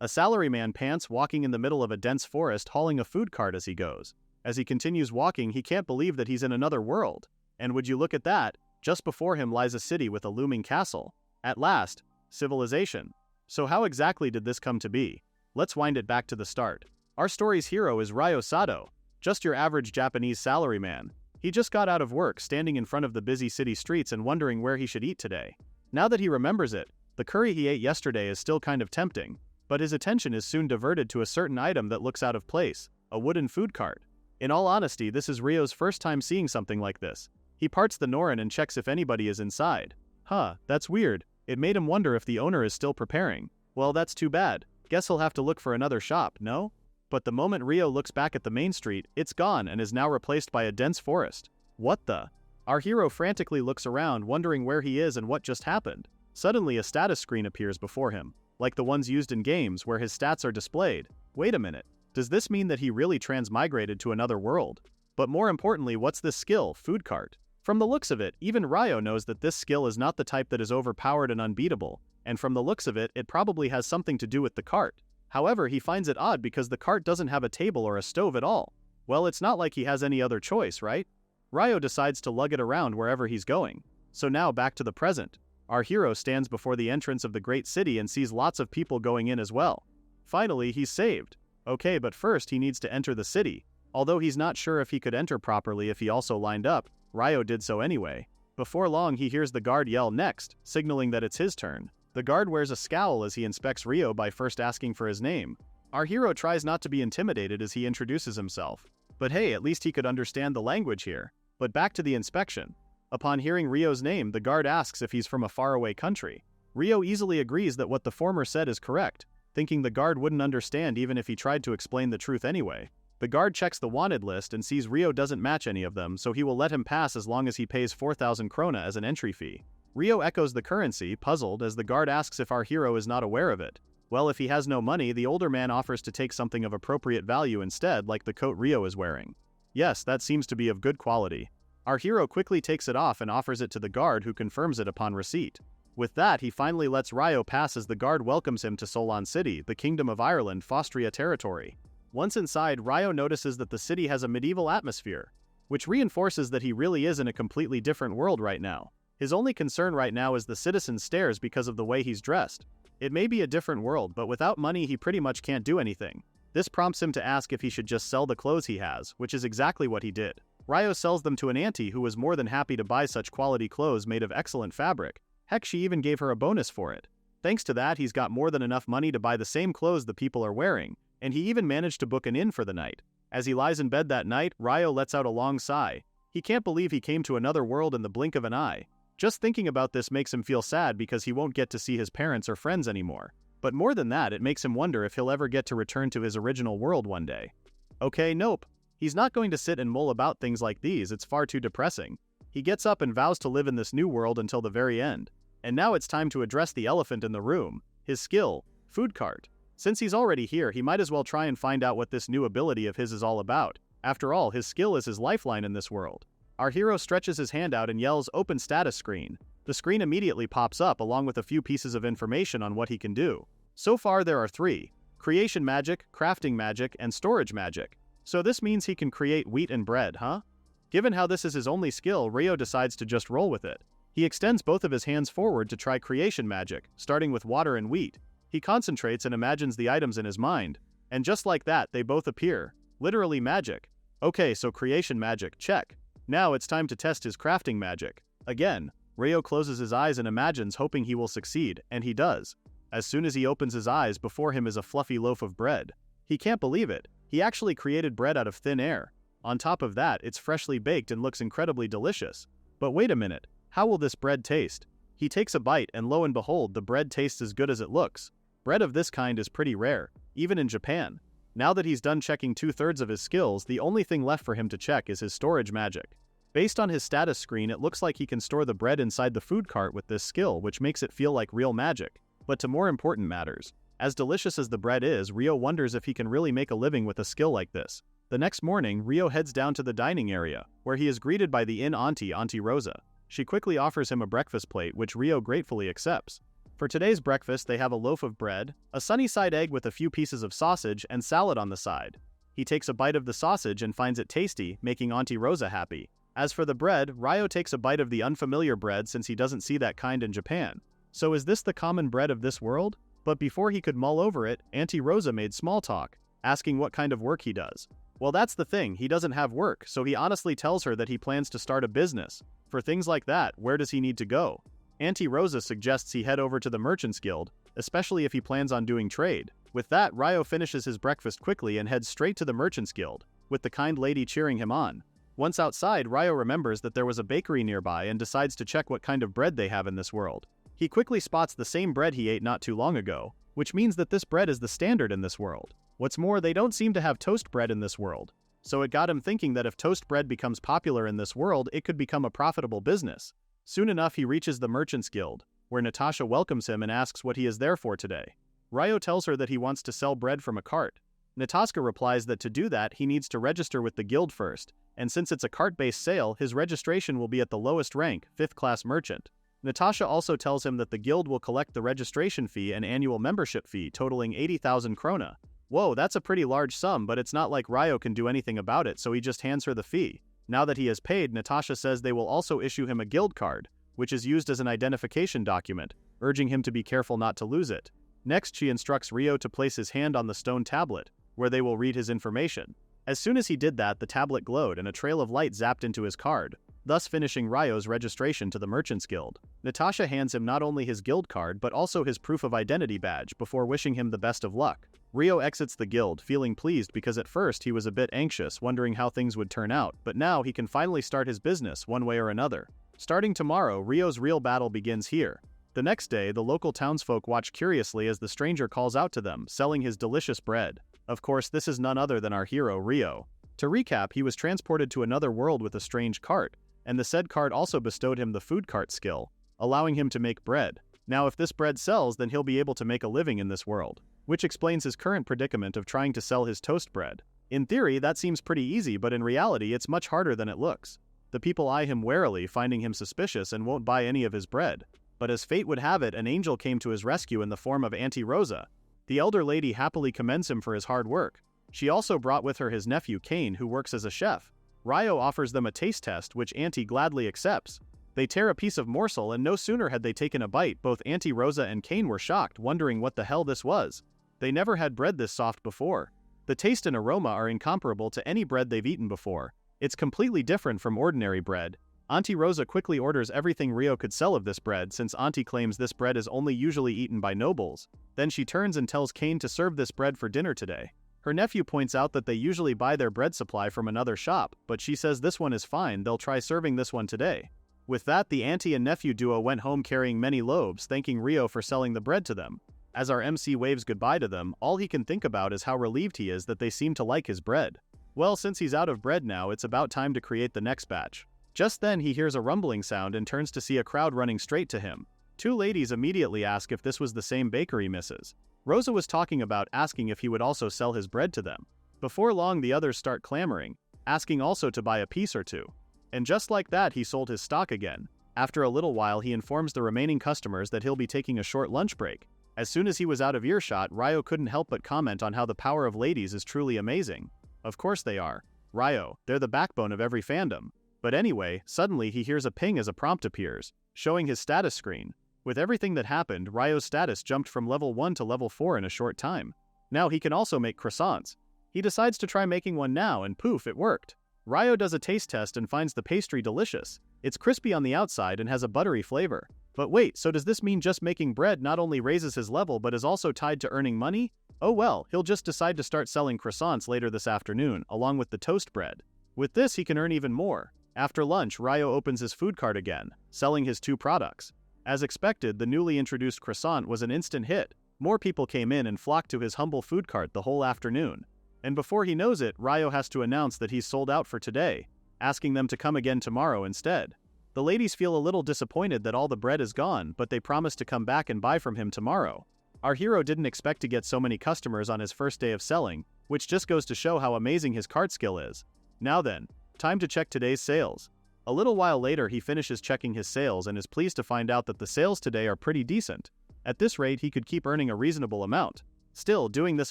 A salaryman pants walking in the middle of a dense forest hauling a food cart as he goes. As he continues walking, he can't believe that he's in another world. And would you look at that, just before him lies a city with a looming castle. At last, civilization. So how exactly did this come to be? Let's wind it back to the start. Our story's hero is Ryo Sato, just your average Japanese salaryman. He just got out of work, standing in front of the busy city streets and wondering where he should eat today. Now that he remembers it, the curry he ate yesterday is still kind of tempting, but his attention is soon diverted to a certain item that looks out of place, a wooden food cart. In all honesty, this is Ryo's first time seeing something like this. He parts the norin and checks if anybody is inside. Huh, that's weird. It made him wonder if the owner is still preparing. Well, that's too bad. Guess he'll have to look for another shop, no? But the moment Ryo looks back at the main street, it's gone and is now replaced by a dense forest. What the? Our hero frantically looks around, wondering where he is and what just happened. Suddenly, a status screen appears before him, like the ones used in games where his stats are displayed. Wait a minute. Does this mean that he really transmigrated to another world? But more importantly, what's this skill, food cart? From the looks of it, even Ryo knows that this skill is not the type that is overpowered and unbeatable, and from the looks of it, it probably has something to do with the cart. However, he finds it odd because the cart doesn't have a table or a stove at all. Well, it's not like he has any other choice, right? Ryo decides to lug it around wherever he's going. So now back to the present. Our hero stands before the entrance of the great city and sees lots of people going in as well. Finally, he's saved. Okay, but first he needs to enter the city. Although he's not sure if he could enter properly if he also lined up, Ryo did so anyway. Before long, he hears the guard yell next, signaling that it's his turn. The guard wears a scowl as he inspects Ryo by first asking for his name. Our hero tries not to be intimidated as he introduces himself. But hey, at least he could understand the language here. But back to the inspection. Upon hearing Ryo's name, the guard asks if he's from a faraway country. Ryo easily agrees that what the former said is correct, thinking the guard wouldn't understand even if he tried to explain the truth anyway. The guard checks the wanted list and sees Ryo doesn't match any of them, so he will let him pass as long as he pays 4,000 krona as an entry fee. Ryo echoes the currency, puzzled, as the guard asks if our hero is not aware of it. Well, if he has no money, the older man offers to take something of appropriate value instead, like the coat Ryo is wearing. Yes, that seems to be of good quality. Our hero quickly takes it off and offers it to the guard, who confirms it upon receipt. With that, he finally lets Ryo pass as the guard welcomes him to Solon City, the Kingdom of Ireland, Fostria territory. Once inside, Ryo notices that the city has a medieval atmosphere, which reinforces that he really is in a completely different world right now. His only concern right now is the citizen stares because of the way he's dressed. It may be a different world, but without money he pretty much can't do anything. This prompts him to ask if he should just sell the clothes he has, which is exactly what he did. Ryo sells them to an auntie who was more than happy to buy such quality clothes made of excellent fabric. Heck, she even gave her a bonus for it. Thanks to that, he's got more than enough money to buy the same clothes the people are wearing, and he even managed to book an inn for the night. As he lies in bed that night, Ryo lets out a long sigh. He can't believe he came to another world in the blink of an eye. Just thinking about this makes him feel sad because he won't get to see his parents or friends anymore. But more than that, it makes him wonder if he'll ever get to return to his original world one day. Okay, nope. He's not going to sit and mull about things like these, it's far too depressing. He gets up and vows to live in this new world until the very end. And now it's time to address the elephant in the room, his skill, food cart. Since he's already here, he might as well try and find out what this new ability of his is all about. After all, his skill is his lifeline in this world. Our hero stretches his hand out and yells, "Open status screen." The screen immediately pops up along with a few pieces of information on what he can do. So far there are 3: creation magic, crafting magic, and storage magic. So this means he can create wheat and bread, huh? Given how this is his only skill, Ryo decides to just roll with it. He extends both of his hands forward to try creation magic, starting with water and wheat. He concentrates and imagines the items in his mind. And just like that, they both appear. Literally magic. Okay, so creation magic, check. Now it's time to test his crafting magic. Again, Ryo closes his eyes and imagines, hoping he will succeed, and he does. As soon as he opens his eyes, before him is a fluffy loaf of bread. He can't believe it. He actually created bread out of thin air. On top of that, it's freshly baked and looks incredibly delicious. But wait a minute, how will this bread taste? He takes a bite and lo and behold, the bread tastes as good as it looks. Bread of this kind is pretty rare, even in Japan. Now that he's done checking 2/3 of his skills, the only thing left for him to check is his storage magic. Based on his status screen, it looks like he can store the bread inside the food cart with this skill, which makes it feel like real magic. But to more important matters, as delicious as the bread is, Ryo wonders if he can really make a living with a skill like this. The next morning, Ryo heads down to the dining area, where he is greeted by the inn auntie, Auntie Rosa. She quickly offers him a breakfast plate, which Ryo gratefully accepts. For today's breakfast, they have a loaf of bread, a sunny-side egg with a few pieces of sausage, and salad on the side. He takes a bite of the sausage and finds it tasty, making Auntie Rosa happy. As for the bread, Ryo takes a bite of the unfamiliar bread since he doesn't see that kind in Japan. So is this the common bread of this world? But before he could mull over it, Auntie Rosa made small talk, asking what kind of work he does. Well, that's the thing, he doesn't have work, so he honestly tells her that he plans to start a business. For things like that, where does he need to go? Auntie Rosa suggests he head over to the Merchants Guild, especially if he plans on doing trade. With that, Ryo finishes his breakfast quickly and heads straight to the Merchants Guild, with the kind lady cheering him on. Once outside, Ryo remembers that there was a bakery nearby and decides to check what kind of bread they have in this world. He quickly spots the same bread he ate not too long ago, which means that this bread is the standard in this world. What's more, they don't seem to have toast bread in this world. So it got him thinking that if toast bread becomes popular in this world, it could become a profitable business. Soon enough, he reaches the Merchants Guild, where Natasha welcomes him and asks what he is there for today. Ryo tells her that he wants to sell bread from a cart. Natasha replies that to do that, he needs to register with the guild first, and since it's a cart-based sale, his registration will be at the lowest rank, 5th class merchant. Natasha also tells him that the guild will collect the registration fee and annual membership fee totaling 80,000 krona. Whoa, that's a pretty large sum, but it's not like Ryo can do anything about it, so he just hands her the fee. Now that he has paid, Natasha says they will also issue him a guild card, which is used as an identification document, urging him to be careful not to lose it. Next, she instructs Ryo to place his hand on the stone tablet, where they will read his information. As soon as he did that, the tablet glowed and a trail of light zapped into his card, thus finishing Ryo's registration to the Merchants Guild. Natasha hands him not only his guild card but also his proof of identity badge before wishing him the best of luck. Ryo exits the guild, feeling pleased because at first he was a bit anxious, wondering how things would turn out, but now he can finally start his business one way or another. Starting tomorrow, Ryo's real battle begins here. The next day, the local townsfolk watch curiously as the stranger calls out to them, selling his delicious bread. Of course, this is none other than our hero, Ryo. To recap, he was transported to another world with a strange cart, and the said cart also bestowed him the food cart skill, allowing him to make bread. Now if this bread sells, then he'll be able to make a living in this world, which explains his current predicament of trying to sell his toast bread. In theory, that seems pretty easy, but in reality it's much harder than it looks. The people eye him warily, finding him suspicious and won't buy any of his bread. But as fate would have it, an angel came to his rescue in the form of Auntie Rosa. The elder lady happily commends him for his hard work. She also brought with her his nephew Kane, who works as a chef. Ryo offers them a taste test, which Auntie gladly accepts. They tear a piece of morsel, and no sooner had they taken a bite, both Auntie Rosa and Kane were shocked, wondering what the hell this was. They never had bread this soft before. The taste and aroma are incomparable to any bread they've eaten before. It's completely different from ordinary bread. Auntie Rosa quickly orders everything Ryo could sell of this bread, since Auntie claims this bread is only usually eaten by nobles. Then she turns and tells Kane to serve this bread for dinner today. Her nephew points out that they usually buy their bread supply from another shop, but she says this one is fine, they'll try serving this one today. With that, the auntie and nephew duo went home carrying many loaves, thanking Ryo for selling the bread to them. As our MC waves goodbye to them, all he can think about is how relieved he is that they seem to like his bread. Well, since he's out of bread now, it's about time to create the next batch. Just then he hears a rumbling sound and turns to see a crowd running straight to him. Two ladies immediately ask if this was the same bakery Mrs. Rosa was talking about, asking if he would also sell his bread to them. Before long the others start clamoring, asking also to buy a piece or two. And just like that he sold his stock again. After a little while he informs the remaining customers that he'll be taking a short lunch break. As soon as he was out of earshot, Ryo couldn't help but comment on how the power of ladies is truly amazing. Of course they are. Ryo, they're the backbone of every fandom. But anyway, suddenly he hears a ping as a prompt appears, showing his status screen. With everything that happened, Ryo's status jumped from level 1 to level 4 in a short time. Now he can also make croissants. He decides to try making one now and poof, it worked. Ryo does a taste test and finds the pastry delicious. It's crispy on the outside and has a buttery flavor. But wait, so does this mean just making bread not only raises his level but is also tied to earning money? Oh well, he'll just decide to start selling croissants later this afternoon, along with the toast bread. With this he can earn even more. After lunch, Ryo opens his food cart again, selling his two products. As expected, the newly introduced croissant was an instant hit. More people came in and flocked to his humble food cart the whole afternoon. And before he knows it, Ryo has to announce that he's sold out for today, asking them to come again tomorrow instead. The ladies feel a little disappointed that all the bread is gone, but they promise to come back and buy from him tomorrow. Our hero didn't expect to get so many customers on his first day of selling, which just goes to show how amazing his cart skill is. Now then, time to check today's sales. A little while later he finishes checking his sales and is pleased to find out that the sales today are pretty decent. At this rate he could keep earning a reasonable amount. Still, doing this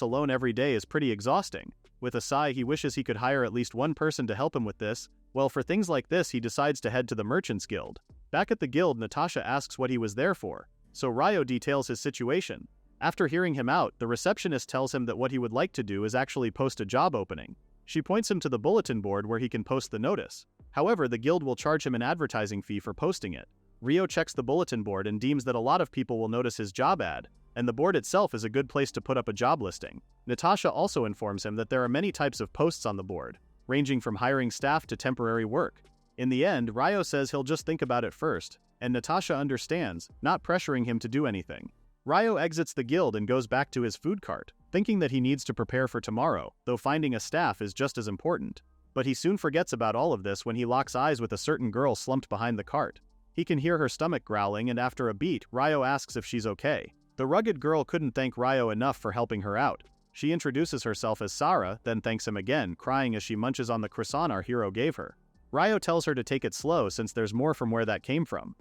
alone every day is pretty exhausting. With a sigh he wishes he could hire at least one person to help him with this. Well, for things like this he decides to head to the Merchants Guild. Back at the guild, Natasha asks what he was there for, so Ryo details his situation. After hearing him out, the receptionist tells him that what he would like to do is actually post a job opening. She points him to the bulletin board where he can post the notice. However, the guild will charge him an advertising fee for posting it. Ryo checks the bulletin board and deems that a lot of people will notice his job ad, and the board itself is a good place to put up a job listing. Natasha also informs him that there are many types of posts on the board, ranging from hiring staff to temporary work. In the end, Ryo says he'll just think about it first, and Natasha understands, not pressuring him to do anything. Ryo exits the guild and goes back to his food cart, thinking that he needs to prepare for tomorrow, though finding a staff is just as important. But he soon forgets about all of this when he locks eyes with a certain girl slumped behind the cart. He can hear her stomach growling, and after a beat, Ryo asks if she's okay. The rugged girl couldn't thank Ryo enough for helping her out. She introduces herself as Sarah, then thanks him again, crying as she munches on the croissant our hero gave her. Ryo tells her to take it slow since there's more from where that came from.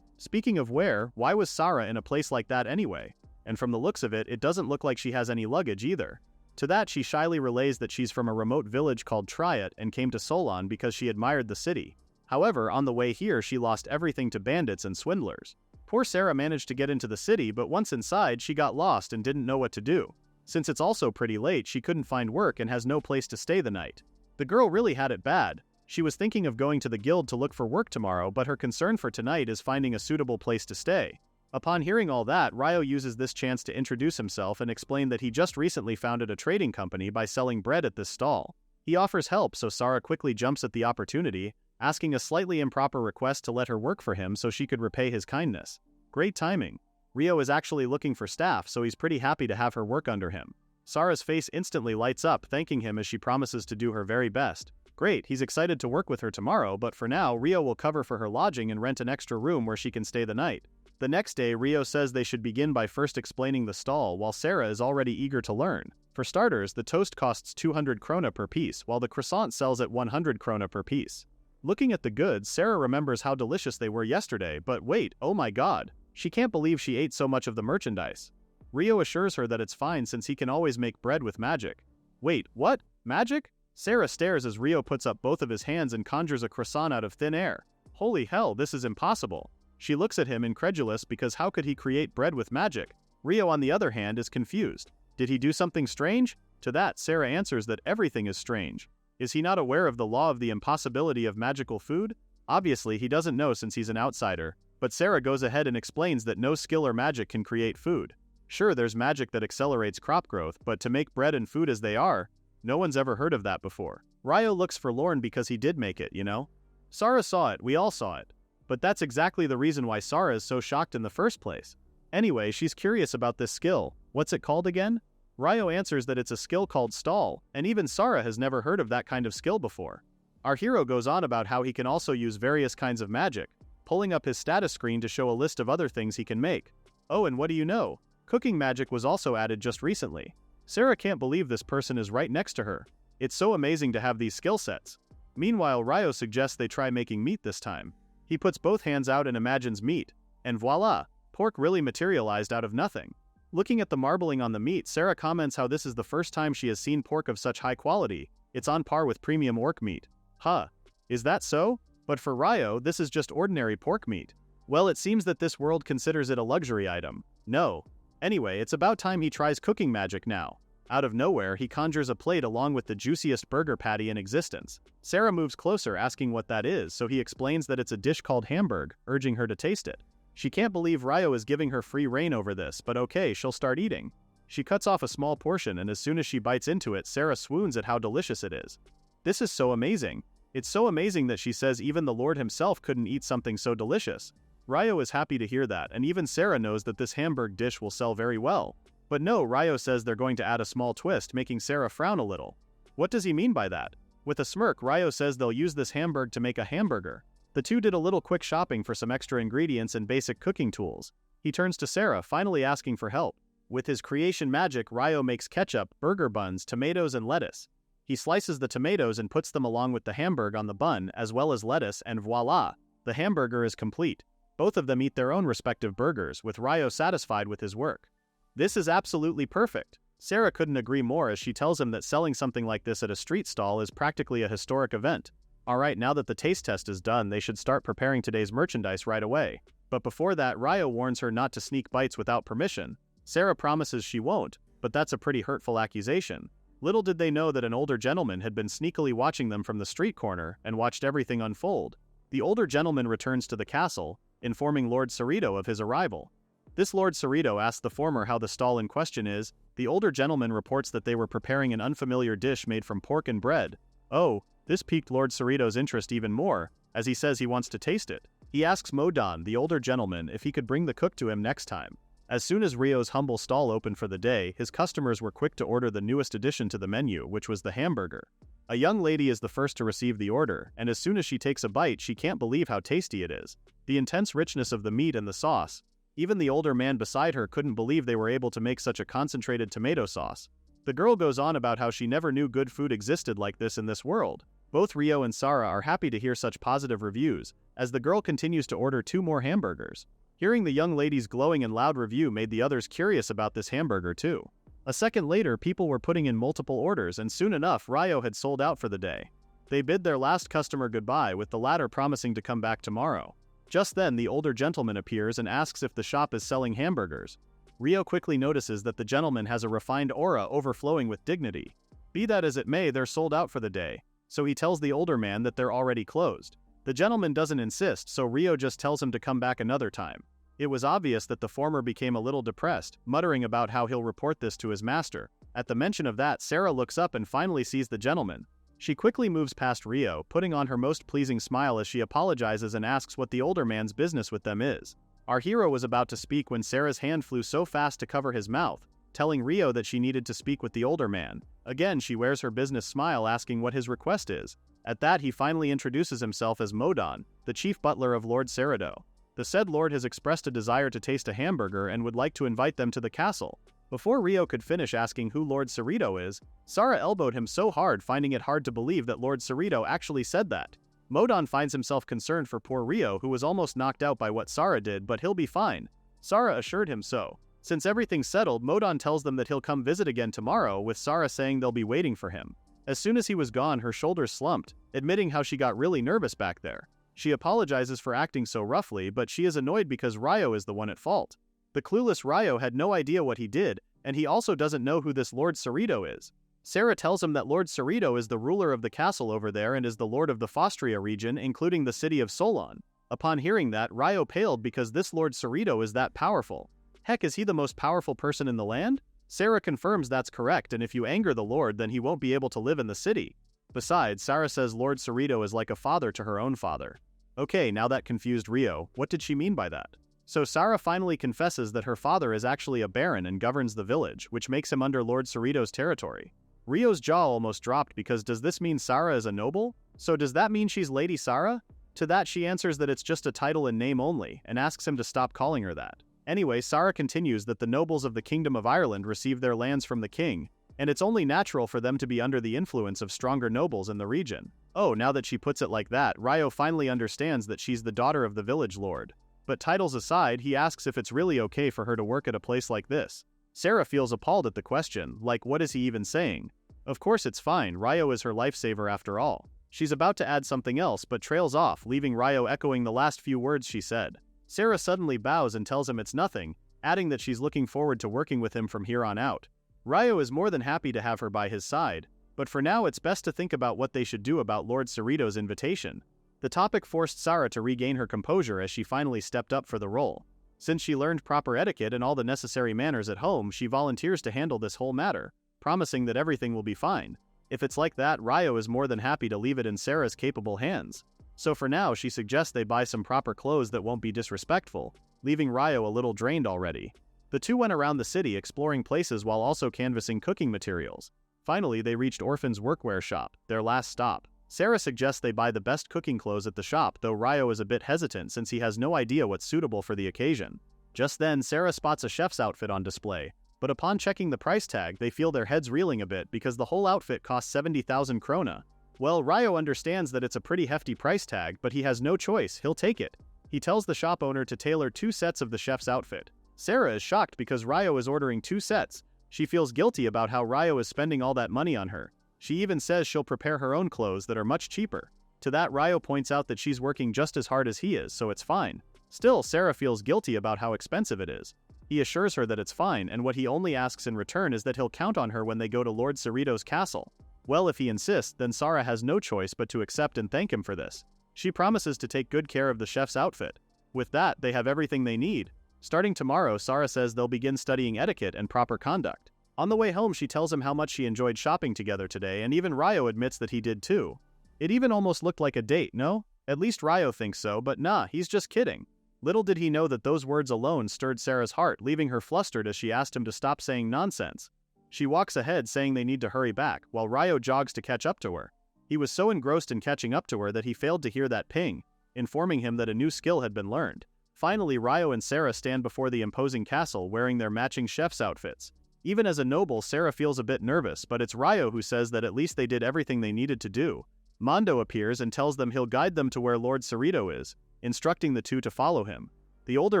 Speaking of where, why was Sarah in a place like that anyway? And from the looks of it, it doesn't look like she has any luggage either. To that she shyly relays that she's from a remote village called Triot and came to Solon because she admired the city. However, on the way here she lost everything to bandits and swindlers. Poor Sarah managed to get into the city, but once inside she got lost and didn't know what to do. Since it's also pretty late, she couldn't find work and has no place to stay the night. The girl really had it bad. She was thinking of going to the guild to look for work tomorrow, but her concern for tonight is finding a suitable place to stay. Upon hearing all that, Ryo uses this chance to introduce himself and explain that he just recently founded a trading company by selling bread at this stall. He offers help, so Sarah quickly jumps at the opportunity, asking a slightly improper request to let her work for him so she could repay his kindness. Great timing. Ryo is actually looking for staff, so he's pretty happy to have her work under him. Sarah's face instantly lights up, thanking him as she promises to do her very best. Great, he's excited to work with her tomorrow, but for now, Ryo will cover for her lodging and rent an extra room where she can stay the night. The next day, Ryo says they should begin by first explaining the stall, while Sarah is already eager to learn. For starters, the toast costs 200 krona per piece, while the croissant sells at 100 krona per piece. Looking at the goods, Sarah remembers how delicious they were yesterday, but wait, oh my god. She can't believe she ate so much of the merchandise. Ryo assures her that it's fine since he can always make bread with magic. Wait, what? Magic? Sarah stares as Ryo puts up both of his hands and conjures a croissant out of thin air. Holy hell, this is impossible. She looks at him incredulous because how could he create bread with magic? Ryo, on the other hand, is confused. Did he do something strange? To that, Sarah answers that everything is strange. Is he not aware of the law of the impossibility of magical food? Obviously, he doesn't know since he's an outsider, but Sarah goes ahead and explains that no skill or magic can create food. Sure, there's magic that accelerates crop growth, but to make bread and food as they are, no one's ever heard of that before. Ryo looks forlorn because he did make it, you know? Sarah saw it, we all saw it. But that's exactly the reason why Sarah is so shocked in the first place. Anyway, she's curious about this skill. What's it called again? Ryo answers that it's a skill called stall, and even Sarah has never heard of that kind of skill before. Our hero goes on about how he can also use various kinds of magic, pulling up his status screen to show a list of other things he can make. Oh, and what do you know? Cooking magic was also added just recently. Sarah can't believe this person is right next to her. It's so amazing to have these skill sets. Meanwhile, Ryo suggests they try making meat this time. He puts both hands out and imagines meat, and voila, pork really materialized out of nothing. Looking at the marbling on the meat, Sarah comments how this is the first time she has seen pork of such high quality. It's on par with premium orc meat. Huh. Is that so? But for Ryo, this is just ordinary pork meat. Well, it seems that this world considers it a luxury item. No. Anyway, it's about time he tries cooking magic now. Out of nowhere, he conjures a plate along with the juiciest burger patty in existence. Sarah moves closer, asking what that is, so he explains that it's a dish called hamburg, urging her to taste it. She can't believe Ryo is giving her free rein over this, but okay, she'll start eating. She cuts off a small portion, and as soon as she bites into it, Sarah swoons at how delicious it is. This is so amazing. It's so amazing that she says even the Lord himself couldn't eat something so delicious. Ryo is happy to hear that, and even Sarah knows that this hamburg dish will sell very well. But no, Ryo says they're going to add a small twist, making Sarah frown a little. What does he mean by that? With a smirk, Ryo says they'll use this hamburg to make a hamburger. The two did a little quick shopping for some extra ingredients and basic cooking tools. He turns to Sarah, finally asking for help. With his creation magic, Ryo makes ketchup, burger buns, tomatoes, and lettuce. He slices the tomatoes and puts them along with the hamburg on the bun, as well as lettuce, and voila! The hamburger is complete. Both of them eat their own respective burgers, with Ryo satisfied with his work. This is absolutely perfect. Sarah couldn't agree more as she tells him that selling something like this at a street stall is practically a historic event. Alright, now that the taste test is done, they should start preparing today's merchandise right away. But before that, Ryo warns her not to sneak bites without permission. Sarah promises she won't, but that's a pretty hurtful accusation. Little did they know that an older gentleman had been sneakily watching them from the street corner and watched everything unfold. The older gentleman returns to the castle, informing Lord Cerrito of his arrival. This Lord Cerrito asks the former how the stall in question is. The older gentleman reports that they were preparing an unfamiliar dish made from pork and bread. Oh, this piqued Lord Cerrito's interest even more, as he says he wants to taste it. He asks Modon, the older gentleman, if he could bring the cook to him next time. As soon as Ryo's humble stall opened for the day, his customers were quick to order the newest addition to the menu, which was the hamburger. A young lady is the first to receive the order, and as soon as she takes a bite, she can't believe how tasty it is. The intense richness of the meat and the sauce. Even the older man beside her couldn't believe they were able to make such a concentrated tomato sauce. The girl goes on about how she never knew good food existed like this in this world. Both Ryo and Sarah are happy to hear such positive reviews, as the girl continues to order 2 more hamburgers. Hearing the young lady's glowing and loud review made the others curious about this hamburger too. A second later, people were putting in multiple orders, and soon enough, Ryo had sold out for the day. They bid their last customer goodbye, with the latter promising to come back tomorrow. Just then, the older gentleman appears and asks if the shop is selling hamburgers. Ryo quickly notices that the gentleman has a refined aura overflowing with dignity. Be that as it may, they're sold out for the day, so he tells the older man that they're already closed. The gentleman doesn't insist, so Ryo just tells him to come back another time. It was obvious that the former became a little depressed, muttering about how he'll report this to his master. At the mention of that, Sarah looks up and finally sees the gentleman. She quickly moves past Ryo, putting on her most pleasing smile as she apologizes and asks what the older man's business with them is. Our hero was about to speak when Sarah's hand flew so fast to cover his mouth, telling Ryo that she needed to speak with the older man. Again, she wears her business smile, asking what his request is. At that, he finally introduces himself as Modon, the chief butler of Lord Cerrito. The said lord has expressed a desire to taste a hamburger and would like to invite them to the castle. Before Ryo could finish asking who Lord Cerrito is, Sarah elbowed him so hard, finding it hard to believe that Lord Cerrito actually said that. Modon finds himself concerned for poor Ryo, who was almost knocked out by what Sarah did, but he'll be fine. Sarah assured him so. Since everything's settled, Modon tells them that he'll come visit again tomorrow, with Sarah saying they'll be waiting for him. As soon as he was gone, her shoulders slumped, admitting how she got really nervous back there. She apologizes for acting so roughly, but she is annoyed because Ryo is the one at fault. The clueless Ryo had no idea what he did, and he also doesn't know who this Lord Cerrito is. Sarah tells him that Lord Cerrito is the ruler of the castle over there and is the lord of the Fostria region, including the city of Solon. Upon hearing that, Ryo paled because this Lord Cerrito is that powerful. Heck, is he the most powerful person in the land? Sarah confirms that's correct, and if you anger the Lord, then he won't be able to live in the city. Besides, Sarah says Lord Cerrito is like a father to her own father. Okay, now that confused Ryo, what did she mean by that? So Sarah finally confesses that her father is actually a baron and governs the village, which makes him under Lord Cerrito's territory. Ryo's jaw almost dropped because does this mean Sarah is a noble? So does that mean she's Lady Sarah? To that she answers that it's just a title in name only, and asks him to stop calling her that. Anyway, Sarah continues that the nobles of the Kingdom of Ireland receive their lands from the king, and it's only natural for them to be under the influence of stronger nobles in the region. Oh, now that she puts it like that, Ryo finally understands that she's the daughter of the village lord. But titles aside, he asks if it's really okay for her to work at a place like this. Sarah feels appalled at the question, like what is he even saying? Of course it's fine, Ryo is her lifesaver after all. She's about to add something else but trails off, leaving Ryo echoing the last few words she said. Sarah suddenly bows and tells him it's nothing, adding that she's looking forward to working with him from here on out. Ryo is more than happy to have her by his side, but for now it's best to think about what they should do about Lord Cerrito's invitation. The topic forced Sarah to regain her composure as she finally stepped up for the role. Since she learned proper etiquette and all the necessary manners at home, she volunteers to handle this whole matter, promising that everything will be fine. If it's like that, Ryo is more than happy to leave it in Sarah's capable hands. So for now, she suggests they buy some proper clothes that won't be disrespectful, leaving Ryo a little drained already. The two went around the city exploring places while also canvassing cooking materials. Finally, they reached Orphan's workwear shop, their last stop. Sarah suggests they buy the best cooking clothes at the shop, though Ryo is a bit hesitant since he has no idea what's suitable for the occasion. Just then, Sarah spots a chef's outfit on display, but upon checking the price tag, they feel their heads reeling a bit because the whole outfit costs 70,000 krona. Well, Ryo understands that it's a pretty hefty price tag, but he has no choice, he'll take it. He tells the shop owner to tailor 2 sets of the chef's outfit. Sarah is shocked because Ryo is ordering 2 sets. She feels guilty about how Ryo is spending all that money on her. She even says she'll prepare her own clothes that are much cheaper. To that, Ryo points out that she's working just as hard as he is, so it's fine. Still, Sarah feels guilty about how expensive it is. He assures her that it's fine, and what he only asks in return is that he'll count on her when they go to Lord Cerrito's castle. Well, if he insists, then Sarah has no choice but to accept and thank him for this. She promises to take good care of the chef's outfit. With that, they have everything they need. Starting tomorrow, Sarah says they'll begin studying etiquette and proper conduct. On the way home, she tells him how much she enjoyed shopping together today, and even Ryo admits that he did too. It even almost looked like a date, no? At least Ryo thinks so, but nah, he's just kidding. Little did he know that those words alone stirred Sarah's heart, leaving her flustered as she asked him to stop saying nonsense. She walks ahead saying they need to hurry back, while Ryo jogs to catch up to her. He was so engrossed in catching up to her that he failed to hear that ping, informing him that a new skill had been learned. Finally, Ryo and Sarah stand before the imposing castle wearing their matching chef's outfits. Even as a noble, Sarah feels a bit nervous, but it's Ryo who says that at least they did everything they needed to do. Mondo appears and tells them he'll guide them to where Lord Cerrito is, instructing the two to follow him. The older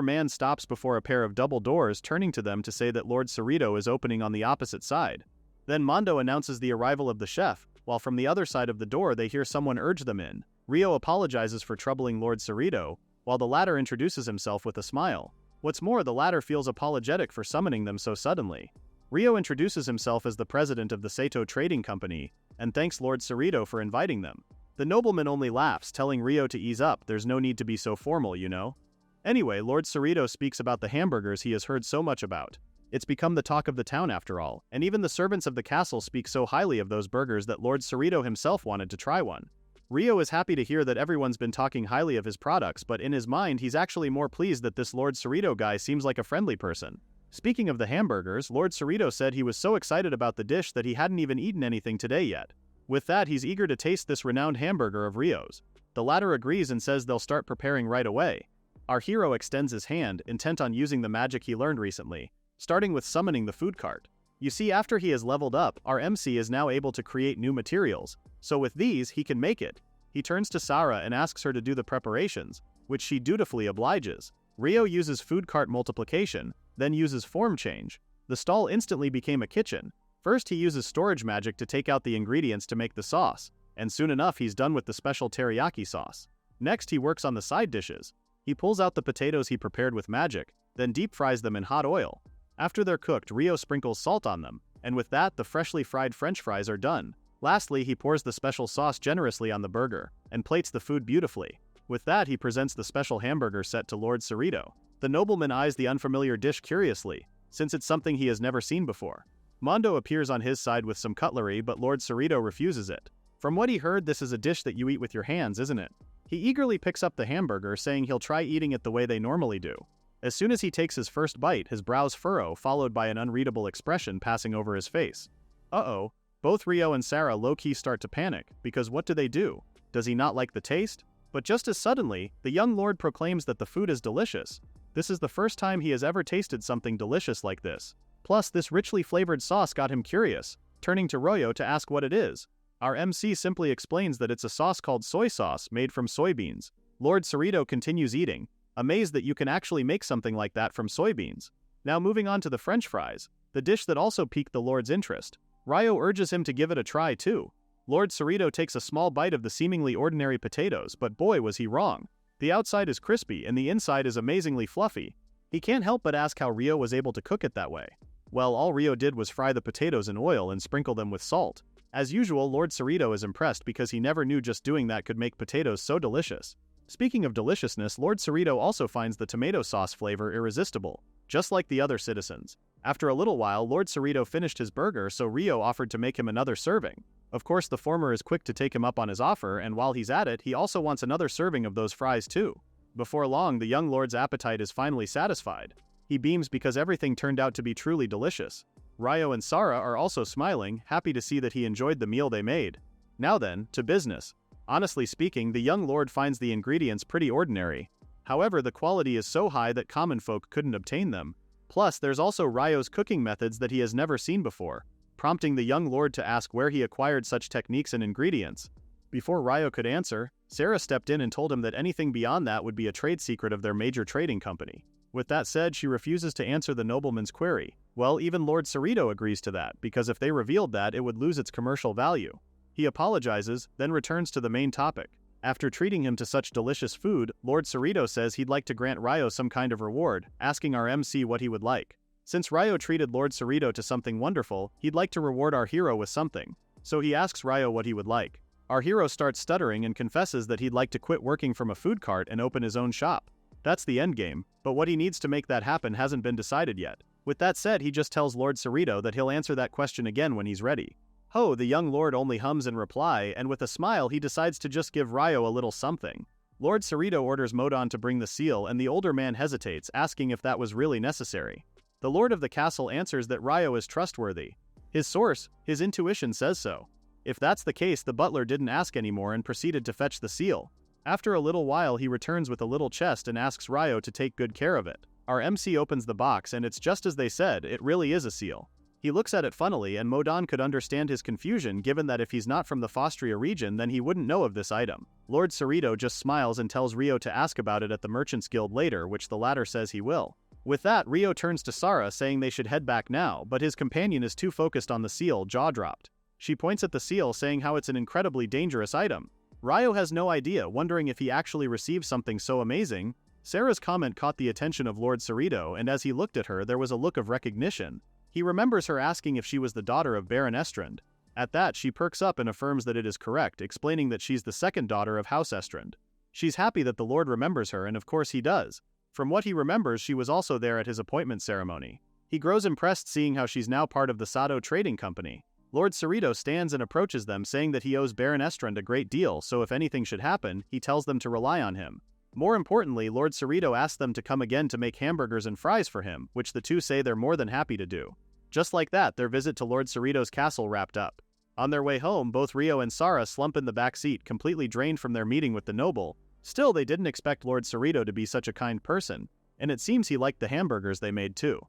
man stops before a pair of double doors, turning to them to say that Lord Cerrito is opening on the opposite side. Then Mondo announces the arrival of the chef, while from the other side of the door they hear someone urge them in. Ryo apologizes for troubling Lord Cerrito, while the latter introduces himself with a smile. What's more, the latter feels apologetic for summoning them so suddenly. Ryo introduces himself as the president of the Sato Trading Company, and thanks Lord Cerrito for inviting them. The nobleman only laughs, telling Ryo to ease up, there's no need to be so formal, you know. Anyway, Lord Cerrito speaks about the hamburgers he has heard so much about. It's become the talk of the town after all, and even the servants of the castle speak so highly of those burgers that Lord Cerrito himself wanted to try one. Ryo is happy to hear that everyone's been talking highly of his products, but in his mind he's actually more pleased that this Lord Cerrito guy seems like a friendly person. Speaking of the hamburgers, Lord Cerrito said he was so excited about the dish that he hadn't even eaten anything today yet. With that, he's eager to taste this renowned hamburger of Ryo's. The latter agrees and says they'll start preparing right away. Our hero extends his hand, intent on using the magic he learned recently, starting with summoning the food cart. You see, after he has leveled up, our MC is now able to create new materials, so with these, he can make it. He turns to Sarah and asks her to do the preparations, which she dutifully obliges. Ryo uses food cart multiplication, then uses form change. The stall instantly became a kitchen. First he uses storage magic to take out the ingredients to make the sauce, and soon enough he's done with the special teriyaki sauce. Next he works on the side dishes. He pulls out the potatoes he prepared with magic, then deep fries them in hot oil. After they're cooked, Ryo sprinkles salt on them, and with that the freshly fried french fries are done. Lastly, he pours the special sauce generously on the burger, and plates the food beautifully. With that he presents the special hamburger set to Lord Cerrito. The nobleman eyes the unfamiliar dish curiously, since it's something he has never seen before. Mondo appears on his side with some cutlery, but Lord Cerrito refuses it. From what he heard, this is a dish that you eat with your hands, isn't it? He eagerly picks up the hamburger, saying he'll try eating it the way they normally do. As soon as he takes his first bite, his brows furrow, followed by an unreadable expression passing over his face. Uh-oh. Both Ryo and Sarah low-key start to panic, because what do? Does he not like the taste? But just as suddenly, the young lord proclaims that the food is delicious. This is the first time he has ever tasted something delicious like this. Plus, this richly flavored sauce got him curious, turning to Ryo to ask what it is. Our MC simply explains that it's a sauce called soy sauce made from soybeans. Lord Cerrito continues eating, amazed that you can actually make something like that from soybeans. Now moving on to the french fries, the dish that also piqued the lord's interest. Ryo urges him to give it a try too. Lord Cerrito takes a small bite of the seemingly ordinary potatoes, but boy was he wrong. The outside is crispy and the inside is amazingly fluffy. He can't help but ask how Ryo was able to cook it that way. Well, all Ryo did was fry the potatoes in oil and sprinkle them with salt. As usual, Lord Cerrito is impressed because he never knew just doing that could make potatoes so delicious. Speaking of deliciousness, Lord Cerrito also finds the tomato sauce flavor irresistible, just like the other citizens. After a little while, Lord Cerrito finished his burger, so Ryo offered to make him another serving. Of course, the former is quick to take him up on his offer, and while he's at it, he also wants another serving of those fries too. Before long, the young lord's appetite is finally satisfied. He beams because everything turned out to be truly delicious. Ryo and Sarah are also smiling, happy to see that he enjoyed the meal they made. Now then, to business. Honestly speaking, the young lord finds the ingredients pretty ordinary. However, the quality is so high that common folk couldn't obtain them. Plus, there's also Ryo's cooking methods that he has never seen before, prompting the young lord to ask where he acquired such techniques and ingredients. Before Ryo could answer, Sarah stepped in and told him that anything beyond that would be a trade secret of their major trading company. With that said, she refuses to answer the nobleman's query. Well, even Lord Cerrito agrees to that, because if they revealed that, it would lose its commercial value. He apologizes, then returns to the main topic. After treating him to such delicious food, Lord Cerrito says he'd like to grant Ryo some kind of reward, asking our MC what he would like. Since Ryo treated Lord Cerrito to something wonderful, he'd like to reward our hero with something. So he asks Ryo what he would like. Our hero starts stuttering and confesses that he'd like to quit working from a food cart and open his own shop. That's the endgame, but what he needs to make that happen hasn't been decided yet. With that said, he just tells Lord Cerrito that he'll answer that question again when he's ready. Ho, the young lord only hums in reply, and with a smile he decides to just give Ryo a little something. Lord Cerrito orders Modon to bring the seal, and the older man hesitates, asking if that was really necessary. The lord of the castle answers that Ryo is trustworthy. His source, his intuition says so. If that's the case, the butler didn't ask anymore and proceeded to fetch the seal. After a little while he returns with a little chest and asks Ryo to take good care of it. Our MC opens the box and it's just as they said, it really is a seal. He looks at it funnily and Modon could understand his confusion given that if he's not from the Fostria region then he wouldn't know of this item. Lord Cerrito just smiles and tells Ryo to ask about it at the Merchants Guild later, which the latter says he will. With that, Ryo turns to Sarah saying they should head back now, but his companion is too focused on the seal, jaw-dropped. She points at the seal saying how it's an incredibly dangerous item. Ryo has no idea, wondering if he actually received something so amazing. Sarah's comment caught the attention of Lord Cerrito, and as he looked at her there was a look of recognition. He remembers her asking if she was the daughter of Baron Estrand. At that, she perks up and affirms that it is correct, explaining that she's the second daughter of House Estrand. She's happy that the Lord remembers her, and of course he does. From what he remembers, she was also there at his appointment ceremony. He grows impressed seeing how she's now part of the Sato Trading Company. Lord Cerrito stands and approaches them saying that he owes Baron Estrand a great deal, so if anything should happen, he tells them to rely on him. More importantly, Lord Cerrito asks them to come again to make hamburgers and fries for him, which the two say they're more than happy to do. Just like that, their visit to Lord Cerrito's castle wrapped up. On their way home, both Ryo and Sarah slump in the back seat, completely drained from their meeting with the noble. Still, they didn't expect Lord Cerrito to be such a kind person, and it seems he liked the hamburgers they made too.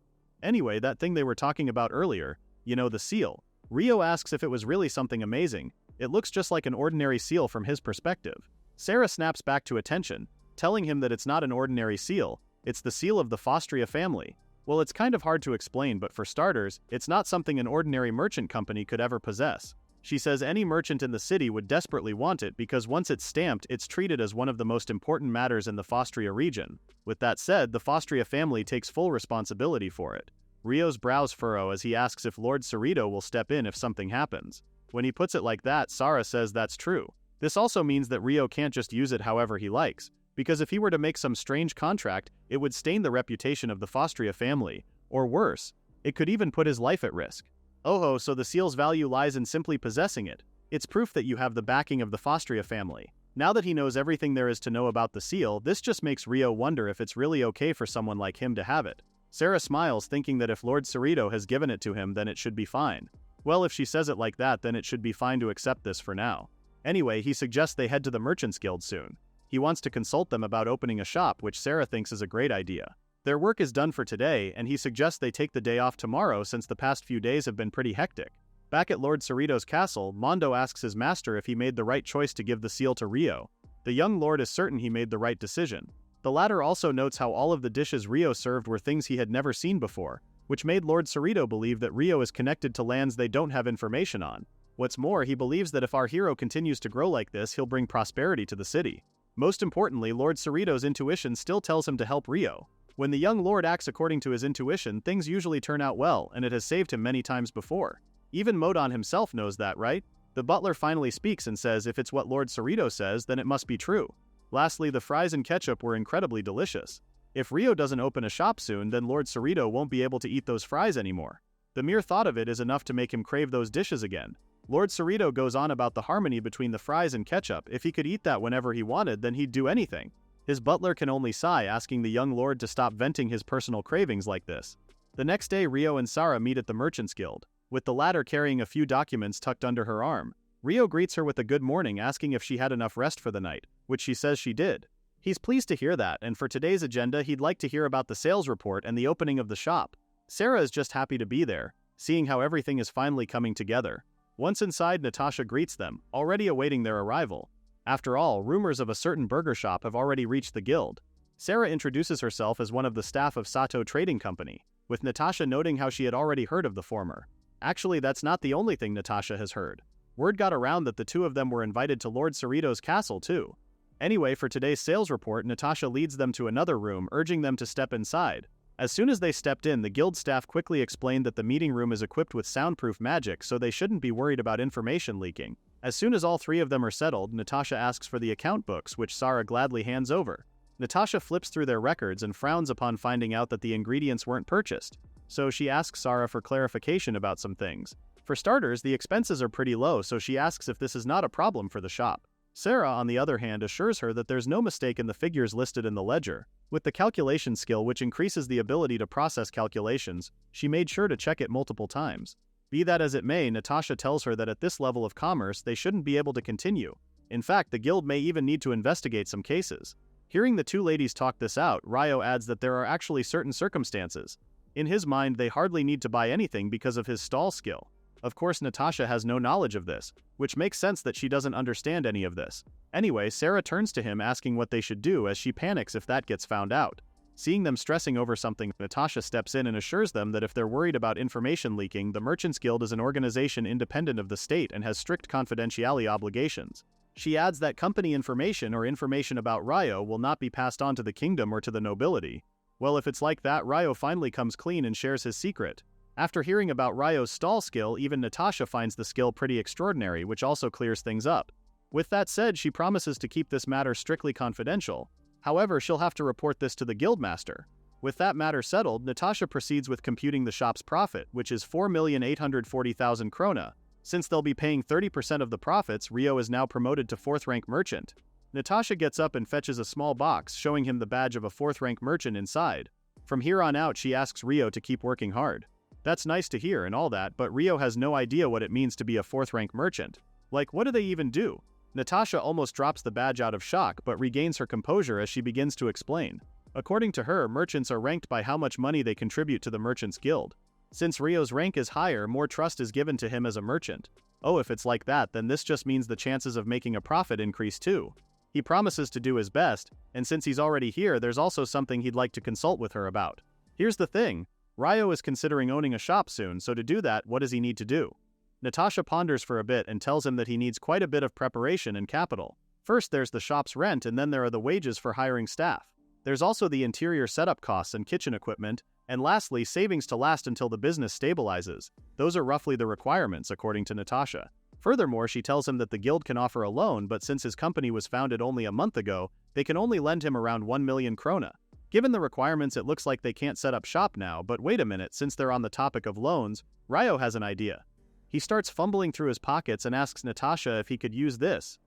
Anyway, that thing they were talking about earlier, the seal. Ryo asks if it was really something amazing. It looks just like an ordinary seal from his perspective. Sarah snaps back to attention, telling him that it's not an ordinary seal, it's the seal of the Fostria family. Well, it's kind of hard to explain, but for starters, it's not something an ordinary merchant company could ever possess. She says any merchant in the city would desperately want it because once it's stamped, it's treated as one of the most important matters in the Fostria region. With that said, the Fostria family takes full responsibility for it. Ryo's brows furrow as he asks if Lord Cerrito will step in if something happens. When he puts it like that, Sarah says that's true. This also means that Ryo can't just use it however he likes, because if he were to make some strange contract, it would stain the reputation of the Fostria family, or worse, it could even put his life at risk. Oh, so the seal's value lies in simply possessing it. It's proof that you have the backing of the Fostria family. Now that he knows everything there is to know about the seal, this just makes Ryo wonder if it's really okay for someone like him to have it. Sarah smiles, thinking that if Lord Cerrito has given it to him, then it should be fine. Well, if she says it like that, then it should be fine to accept this for now. Anyway, he suggests they head to the Merchants Guild soon. He wants to consult them about opening a shop, which Sarah thinks is a great idea. Their work is done for today, and he suggests they take the day off tomorrow since the past few days have been pretty hectic. Back at Lord Cerrito's castle, Mondo asks his master if he made the right choice to give the seal to Ryo. The young lord is certain he made the right decision. The latter also notes how all of the dishes Ryo served were things he had never seen before, which made Lord Cerrito believe that Ryo is connected to lands they don't have information on. What's more, he believes that if our hero continues to grow like this, he'll bring prosperity to the city. Most importantly, Lord Cerrito's intuition still tells him to help Ryo. When the young lord acts according to his intuition, things usually turn out well, and it has saved him many times before. Even Modon himself knows that, right? The butler finally speaks and says if it's what Lord Cerrito says, then it must be true. Lastly, the fries and ketchup were incredibly delicious. If Ryo doesn't open a shop soon, then Lord Cerrito won't be able to eat those fries anymore. The mere thought of it is enough to make him crave those dishes again. Lord Cerrito goes on about the harmony between the fries and ketchup. If he could eat that whenever he wanted, then he'd do anything. His butler can only sigh, asking the young lord to stop venting his personal cravings like this. The next day, Ryo and Sarah meet at the Merchants Guild, with the latter carrying a few documents tucked under her arm. Ryo greets her with a good morning, asking if she had enough rest for the night, which she says she did. He's pleased to hear that, and for today's agenda, he'd like to hear about the sales report and the opening of the shop. Sarah is just happy to be there, seeing how everything is finally coming together. Once inside, Natasha greets them, already awaiting their arrival. After all, rumors of a certain burger shop have already reached the guild. Sarah introduces herself as one of the staff of Sato Trading Company, with Natasha noting how she had already heard of the former. Actually, that's not the only thing Natasha has heard. Word got around that the two of them were invited to Lord Cerrito's castle too. Anyway, for today's sales report, Natasha leads them to another room, urging them to step inside. As soon as they stepped in, the guild staff quickly explained that the meeting room is equipped with soundproof magic, so they shouldn't be worried about information leaking. As soon as all three of them are settled, Natasha asks for the account books, which Sarah gladly hands over. Natasha flips through their records and frowns upon finding out that the ingredients weren't purchased, so she asks Sarah for clarification about some things. For starters, the expenses are pretty low, so she asks if this is not a problem for the shop. Sarah, on the other hand, assures her that there's no mistake in the figures listed in the ledger. With the calculation skill, which increases the ability to process calculations, she made sure to check it multiple times. Be that as it may, Natasha tells her that at this level of commerce, they shouldn't be able to continue. In fact, the guild may even need to investigate some cases. Hearing the two ladies talk this out, Ryo adds that there are actually certain circumstances. In his mind, they hardly need to buy anything because of his stall skill. Of course, Natasha has no knowledge of this, which makes sense that she doesn't understand any of this. Anyway, Sarah turns to him asking what they should do, as she panics if that gets found out. Seeing them stressing over something, Natasha steps in and assures them that if they're worried about information leaking, the Merchants Guild is an organization independent of the state and has strict confidentiality obligations. She adds that company information or information about Ryo will not be passed on to the kingdom or to the nobility. Well, if it's like that, Ryo finally comes clean and shares his secret. After hearing about Ryo's stall skill, even Natasha finds the skill pretty extraordinary, which also clears things up. With that said, she promises to keep this matter strictly confidential. However, she'll have to report this to the guildmaster. With that matter settled, Natasha proceeds with computing the shop's profit, which is 4,840,000 krona. Since they'll be paying 30% of the profits, Ryo is now promoted to 4th-rank merchant. Natasha gets up and fetches a small box, showing him the badge of a 4th-rank merchant inside. From here on out, she asks Ryo to keep working hard. That's nice to hear and all that, but Ryo has no idea what it means to be a 4th-rank merchant. Like, what do they even do? Natasha almost drops the badge out of shock, but regains her composure as she begins to explain. According to her, merchants are ranked by how much money they contribute to the Merchants Guild. Since Ryo's rank is higher, more trust is given to him as a merchant. Oh, if it's like that, then this just means the chances of making a profit increase too. He promises to do his best, and since he's already here, there's also something he'd like to consult with her about. Here's the thing. Ryo is considering owning a shop soon, so to do that, what does he need to do? Natasha ponders for a bit and tells him that he needs quite a bit of preparation and capital. First, there's the shop's rent, and then there are the wages for hiring staff. There's also the interior setup costs and kitchen equipment, and lastly, savings to last until the business stabilizes. Those are roughly the requirements, according to Natasha. Furthermore, she tells him that the guild can offer a loan, but since his company was founded only a month ago, they can only lend him around 1 million krona. Given the requirements, it looks like they can't set up shop now, but wait a minute, since they're on the topic of loans, Ryo has an idea. He starts fumbling through his pockets and asks Natasha if he could use this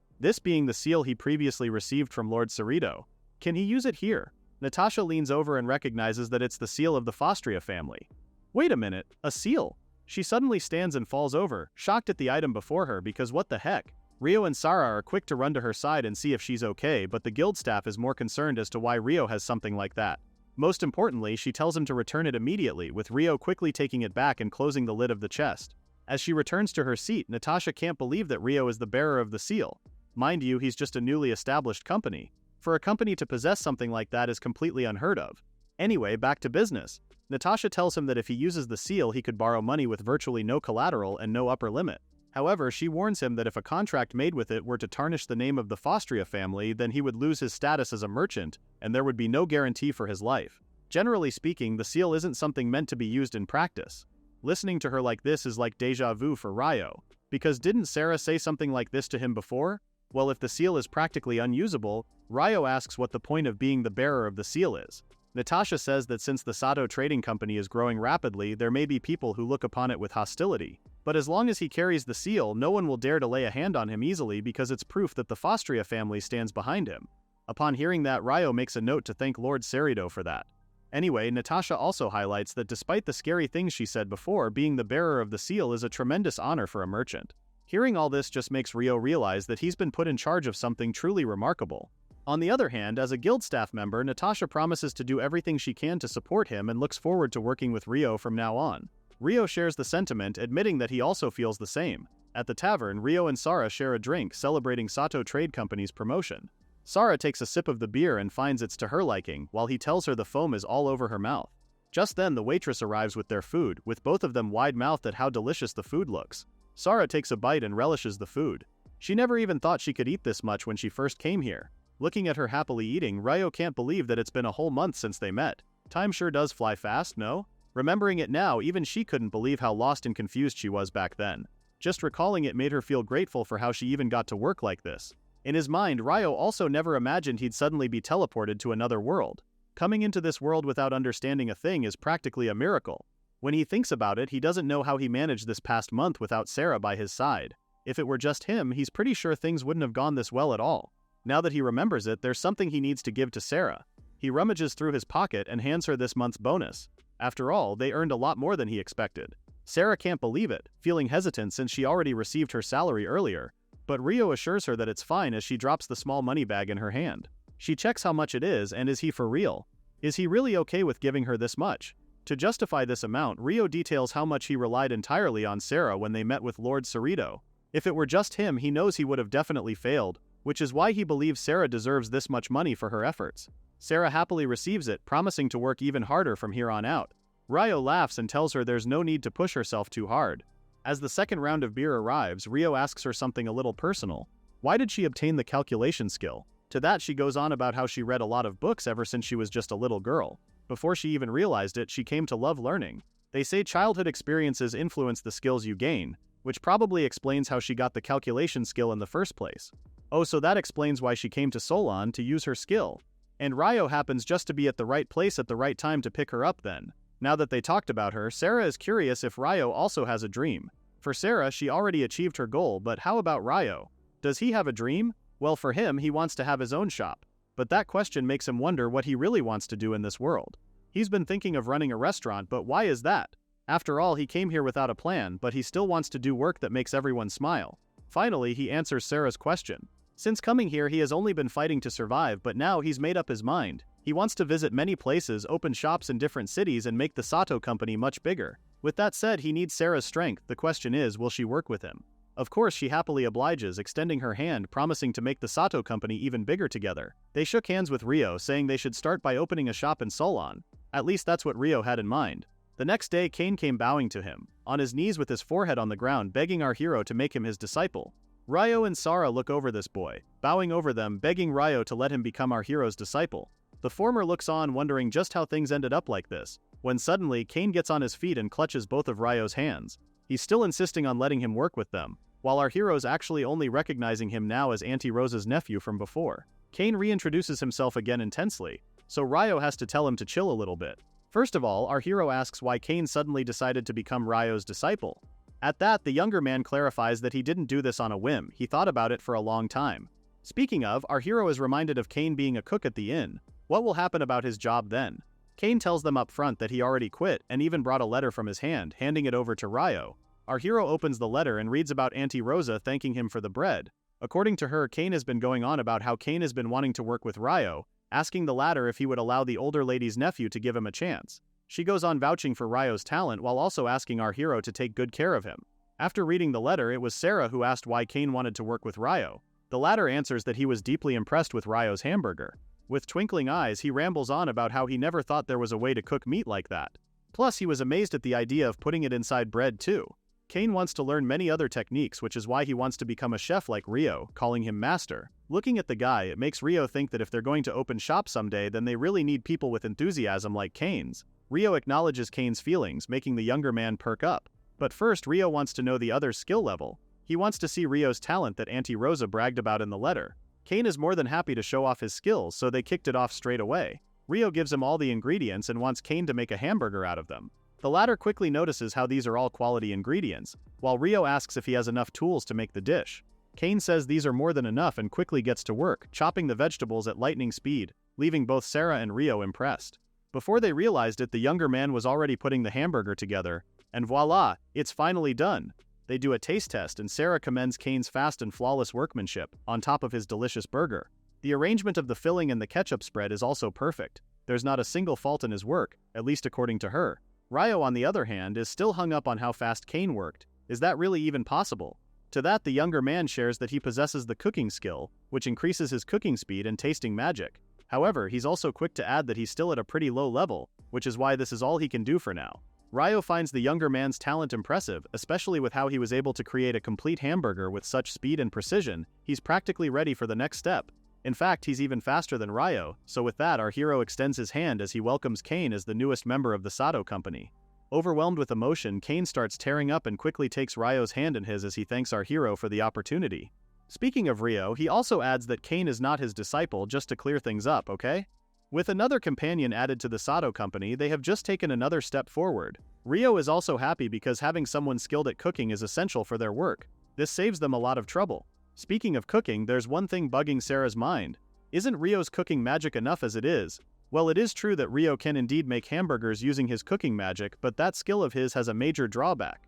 being the seal he previously received from Lord Cerrito. Can he use it here? Natasha leans over and recognizes that it's the seal of the Fostria family. Wait a minute, a seal? She suddenly stands and falls over, shocked at the item before her because what the heck? Ryo and Sarah are quick to run to her side and see if she's okay, but the guild staff is more concerned as to why Ryo has something like that. Most importantly, she tells him to return it immediately, with Ryo quickly taking it back and closing the lid of the chest. As she returns to her seat, Natasha can't believe that Ryo is the bearer of the seal. Mind you, he's just a newly established company. For a company to possess something like that is completely unheard of. Anyway, back to business. Natasha tells him that if he uses the seal, he could borrow money with virtually no collateral and no upper limit. However, she warns him that if a contract made with it were to tarnish the name of the Fostria family, then he would lose his status as a merchant, and there would be no guarantee for his life. Generally speaking, the seal isn't something meant to be used in practice. Listening to her like this is like deja vu for Ryo, because didn't Sarah say something like this to him before? Well, if the seal is practically unusable, Ryo asks what the point of being the bearer of the seal is. Natasha says that since the Sato Trading Company is growing rapidly, there may be people who look upon it with hostility. But as long as he carries the seal, no one will dare to lay a hand on him easily because it's proof that the Fostria family stands behind him. Upon hearing that, Ryo makes a note to thank Lord Cerrito for that. Anyway, Natasha also highlights that despite the scary things she said before, being the bearer of the seal is a tremendous honor for a merchant. Hearing all this just makes Ryo realize that he's been put in charge of something truly remarkable. On the other hand, as a guild staff member, Natasha promises to do everything she can to support him and looks forward to working with Ryo from now on. Ryo shares the sentiment, admitting that he also feels the same. At the tavern, Rio and Sara share a drink celebrating Sato Trade Company's promotion. Sara takes a sip of the beer and finds it's to her liking, while he tells her the foam is all over her mouth. Just then the waitress arrives with their food, with both of them wide-mouthed at how delicious the food looks. Sara takes a bite and relishes the food. She never even thought she could eat this much when she first came here. Looking at her happily eating, Rio can't believe that it's been a whole month since they met. Time sure does fly fast, no? Remembering it now, even she couldn't believe how lost and confused she was back then. Just recalling it made her feel grateful for how she even got to work like this. In his mind, Rio also never imagined he'd suddenly be teleported to another world. Coming into this world without understanding a thing is practically a miracle. When he thinks about it, he doesn't know how he managed this past month without Sara by his side. If it were just him, he's pretty sure things wouldn't have gone this well at all. Now that he remembers it, there's something he needs to give to Sara. He rummages through his pocket and hands her this month's bonus. After all, they earned a lot more than he expected. Sara can't believe it, feeling hesitant since she already received her salary earlier, but Rio assures her that it's fine as she drops the small money bag in her hand. She checks how much it is, and is he for real? Is he really okay with giving her this much? To justify this amount, Rio details how much he relied entirely on Sara when they met with Lord Cerrito. If it were just him, he knows he would have definitely failed, which is why he believes Sara deserves this much money for her efforts. Sara happily receives it, promising to work even harder from here on out. Rio laughs and tells her there's no need to push herself too hard. As the second round of beer arrives, Rio asks her something a little personal. Why did she obtain the calculation skill? To that she goes on about how she read a lot of books ever since she was just a little girl. Before she even realized it, she came to love learning. They say childhood experiences influence the skills you gain, which probably explains how she got the calculation skill in the first place. Oh, so that explains why she came to Solon to use her skill. And Rio happens just to be at the right place at the right time to pick her up then. Now that they talked about her, Sara is curious if Rio also has a dream. For Sara, she already achieved her goal, but how about Rio? Does he have a dream? Well, for him, he wants to have his own shop. But that question makes him wonder what he really wants to do in this world. He's been thinking of running a restaurant, but why is that? After all, he came here without a plan, but he still wants to do work that makes everyone smile. Finally, he answers Sara's question. Since coming here, he has only been fighting to survive, but now he's made up his mind. He wants to visit many places, open shops in different cities, and make the Sato company much bigger. With that said, he needs Sara's strength. The question is, will she work with him? Of course, she happily obliges, extending her hand, promising to make the Sato company even bigger together. They shook hands with Rio, saying they should start by opening a shop in Solon. At least that's what Rio had in mind. The next day, Kane came bowing to him, on his knees with his forehead on the ground, begging our hero to make him his disciple. Rio and Sara look over this boy, bowing over them, begging Rio to let him become our hero's disciple. The former looks on, wondering just how things ended up like this, when suddenly Kane gets on his feet and clutches both of Ryo's hands. He's still insisting on letting him work with them, while our hero's actually only recognizing him now as Auntie Rosa's nephew from before. Kane reintroduces himself again intensely, so Rio has to tell him to chill a little bit. First of all, our hero asks why Kane suddenly decided to become Ryo's disciple. At that, the younger man clarifies that he didn't do this on a whim, he thought about it for a long time. Speaking of, our hero is reminded of Kane being a cook at the inn. What will happen about his job then? Kane tells them up front that he already quit and even brought a letter from his hand, handing it over to Rio. Our hero opens the letter and reads about Auntie Rosa thanking him for the bread. According to her, Kane has been going on about how Kane has been wanting to work with Rio, asking the latter if he would allow the older lady's nephew to give him a chance. She goes on vouching for Ryo's talent while also asking our hero to take good care of him. After reading the letter, it was Sara who asked why Kane wanted to work with Rio. The latter answers that he was deeply impressed with Ryo's hamburger. With twinkling eyes, he rambles on about how he never thought there was a way to cook meat like that. Plus, he was amazed at the idea of putting it inside bread too. Kane wants to learn many other techniques, which is why he wants to become a chef like Rio, calling him master. Looking at the guy, it makes Rio think that if they're going to open shop someday, then they really need people with enthusiasm like Kane's. Rio acknowledges Kane's feelings, making the younger man perk up. But first, Rio wants to know the other's skill level. He wants to see Rio's talent that Auntie Rosa bragged about in the letter. Kane is more than happy to show off his skills, so they kicked it off straight away. Rio gives him all the ingredients and wants Kane to make a hamburger out of them. The latter quickly notices how these are all quality ingredients, while Rio asks if he has enough tools to make the dish. Kane says these are more than enough and quickly gets to work, chopping the vegetables at lightning speed, leaving both Sara and Rio impressed. Before they realized it, the younger man was already putting the hamburger together, and voila, it's finally done. They do a taste test and Sara commends Kane's fast and flawless workmanship, on top of his delicious burger. The arrangement of the filling and the ketchup spread is also perfect. There's not a single fault in his work, at least according to her. Rio, on the other hand, is still hung up on how fast Kane worked. Is that really even possible? To that, the younger man shares that he possesses the cooking skill, which increases his cooking speed and tasting magic. However, he's also quick to add that he's still at a pretty low level, which is why this is all he can do for now. Ryo finds the younger man's talent impressive, especially with how he was able to create a complete hamburger with such speed and precision. He's practically ready for the next step. In fact, he's even faster than Ryo, so with that our hero extends his hand as he welcomes Kane as the newest member of the Sato company. Overwhelmed with emotion, Kane starts tearing up and quickly takes Ryo's hand in his as he thanks our hero for the opportunity. Speaking of Ryo, he also adds that Kane is not his disciple, just to clear things up, okay? With another companion added to the Sato company, they have just taken another step forward. Ryo is also happy because having someone skilled at cooking is essential for their work. This saves them a lot of trouble. Speaking of cooking, there's one thing bugging Sarah's mind. Isn't Ryo's cooking magic enough as it is? Well, it is true that Ryo can indeed make hamburgers using his cooking magic, but that skill of his has a major drawback.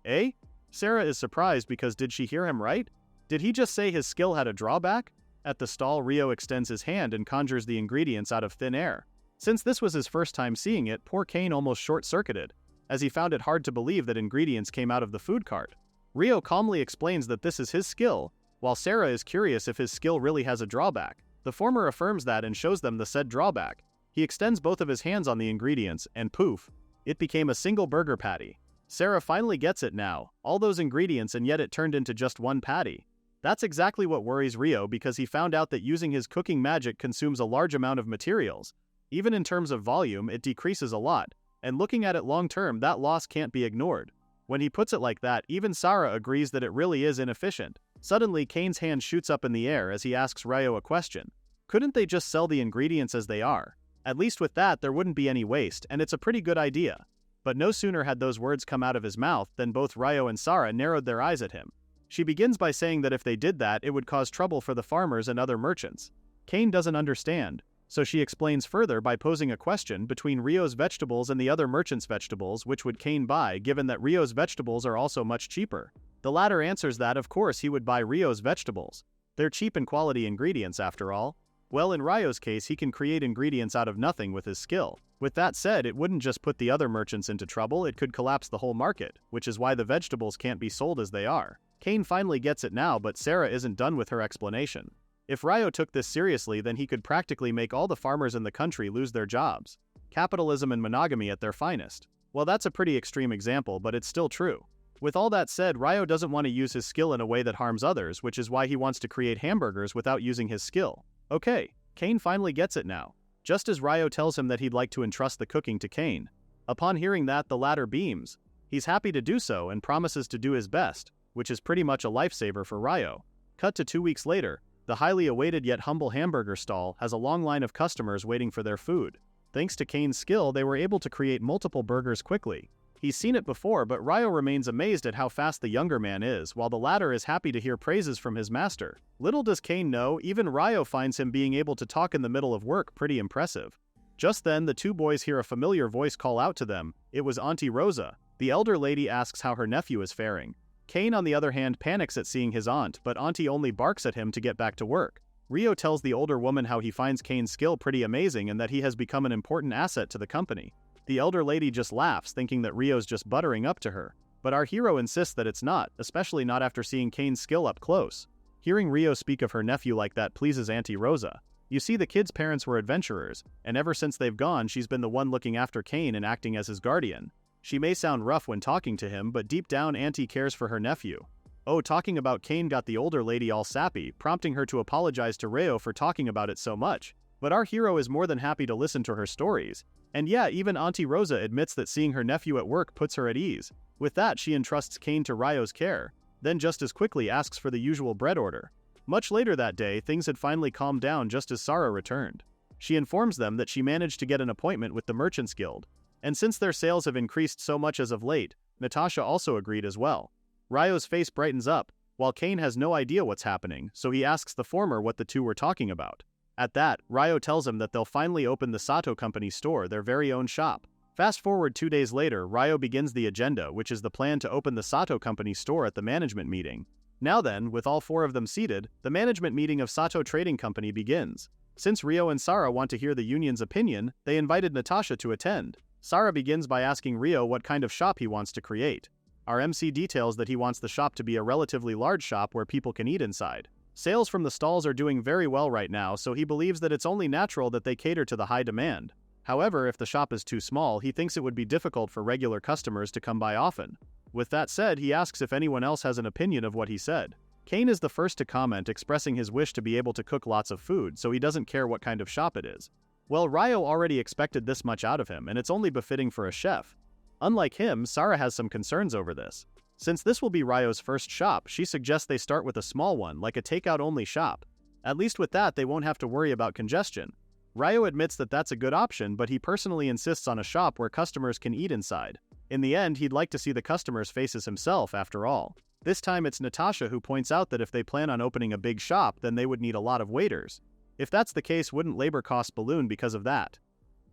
Eh? Sarah is surprised because did she hear him right? Did he just say his skill had a drawback? At the stall, Ryo extends his hand and conjures the ingredients out of thin air. Since this was his first time seeing it, poor Kane almost short-circuited, as he found it hard to believe that ingredients came out of the food cart. Ryo calmly explains that this is his skill, while Sarah is curious if his skill really has a drawback. The former affirms that and shows them the said drawback. He extends both of his hands on the ingredients, and poof, it became a single burger patty. Sarah finally gets it now, all those ingredients and yet it turned into just one patty. That's exactly what worries Ryo because he found out that using his cooking magic consumes a large amount of materials. Even in terms of volume, it decreases a lot, and looking at it long term, that loss can't be ignored. When he puts it like that, even Sarah agrees that it really is inefficient. Suddenly, Kane's hand shoots up in the air as he asks Ryo a question. Couldn't they just sell the ingredients as they are? At least with that, there wouldn't be any waste, and it's a pretty good idea. But no sooner had those words come out of his mouth than both Ryo and Sarah narrowed their eyes at him. She begins by saying that if they did that, it would cause trouble for the farmers and other merchants. Kane doesn't understand, so she explains further by posing a question between Ryo's vegetables and the other merchants' vegetables, which would Kane buy given that Ryo's vegetables are also much cheaper. The latter answers that of course he would buy Ryo's vegetables. They're cheap and quality ingredients after all. Well, in Ryo's case, he can create ingredients out of nothing with his skill. With that said, it wouldn't just put the other merchants into trouble, it could collapse the whole market, which is why the vegetables can't be sold as they are. Kane finally gets it now, but Sarah isn't done with her explanation. If Ryo took this seriously, then he could practically make all the farmers in the country lose their jobs. Capitalism and monogamy at their finest. Well, that's a pretty extreme example, but it's still true. With all that said, Ryo doesn't want to use his skill in a way that harms others, which is why he wants to create hamburgers without using his skill. Okay, Kane finally gets it now, just as Ryo tells him that he'd like to entrust the cooking to Kane. Upon hearing that, the latter beams. He's happy to do so and promises to do his best, which is pretty much a lifesaver for Ryo. Cut to 2 weeks later, the highly awaited yet humble hamburger stall has a long line of customers waiting for their food. Thanks to Kane's skill, they were able to create multiple burgers quickly. He's seen it before, but Ryo remains amazed at how fast the younger man is, while the latter is happy to hear praises from his master. Little does Kane know, even Ryo finds him being able to talk in the middle of work pretty impressive. Just then, the two boys hear a familiar voice call out to them. It was Auntie Rosa. The elder lady asks how her nephew is faring. Kane, on the other hand, panics at seeing his aunt, but Auntie only barks at him to get back to work. Ryo tells the older woman how he finds Kane's skill pretty amazing and that he has become an important asset to the company. The elder lady just laughs, thinking that Ryo's just buttering up to her. But our hero insists that it's not, especially not after seeing Kane's skill up close. Hearing Ryo speak of her nephew like that pleases Auntie Rosa. You see, the kid's parents were adventurers, and ever since they've gone, she's been the one looking after Kane and acting as his guardian. She may sound rough when talking to him, but deep down Auntie cares for her nephew. Oh, talking about Kane got the older lady all sappy, prompting her to apologize to Ryo for talking about it so much. But our hero is more than happy to listen to her stories. And yeah, even Auntie Rosa admits that seeing her nephew at work puts her at ease. With that, she entrusts Kane to Ryo's care, then just as quickly asks for the usual bread order. Much later that day, things had finally calmed down just as Sarah returned. She informs them that she managed to get an appointment with the Merchants Guild. And since their sales have increased so much as of late, Natasha also agreed as well. Ryo's face brightens up, while Kane has no idea what's happening, so he asks the former what the two were talking about. At that, Ryo tells him that they'll finally open the Sato Company store, their very own shop. Fast forward 2 days later, Ryo begins the agenda, which is the plan to open the Sato Company store at the management meeting. Now then, with all 4 of them seated, the management meeting of Sato Trading Company begins. Since Ryo and Sarah want to hear the union's opinion, they invited Natasha to attend. Sarah begins by asking Ryo what kind of shop he wants to create. Our MC details that he wants the shop to be a relatively large shop where people can eat inside. Sales from the stalls are doing very well right now, so he believes that it's only natural that they cater to the high demand. However, if the shop is too small, he thinks it would be difficult for regular customers to come by often. With that said, he asks if anyone else has an opinion of what he said. Kane is the first to comment, expressing his wish to be able to cook lots of food, so he doesn't care what kind of shop it is. Well, Ryo already expected this much out of him, and it's only befitting for a chef. Unlike him, Sarah has some concerns over this. Since this will be Ryo's first shop, she suggests they start with a small one, like a takeout-only shop. At least with that, they won't have to worry about congestion. Ryo admits that that's a good option, but he personally insists on a shop where customers can eat inside. In the end, he'd like to see the customers' faces himself, after all. This time it's Natasha who points out that if they plan on opening a big shop, then they would need a lot of waiters. If that's the case, wouldn't labor costs balloon because of that?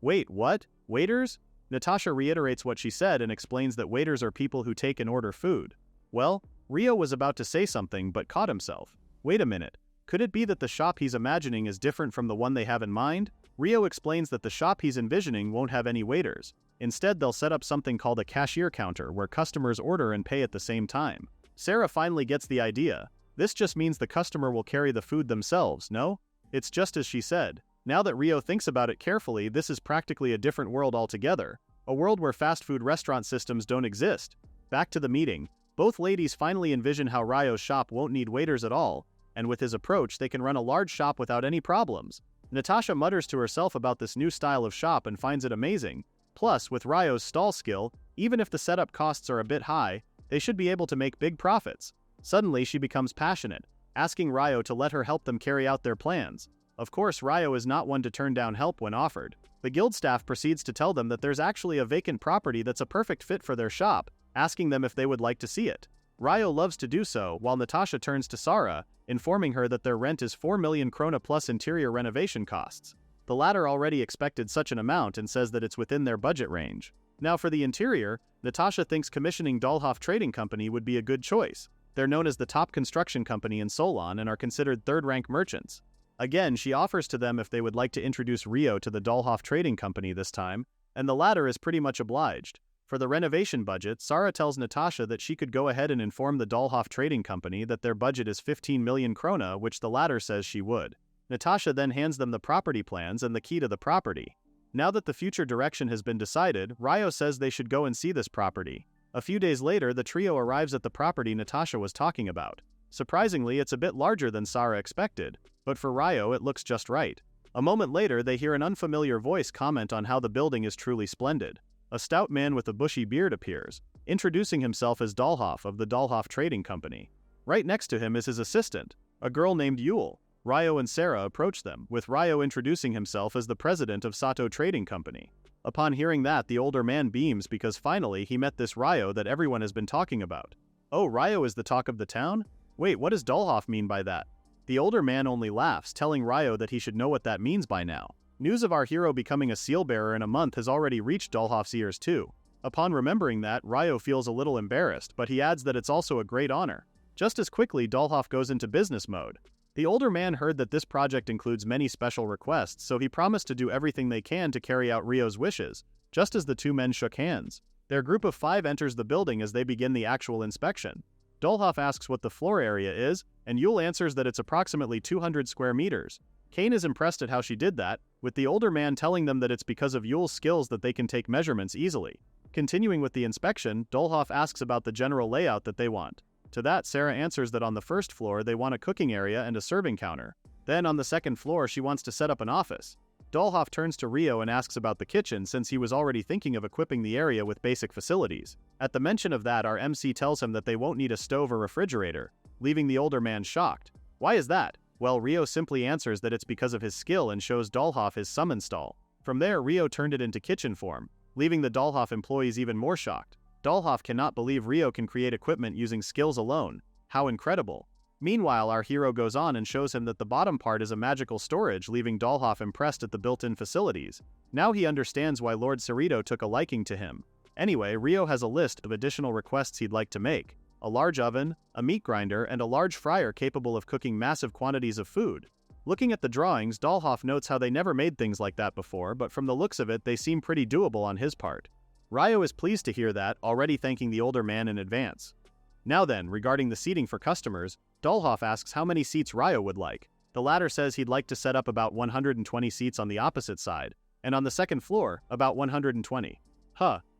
Wait, what? Waiters? Natasha reiterates what she said and explains that waiters are people who take and order food. Well, Ryo was about to say something but caught himself. Wait a minute. Could it be that the shop he's imagining is different from the one they have in mind? Ryo explains that the shop he's envisioning won't have any waiters. Instead, they'll set up something called a cashier counter where customers order and pay at the same time. Sarah finally gets the idea. This just means the customer will carry the food themselves, no? It's just as she said. Now that Ryo thinks about it carefully, this is practically a different world altogether. A world where fast food restaurant systems don't exist. Back to the meeting. Both ladies finally envision how Ryo's shop won't need waiters at all, and with his approach they can run a large shop without any problems. Natasha mutters to herself about this new style of shop and finds it amazing. Plus, with Ryo's stall skill, even if the setup costs are a bit high, they should be able to make big profits. Suddenly she becomes passionate, asking Ryo to let her help them carry out their plans. Of course, Ryo is not one to turn down help when offered. The guild staff proceeds to tell them that there's actually a vacant property that's a perfect fit for their shop, asking them if they would like to see it. Ryo loves to do so, while Natasha turns to Sarah, informing her that their rent is 4 million krona plus interior renovation costs. The latter already expected such an amount and says that it's within their budget range. Now for the interior, Natasha thinks commissioning Dahlhoff Trading Company would be a good choice. They're known as the top construction company in Solon and are considered third-rank merchants. Again, she offers to them if they would like to introduce Ryo to the Dahlhoff Trading Company this time, and the latter is pretty much obliged. For the renovation budget, Sarah tells Natasha that she could go ahead and inform the Dahlhoff Trading Company that their budget is 15 million krona, which the latter says she would. Natasha then hands them the property plans and the key to the property. Now that the future direction has been decided, Ryo says they should go and see this property. A few days later, the trio arrives at the property Natasha was talking about. Surprisingly, it's a bit larger than Sarah expected, but for Ryo it looks just right. A moment later, they hear an unfamiliar voice comment on how the building is truly splendid. A stout man with a bushy beard appears, introducing himself as Dahlhoff of the Dahlhoff Trading Company. Right next to him is his assistant, a girl named Yule. Ryo and Sarah approach them, with Ryo introducing himself as the president of Sato Trading Company. Upon hearing that, the older man beams because finally he met this Ryo that everyone has been talking about. Oh, Ryo is the talk of the town? Wait, what does Dahlhoff mean by that? The older man only laughs, telling Ryo that he should know what that means by now. News of our hero becoming a seal bearer in a month has already reached Dahlhoff's ears too. Upon remembering that, Ryo feels a little embarrassed, but he adds that it's also a great honor. Just as quickly, Dahlhoff goes into business mode. The older man heard that this project includes many special requests, so he promised to do everything they can to carry out Ryo's wishes, just as the two men shook hands. Their group of 5 enters the building as they begin the actual inspection. Dahlhoff asks what the floor area is, and Yule answers that it's approximately 200 square meters. Kane is impressed at how she did that, with the older man telling them that it's because of Yule's skills that they can take measurements easily. Continuing with the inspection, Dahlhoff asks about the general layout that they want. To that, Sarah answers that on the first floor they want a cooking area and a serving counter. Then on the second floor she wants to set up an office. Dahlhoff turns to Ryo and asks about the kitchen since he was already thinking of equipping the area with basic facilities. At the mention of that, our MC tells him that they won't need a stove or refrigerator, leaving the older man shocked. Why is that? Well, Ryo simply answers that it's because of his skill and shows Dahlhoff his summon stall. From there, Ryo turned it into kitchen form, leaving the Dahlhoff employees even more shocked. Dahlhoff cannot believe Ryo can create equipment using skills alone. How incredible. Meanwhile, our hero goes on and shows him that the bottom part is a magical storage, leaving Dahlhoff impressed at the built-in facilities. Now he understands why Lord Cerrito took a liking to him. Anyway, Ryo has a list of additional requests he'd like to make. A large oven, a meat grinder, and a large fryer capable of cooking massive quantities of food. Looking at the drawings, Dahlhoff notes how they never made things like that before, but from the looks of it, they seem pretty doable on his part. Ryo is pleased to hear that, already thanking the older man in advance. Now then, regarding the seating for customers, Dollhoff asks how many seats Ryo would like. The latter says he'd like to set up about 120 seats on the opposite side, and on the second floor, about 120.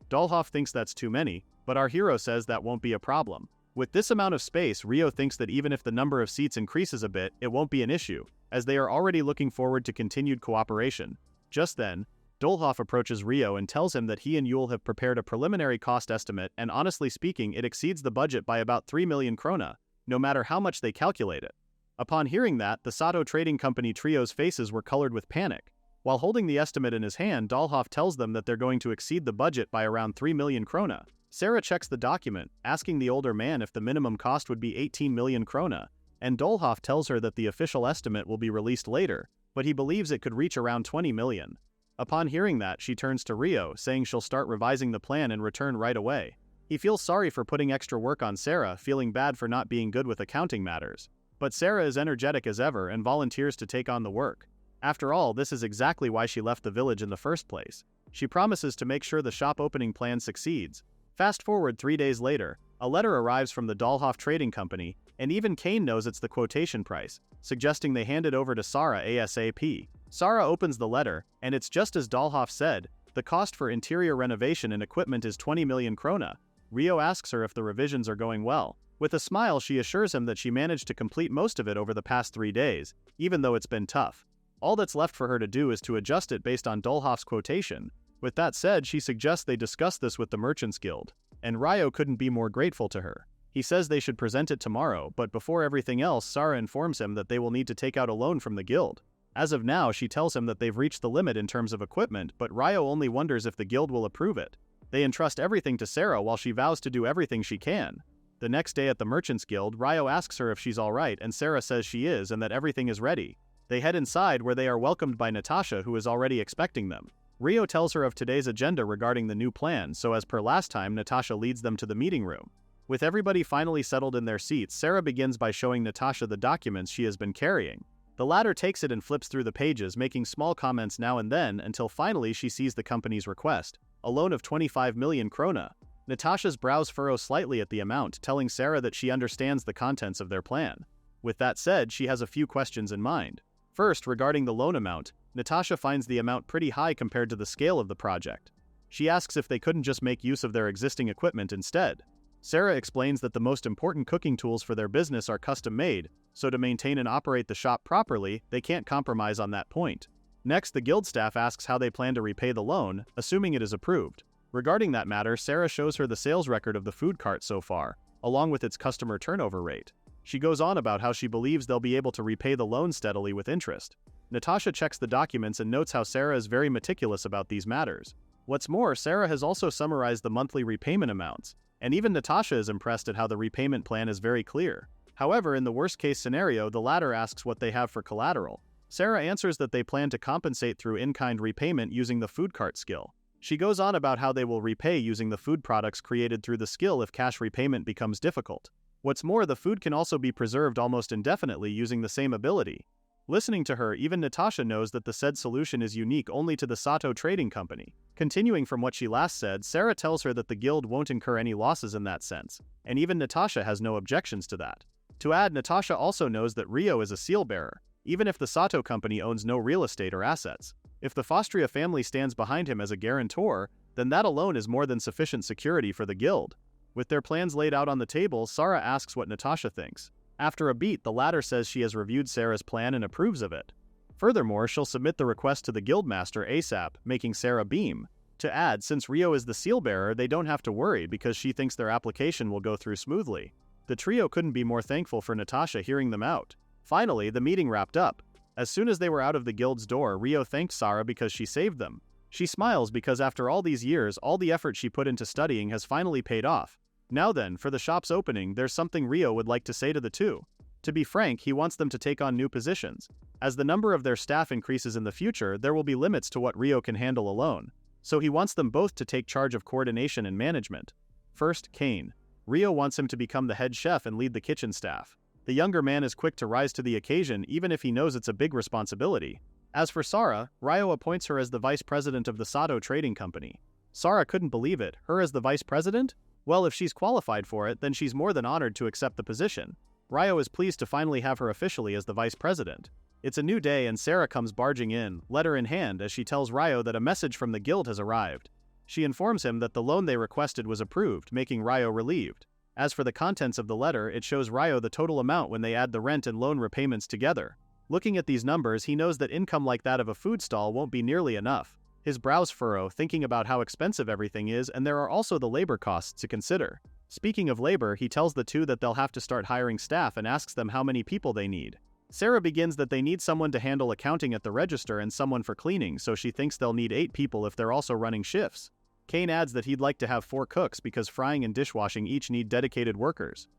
Dollhoff thinks that's too many, but our hero says that won't be a problem. With this amount of space, Ryo thinks that even if the number of seats increases a bit, it won't be an issue, as they are already looking forward to continued cooperation. Just then, Dollhoff approaches Ryo and tells him that he and Yule have prepared a preliminary cost estimate, and honestly speaking, it exceeds the budget by about 3 million krona, no matter how much they calculate it. Upon hearing that, the Sato Trading Company trio's faces were colored with panic. While holding the estimate in his hand, Dollhoff tells them that they're going to exceed the budget by around 3 million krona. Sarah checks the document, asking the older man if the minimum cost would be 18 million krona, and Dollhoff tells her that the official estimate will be released later, but he believes it could reach around 20 million. Upon hearing that, she turns to Ryo, saying she'll start revising the plan and return right away. He feels sorry for putting extra work on Sarah, feeling bad for not being good with accounting matters. But Sarah is energetic as ever and volunteers to take on the work. After all, this is exactly why she left the village in the first place. She promises to make sure the shop opening plan succeeds. Fast forward 3 days later, a letter arrives from the Dollhoff Trading Company, and even Kane knows it's the quotation price, suggesting they hand it over to Sarah ASAP. Sarah opens the letter, and it's just as Dollhoff said, the cost for interior renovation and equipment is 20 million krona. Ryo asks her if the revisions are going well. With a smile, she assures him that she managed to complete most of it over the past 3 days, even though it's been tough. All that's left for her to do is to adjust it based on Dollhoff's quotation. With that said, she suggests they discuss this with the Merchants Guild, and Ryo couldn't be more grateful to her. He says they should present it tomorrow, but before everything else, Sarah informs him that they will need to take out a loan from the guild. As of now, she tells him that they've reached the limit in terms of equipment, but Ryo only wonders if the guild will approve it. They entrust everything to Sarah while she vows to do everything she can. The next day at the Merchants Guild, Ryo asks her if she's alright, and Sarah says she is and that everything is ready. They head inside where they are welcomed by Natasha, who is already expecting them. Ryo tells her of today's agenda regarding the new plan, so as per last time, Natasha leads them to the meeting room. With everybody finally settled in their seats, Sarah begins by showing Natasha the documents she has been carrying. The latter takes it and flips through the pages, making small comments now and then, until finally she sees the company's request, a loan of 25 million krona. Natasha's brows furrow slightly at the amount, telling Sarah that she understands the contents of their plan. With that said, she has a few questions in mind. First, regarding the loan amount, Natasha finds the amount pretty high compared to the scale of the project. She asks if they couldn't just make use of their existing equipment instead. Sarah explains that the most important cooking tools for their business are custom-made, so to maintain and operate the shop properly, they can't compromise on that point. Next, the guild staff asks how they plan to repay the loan, assuming it is approved. Regarding that matter, Sarah shows her the sales record of the food cart so far, along with its customer turnover rate. She goes on about how she believes they'll be able to repay the loan steadily with interest. Natasha checks the documents and notes how Sarah is very meticulous about these matters. What's more, Sarah has also summarized the monthly repayment amounts, and even Natasha is impressed at how the repayment plan is very clear. However, in the worst-case scenario, the latter asks what they have for collateral. Sarah answers that they plan to compensate through in-kind repayment using the food cart skill. She goes on about how they will repay using the food products created through the skill if cash repayment becomes difficult. What's more, the food can also be preserved almost indefinitely using the same ability. Listening to her, even Natasha knows that the said solution is unique only to the Sato Trading Company. Continuing from what she last said, Sarah tells her that the guild won't incur any losses in that sense, and even Natasha has no objections to that. To add, Natasha also knows that Ryo is a seal bearer, even if the Sato Company owns no real estate or assets. If the Fostria family stands behind him as a guarantor, then that alone is more than sufficient security for the guild. With their plans laid out on the table, Sarah asks what Natasha thinks. After a beat, the latter says she has reviewed Sarah's plan and approves of it. Furthermore, she'll submit the request to the guildmaster ASAP, making Sarah beam. To add, since Ryo is the seal bearer, they don't have to worry because she thinks their application will go through smoothly. The trio couldn't be more thankful for Natasha hearing them out. Finally, the meeting wrapped up. As soon as they were out of the guild's door, Ryo thanked Sarah because she saved them. She smiles because after all these years, all the effort she put into studying has finally paid off. Now then, for the shop's opening, there's something Ryo would like to say to the two. To be frank, he wants them to take on new positions. As the number of their staff increases in the future, there will be limits to what Ryo can handle alone. So he wants them both to take charge of coordination and management. First, Kane. Ryo wants him to become the head chef and lead the kitchen staff. The younger man is quick to rise to the occasion even if he knows it's a big responsibility. As for Sarah, Ryo appoints her as the vice president of the Sato Trading Company. Sara couldn't believe it, her as the vice president? Well, if she's qualified for it, then she's more than honored to accept the position. Ryo is pleased to finally have her officially as the vice president. It's a new day and Sara comes barging in, letter in hand, as she tells Ryo that a message from the guild has arrived. She informs him that the loan they requested was approved, making Ryo relieved. As for the contents of the letter, it shows Ryo the total amount when they add the rent and loan repayments together. Looking at these numbers, he knows that income like that of a food stall won't be nearly enough. His brows furrow, thinking about how expensive everything is, and there are also the labor costs to consider. Speaking of labor, he tells the two that they'll have to start hiring staff and asks them how many people they need. Sara begins that they need someone to handle accounting at the register and someone for cleaning, so she thinks they'll need 8 people if they're also running shifts. Kane adds that he'd like to have 4 cooks because frying and dishwashing each need dedicated workers.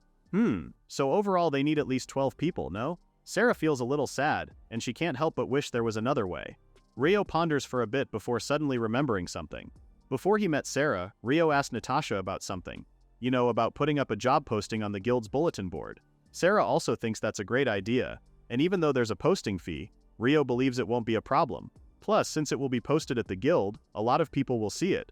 So overall they need at least 12 people, no? Sara feels a little sad, and she can't help but wish there was another way. Ryo ponders for a bit before suddenly remembering something. Before he met Sara, Ryo asked Natasha about something. You know, about putting up a job posting on the guild's bulletin board. Sara also thinks that's a great idea, and even though there's a posting fee, Ryo believes it won't be a problem. Plus, since it will be posted at the guild, a lot of people will see it.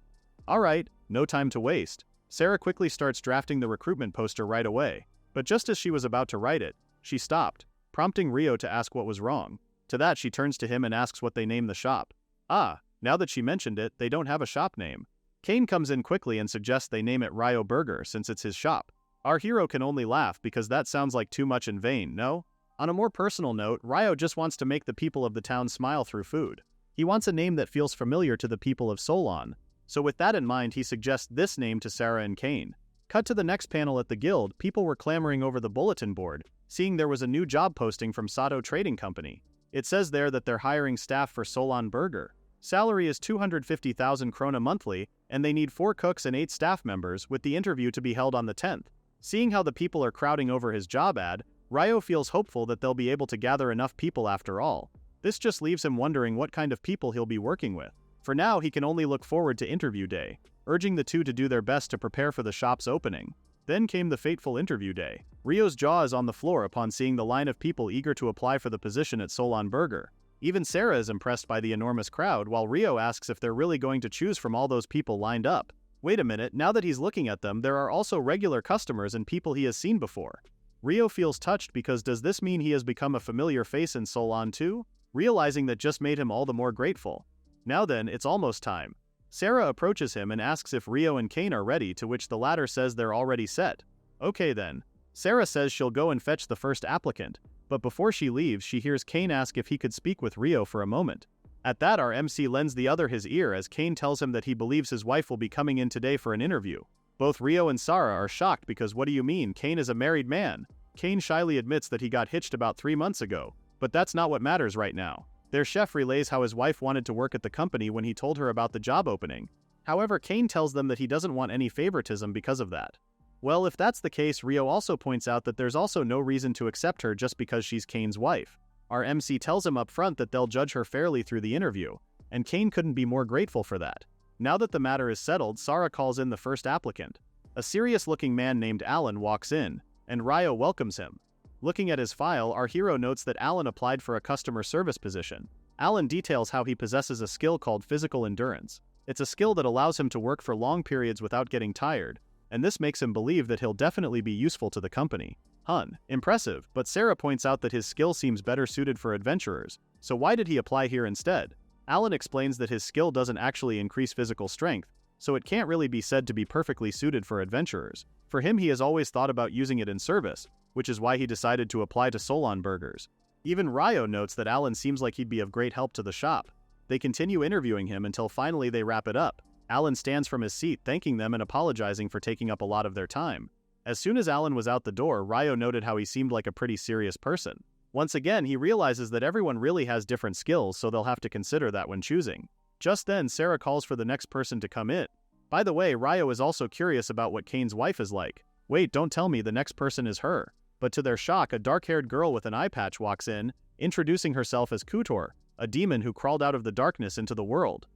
Alright, no time to waste. Sara quickly starts drafting the recruitment poster right away, but just as she was about to write it, she stopped, prompting Ryo to ask what was wrong. To that she turns to him and asks what they name the shop. Ah, now that she mentioned it, they don't have a shop name. Kane comes in quickly and suggests they name it Ryo Burger since it's his shop. Our hero can only laugh because that sounds like too much in vain, no? On a more personal note, Ryo just wants to make the people of the town smile through food. He wants a name that feels familiar to the people of Solon. So with that in mind, he suggests this name to Sara and Kane. Cut to the next panel at the guild, people were clamoring over the bulletin board, seeing there was a new job posting from Sato Trading Company. It says there that they're hiring staff for Solon Burger. Salary is 250,000 krona monthly, and they need 4 cooks and 8 staff members, with the interview to be held on the 10th. Seeing how the people are crowding over his job ad, Ryo feels hopeful that they'll be able to gather enough people after all. This just leaves him wondering what kind of people he'll be working with. For now, he can only look forward to interview day, urging the two to do their best to prepare for the shop's opening. Then came the fateful interview day. Ryo's jaw is on the floor upon seeing the line of people eager to apply for the position at Solon Burger. Even Sara is impressed by the enormous crowd, while Ryo asks if they're really going to choose from all those people lined up. Wait a minute, now that he's looking at them, there are also regular customers and people he has seen before. Ryo feels touched because does this mean he has become a familiar face in Solon too? Realizing that just made him all the more grateful. Now then, it's almost time. Sara approaches him and asks if Ryo and Kane are ready, to which the latter says they're already set. Okay then. Sara says she'll go and fetch the first applicant, but before she leaves she hears Kane ask if he could speak with Ryo for a moment. At that our MC lends the other his ear as Kane tells him that he believes his wife will be coming in today for an interview. Both Ryo and Sara are shocked because what do you mean, Kane is a married man? Kane shyly admits that he got hitched about 3 months ago, but that's not what matters right now. Their chef relays how his wife wanted to work at the company when he told her about the job opening. However, Kane tells them that he doesn't want any favoritism because of that. Well, if that's the case, Ryo also points out that there's also no reason to accept her just because she's Kane's wife. Our MC tells him up front that they'll judge her fairly through the interview, and Kane couldn't be more grateful for that. Now that the matter is settled, Sara calls in the first applicant. A serious-looking man named Alan walks in, and Ryo welcomes him. Looking at his file, our hero notes that Alan applied for a customer service position. Alan details how he possesses a skill called physical endurance. It's a skill that allows him to work for long periods without getting tired, and this makes him believe that he'll definitely be useful to the company. Impressive, but Sara points out that his skill seems better suited for adventurers, so why did he apply here instead? Alan explains that his skill doesn't actually increase physical strength, so it can't really be said to be perfectly suited for adventurers. For him, he has always thought about using it in service, which is why he decided to apply to Solon Burgers. Even Ryo notes that Alan seems like he'd be of great help to the shop. They continue interviewing him until finally they wrap it up. Alan stands from his seat thanking them and apologizing for taking up a lot of their time. As soon as Alan was out the door, Ryo noted how he seemed like a pretty serious person. Once again, he realizes that everyone really has different skills, so they'll have to consider that when choosing. Just then, Sara calls for the next person to come in. By the way, Ryo is also curious about what Kane's wife is like. Wait, don't tell me the next person is her. But to their shock, a dark-haired girl with an eye patch walks in, introducing herself as Kutor, a demon who crawled out of the darkness into the world.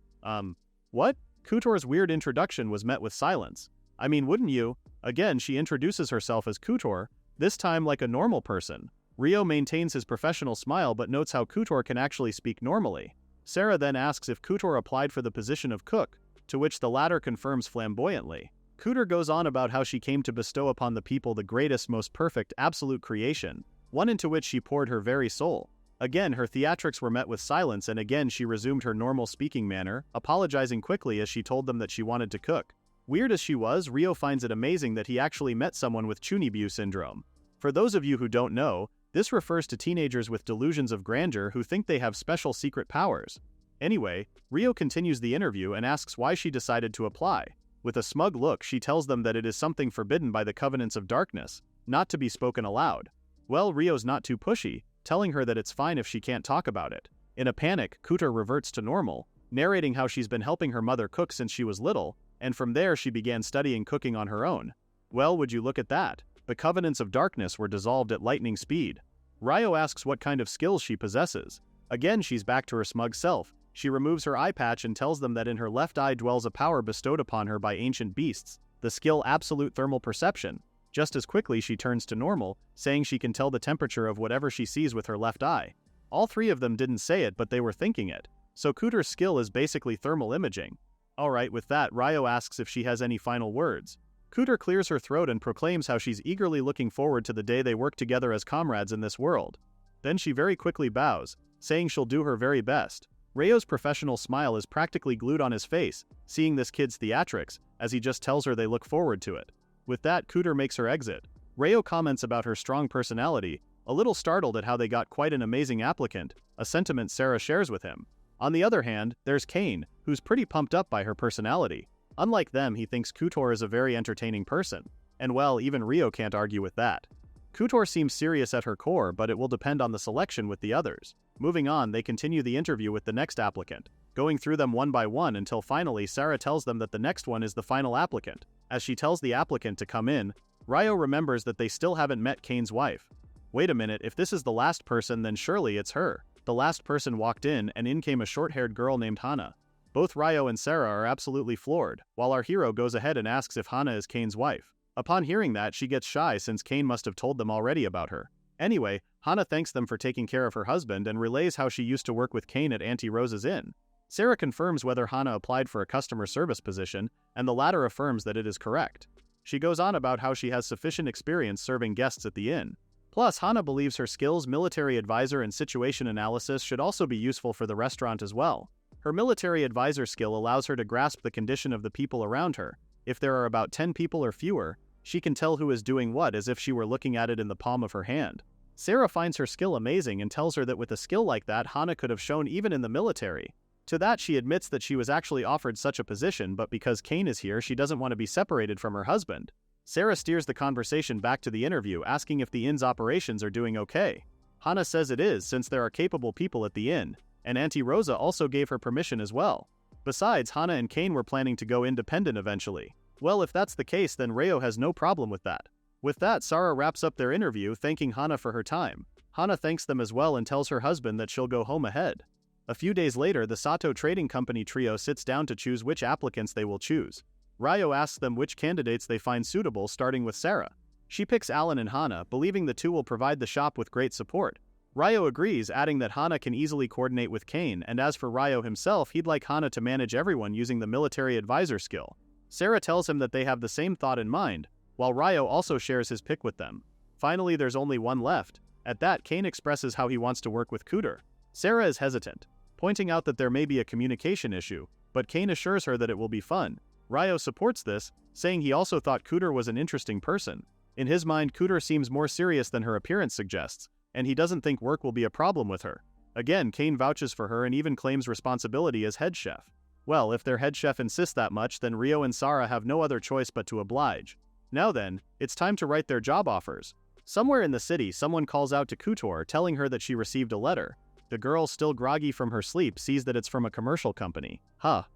What? Kutor's weird introduction was met with silence. I mean, wouldn't you? Again, she introduces herself as Kutor, this time like a normal person. Ryo maintains his professional smile but notes how Kutor can actually speak normally. Sara then asks if Kutor applied for the position of cook, to which the latter confirms flamboyantly. Cooter goes on about how she came to bestow upon the people the greatest, most perfect, absolute creation, one into which she poured her very soul. Again, her theatrics were met with silence, and again she resumed her normal speaking manner, apologizing quickly as she told them that she wanted to cook. Weird as she was, Rio finds it amazing that he actually met someone with Chunibyo syndrome. For those of you who don't know, this refers to teenagers with delusions of grandeur who think they have special secret powers. Anyway, Rio continues the interview and asks why she decided to apply. With a smug look, she tells them that it is something forbidden by the covenants of darkness, not to be spoken aloud. Well, Rio's not too pushy, telling her that it's fine if she can't talk about it. In a panic, Cooter reverts to normal, narrating how she's been helping her mother cook since she was little, and from there she began studying cooking on her own. Well, would you look at that? The covenants of darkness were dissolved at lightning speed. Rio asks what kind of skills she possesses. Again, she's back to her smug self. She removes her eye patch and tells them that in her left eye dwells a power bestowed upon her by ancient beasts, the skill absolute thermal perception. Just as quickly she turns to normal, saying she can tell the temperature of whatever she sees with her left eye. All three of them didn't say it, but they were thinking it. So Cooter's skill is basically thermal imaging. Alright, with that, Rio asks if she has any final words. Cooter clears her throat and proclaims how she's eagerly looking forward to the day they work together as comrades in this world. Then she very quickly bows, saying she'll do her very best. Rio's professional smile is practically glued on his face, seeing this kid's theatrics, as he just tells her they look forward to it. With that, Cooter makes her exit. Rio comments about her strong personality, a little startled at how they got quite an amazing applicant, a sentiment Sarah shares with him. On the other hand, there's Kane, who's pretty pumped up by her personality. Unlike them, he thinks Cooter is a very entertaining person. And well, even Rio can't argue with that. Cooter seems serious at her core, but it will depend on the selection with the others. Moving on, they continue the interview with the next applicant, going through them one by one until finally Sarah tells them that the next one is the final applicant. As she tells the applicant to come in, Rio remembers that they still haven't met Kane's wife. Wait a minute, if this is the last person, then surely it's her. The last person walked in, and in came a short-haired girl named Hana. Both Rio and Sarah are absolutely floored, while our hero goes ahead and asks if Hana is Kane's wife. Upon hearing that, she gets shy since Kane must have told them already about her. Anyway, Hana thanks them for taking care of her husband and relays how she used to work with Kane at Auntie Rose's inn. Sarah confirms whether Hana applied for a customer service position, and the latter affirms that it is correct. She goes on about how she has sufficient experience serving guests at the inn. Plus, Hana believes her skills, military advisor and situation analysis should also be useful for the restaurant as well. Her military advisor skill allows her to grasp the condition of the people around her. If there are about 10 people or fewer, she can tell who is doing what as if she were looking at it in the palm of her hand. Sarah finds her skill amazing and tells her that with a skill like that, Hana could have shown even in the military. To that, she admits that she was actually offered such a position, but because Kane is here, she doesn't want to be separated from her husband. Sarah steers the conversation back to the interview, asking if the inn's operations are doing okay. Hana says it is, since there are capable people at the inn, and Auntie Rosa also gave her permission as well. Besides, Hana and Kane were planning to go independent eventually. Well, if that's the case, then Rio has no problem with that. With that, Sarah wraps up their interview, thanking Hana for her time. Hana thanks them as well and tells her husband that she'll go home ahead. A few days later, the Sato Trading Company trio sits down to choose which applicants they will choose. Rio asks them which candidates they find suitable, starting with Sarah. She picks Alan and Hana, believing the two will provide the shop with great support. Rio agrees, adding that Hana can easily coordinate with Kane, and as for Rio himself, he'd like Hana to manage everyone using the military advisor skill. Sarah tells him that they have the same thought in mind, while Rio also shares his pick with them. Finally, there's only one left. At that, Kane expresses how he wants to work with Cooter. Sarah is hesitant, pointing out that there may be a communication issue, but Kane assures her that it will be fun. Rio supports this, saying he also thought Cooter was an interesting person. In his mind, Cooter seems more serious than her appearance suggests, and he doesn't think work will be a problem with her. Again, Kane vouches for her and even claims responsibility as head chef. Well, if their head chef insists that much, then Rio and Sarah have no other choice but to oblige. Now then, it's time to write their job offers. Somewhere in the city, someone calls out to Cooter, telling her that she received a letter. The girl, still groggy from her sleep, sees that it's from a commercial company.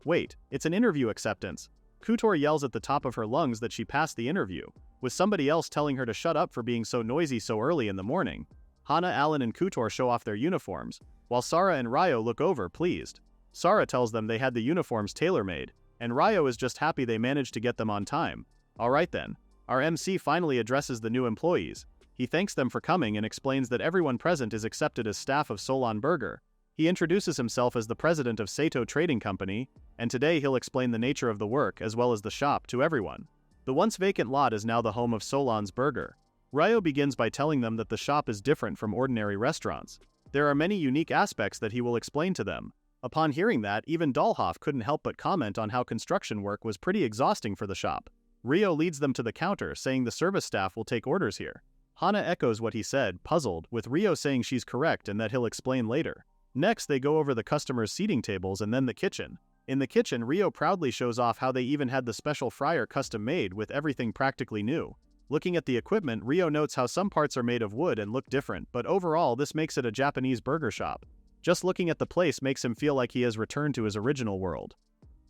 Wait, it's an interview acceptance. Cooter yells at the top of her lungs that she passed the interview, with somebody else telling her to shut up for being so noisy so early in the morning. Hana, Alan, and Cooter show off their uniforms, while Sarah and Rio look over, pleased. Sarah tells them they had the uniforms tailor-made, and Rio is just happy they managed to get them on time. Alright then. Our MC finally addresses the new employees. He thanks them for coming and explains that everyone present is accepted as staff of Solon Burger. He introduces himself as the president of Sato Trading Company, and today he'll explain the nature of the work as well as the shop to everyone. The once vacant lot is now the home of Solon's Burger. Ryo begins by telling them that the shop is different from ordinary restaurants. There are many unique aspects that he will explain to them. Upon hearing that, even Dahlhoff couldn't help but comment on how construction work was pretty exhausting for the shop. Ryo leads them to the counter, saying the service staff will take orders here. Hana echoes what he said, puzzled, with Ryo saying she's correct and that he'll explain later. Next, they go over the customers' seating tables and then the kitchen. In the kitchen, Ryo proudly shows off how they even had the special fryer custom made with everything practically new. Looking at the equipment, Ryo notes how some parts are made of wood and look different, but overall this makes it a Japanese burger shop. Just looking at the place makes him feel like he has returned to his original world.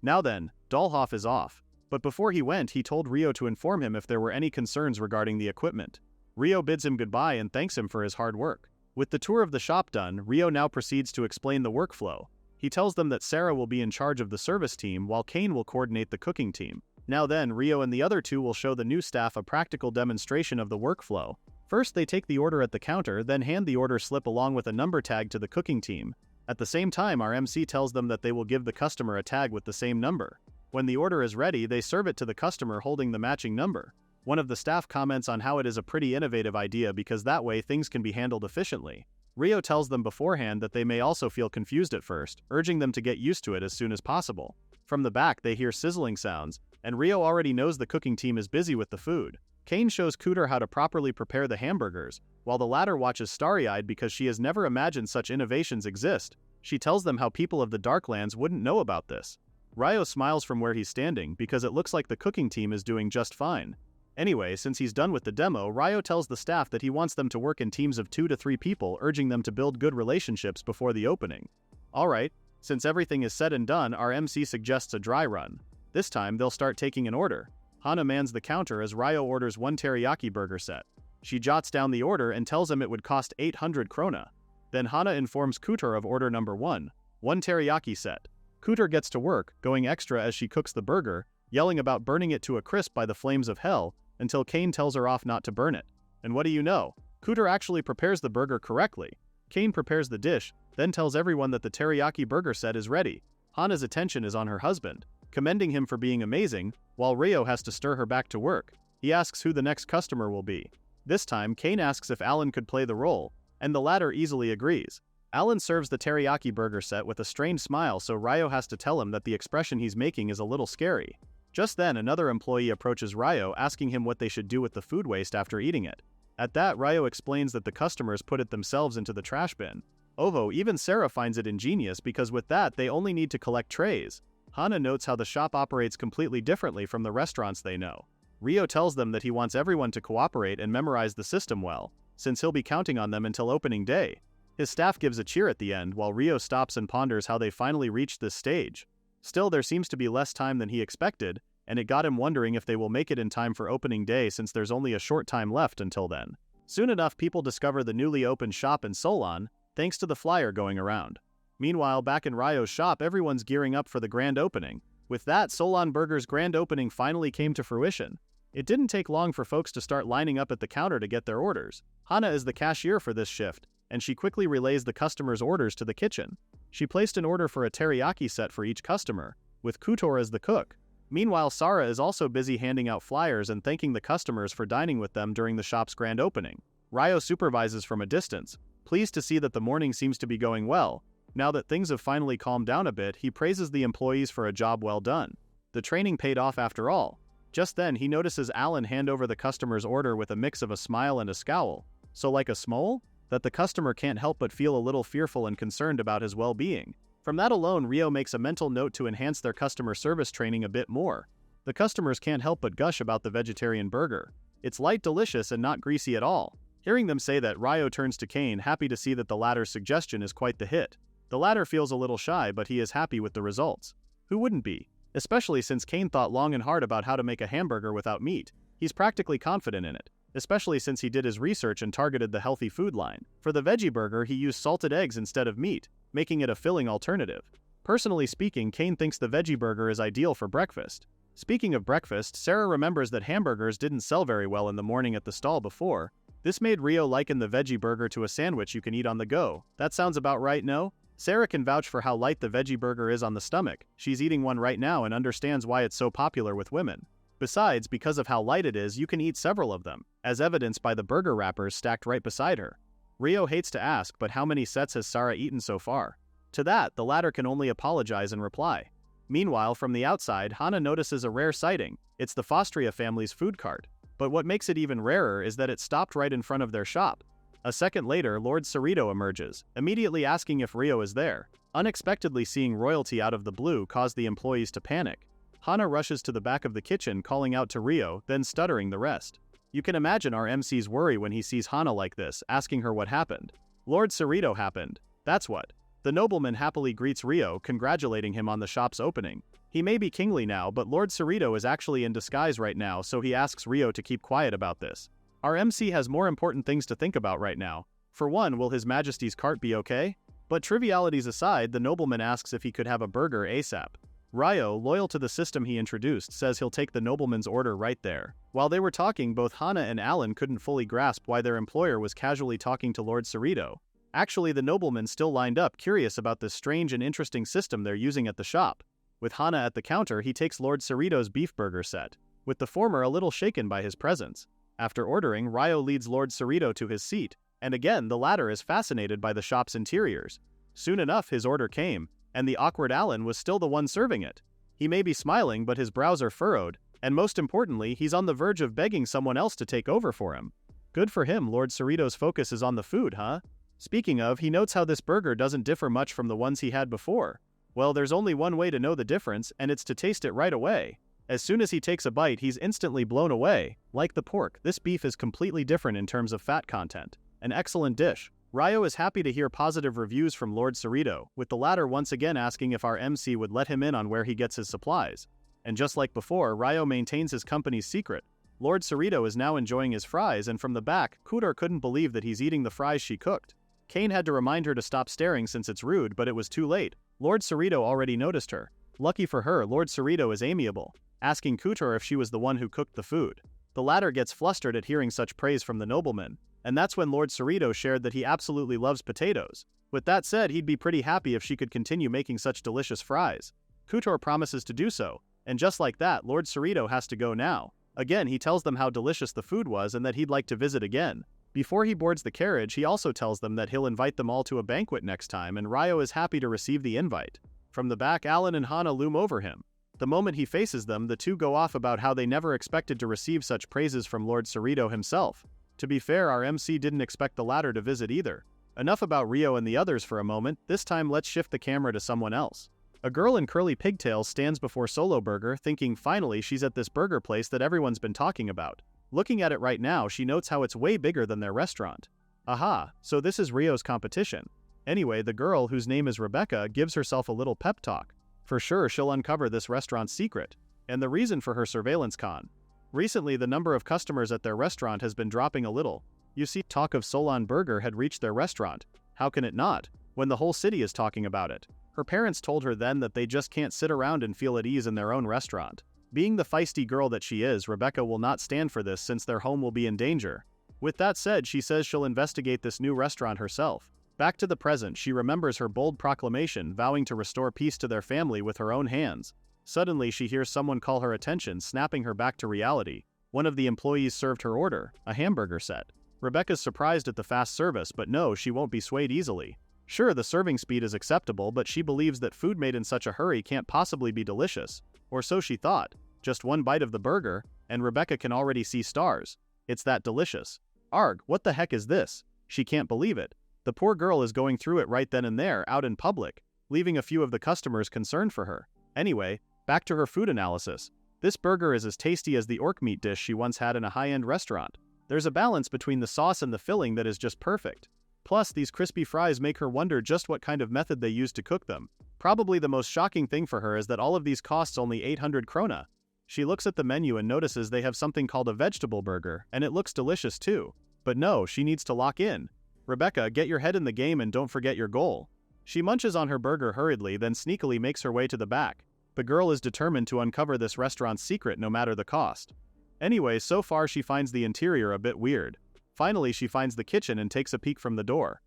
Now then, Dahlhoff is off. But before he went, he told Ryo to inform him if there were any concerns regarding the equipment. Ryo bids him goodbye and thanks him for his hard work. With the tour of the shop done, Ryo now proceeds to explain the workflow. He tells them that Sarah will be in charge of the service team while Kane will coordinate the cooking team. Now then, Ryo and the other two will show the new staff a practical demonstration of the workflow. First, they take the order at the counter, then hand the order slip along with a number tag to the cooking team. At the same time, our MC tells them that they will give the customer a tag with the same number. When the order is ready, they serve it to the customer holding the matching number. One of the staff comments on how it is a pretty innovative idea because that way things can be handled efficiently. Ryo tells them beforehand that they may also feel confused at first, urging them to get used to it as soon as possible. From the back, they hear sizzling sounds, and Ryo already knows the cooking team is busy with the food. Kane shows Cooter how to properly prepare the hamburgers, while the latter watches starry-eyed because she has never imagined such innovations exist. She tells them how people of the Darklands wouldn't know about this. Ryo smiles from where he's standing because it looks like the cooking team is doing just fine. Anyway, since he's done with the demo, Ryo tells the staff that he wants them to work in teams of 2 to 3 people, urging them to build good relationships before the opening. Alright, since everything is said and done, our MC suggests a dry run. This time, they'll start taking an order. Hana mans the counter as Ryo orders 1 teriyaki burger set. She jots down the order and tells him it would cost 800 krona. Then Hana informs Cooter of order number 1 teriyaki set. Cooter gets to work, going extra as she cooks the burger, yelling about burning it to a crisp by the flames of hell, until Kane tells her off not to burn it. And what do you know? Cooter actually prepares the burger correctly. Kane prepares the dish, then tells everyone that the teriyaki burger set is ready. Hana's attention is on her husband, commending him for being amazing, while Ryo has to stir her back to work. He asks who the next customer will be. This time, Kane asks if Alan could play the role, and the latter easily agrees. Alan serves the teriyaki burger set with a strained smile, so Ryo has to tell him that the expression he's making is a little scary. Just then, another employee approaches Ryo, asking him what they should do with the food waste after eating it. At that, Ryo explains that the customers put it themselves into the trash bin. Even Sarah finds it ingenious because with that, they only need to collect trays. Hana notes how the shop operates completely differently from the restaurants they know. Ryo tells them that he wants everyone to cooperate and memorize the system well, since he'll be counting on them until opening day. His staff gives a cheer at the end, while Ryo stops and ponders how they finally reached this stage. Still, there seems to be less time than he expected, and it got him wondering if they will make it in time for opening day since there's only a short time left until then. Soon enough, people discover the newly opened shop in Solon, thanks to the flyer going around. Meanwhile, back in Ryo's shop, everyone's gearing up for the grand opening. With that, Solon Burger's grand opening finally came to fruition. It didn't take long for folks to start lining up at the counter to get their orders. Hana is the cashier for this shift, and she quickly relays the customers' orders to the kitchen. She placed an order for a teriyaki set for each customer, with Kutor as the cook. Meanwhile, Sarah is also busy handing out flyers and thanking the customers for dining with them during the shop's grand opening. Ryo supervises from a distance, pleased to see that the morning seems to be going well. Now that things have finally calmed down a bit, he praises the employees for a job well done. The training paid off after all. Just then, he notices Alan hand over the customer's order with a mix of a smile and a scowl. So like a smole? That the customer can't help but feel a little fearful and concerned about his well-being. From that alone, Ryo makes a mental note to enhance their customer service training a bit more. The customers can't help but gush about the vegetarian burger. It's light, delicious, and not greasy at all. Hearing them say that, Ryo turns to Kane, happy to see that the latter's suggestion is quite the hit. The latter feels a little shy, but he is happy with the results. Who wouldn't be? Especially since Kane thought long and hard about how to make a hamburger without meat. He's practically confident in it, especially since he did his research and targeted the healthy food line. For the veggie burger, he used salted eggs instead of meat, making it a filling alternative. Personally speaking, Kane thinks the veggie burger is ideal for breakfast. Speaking of breakfast, Sarah remembers that hamburgers didn't sell very well in the morning at the stall before. This made Ryo liken the veggie burger to a sandwich you can eat on the go. That sounds about right, no? Sarah can vouch for how light the veggie burger is on the stomach. She's eating one right now and understands why it's so popular with women. Besides, because of how light it is, you can eat several of them, as evidenced by the burger wrappers stacked right beside her. Rio hates to ask, but how many sets has Sarah eaten so far? To that, the latter can only apologize and reply. Meanwhile, from the outside, Hana notices a rare sighting. It's the Fostria family's food cart. But what makes it even rarer is that it stopped right in front of their shop. A second later, Lord Cerrito emerges, immediately asking if Rio is there. Unexpectedly seeing royalty out of the blue caused the employees to panic. Hana rushes to the back of the kitchen calling out to Rio, then stuttering the rest. You can imagine our MC's worry when he sees Hana like this, asking her what happened. Lord Cerrito happened. That's what. The nobleman happily greets Rio, congratulating him on the shop's opening. He may be kingly now, but Lord Cerrito is actually in disguise right now, so he asks Rio to keep quiet about this. Our MC has more important things to think about right now. For one, will His Majesty's cart be okay? But trivialities aside, the nobleman asks if he could have a burger ASAP. Rio, loyal to the system he introduced, says he'll take the nobleman's order right there. While they were talking, both Hana and Alan couldn't fully grasp why their employer was casually talking to Lord Cerrito. Actually, the nobleman still lined up, curious about this strange and interesting system they're using at the shop. With Hana at the counter, he takes Lord Cerrito's beef burger set, with the former a little shaken by his presence. After ordering, Rio leads Lord Cerrito to his seat, and again the latter is fascinated by the shop's interiors. Soon enough his order came, and the awkward Alan was still the one serving it. He may be smiling, but his brows are furrowed, and most importantly, he's on the verge of begging someone else to take over for him. Good for him, Lord Cerrito's focus is on the food, huh? Speaking of, he notes how this burger doesn't differ much from the ones he had before. Well, there's only one way to know the difference, and it's to taste it right away. As soon as he takes a bite, he's instantly blown away. Like the pork, this beef is completely different in terms of fat content. An excellent dish. Rio is happy to hear positive reviews from Lord Cerrito, with the latter once again asking if our MC would let him in on where he gets his supplies. And just like before, Rio maintains his company's secret. Lord Cerrito is now enjoying his fries, and from the back, Kudor couldn't believe that he's eating the fries she cooked. Kane had to remind her to stop staring since it's rude, but it was too late. Lord Cerrito already noticed her. Lucky for her, Lord Cerrito is amiable, asking Kudor if she was the one who cooked the food. The latter gets flustered at hearing such praise from the nobleman, and that's when Lord Cerrito shared that he absolutely loves potatoes. With that said, he'd be pretty happy if she could continue making such delicious fries. Kudor promises to do so, and just like that, Lord Cerrito has to go now. Again, he tells them how delicious the food was and that he'd like to visit again. Before he boards the carriage, he also tells them that he'll invite them all to a banquet next time, and Rio is happy to receive the invite. From the back, Alan and Hana loom over him. The moment he faces them, the two go off about how they never expected to receive such praises from Lord Cerrito himself. To be fair, our MC didn't expect the latter to visit either. Enough about Rio and the others for a moment, this time let's shift the camera to someone else. A girl in curly pigtails stands before Solo Burger, thinking finally she's at this burger place that everyone's been talking about. Looking at it right now, she notes how it's way bigger than their restaurant. Aha, so this is Rio's competition. Anyway, the girl, whose name is Rebecca, gives herself a little pep talk. For sure she'll uncover this restaurant's secret, and the reason for her surveillance con. Recently, the number of customers at their restaurant has been dropping a little. You see, talk of Solon Burger had reached their restaurant. How can it not, when the whole city is talking about it? Her parents told her then that they just can't sit around and feel at ease in their own restaurant. Being the feisty girl that she is, Rebecca will not stand for this since their home will be in danger. With that said, she says she'll investigate this new restaurant herself. Back to the present, she remembers her bold proclamation vowing to restore peace to their family with her own hands. Suddenly, she hears someone call her attention, snapping her back to reality. One of the employees served her order, a hamburger set. Rebecca's surprised at the fast service, but no, she won't be swayed easily. Sure, the serving speed is acceptable, but she believes that food made in such a hurry can't possibly be delicious. Or so she thought. Just one bite of the burger, and Rebecca can already see stars. It's that delicious. Arg, what the heck is this? She can't believe it. The poor girl is going through it right then and there, out in public, leaving a few of the customers concerned for her. Anyway, back to her food analysis. This burger is as tasty as the orc meat dish she once had in a high-end restaurant. There's a balance between the sauce and the filling that is just perfect. Plus, these crispy fries make her wonder just what kind of method they used to cook them. Probably the most shocking thing for her is that all of these costs only 800 krona. She looks at the menu and notices they have something called a vegetable burger, and it looks delicious too. But no, she needs to lock in. Rebecca, get your head in the game and don't forget your goal. She munches on her burger hurriedly, then sneakily makes her way to the back. The girl is determined to uncover this restaurant's secret no matter the cost. Anyway, so far she finds the interior a bit weird. Finally, she finds the kitchen and takes a peek from the door.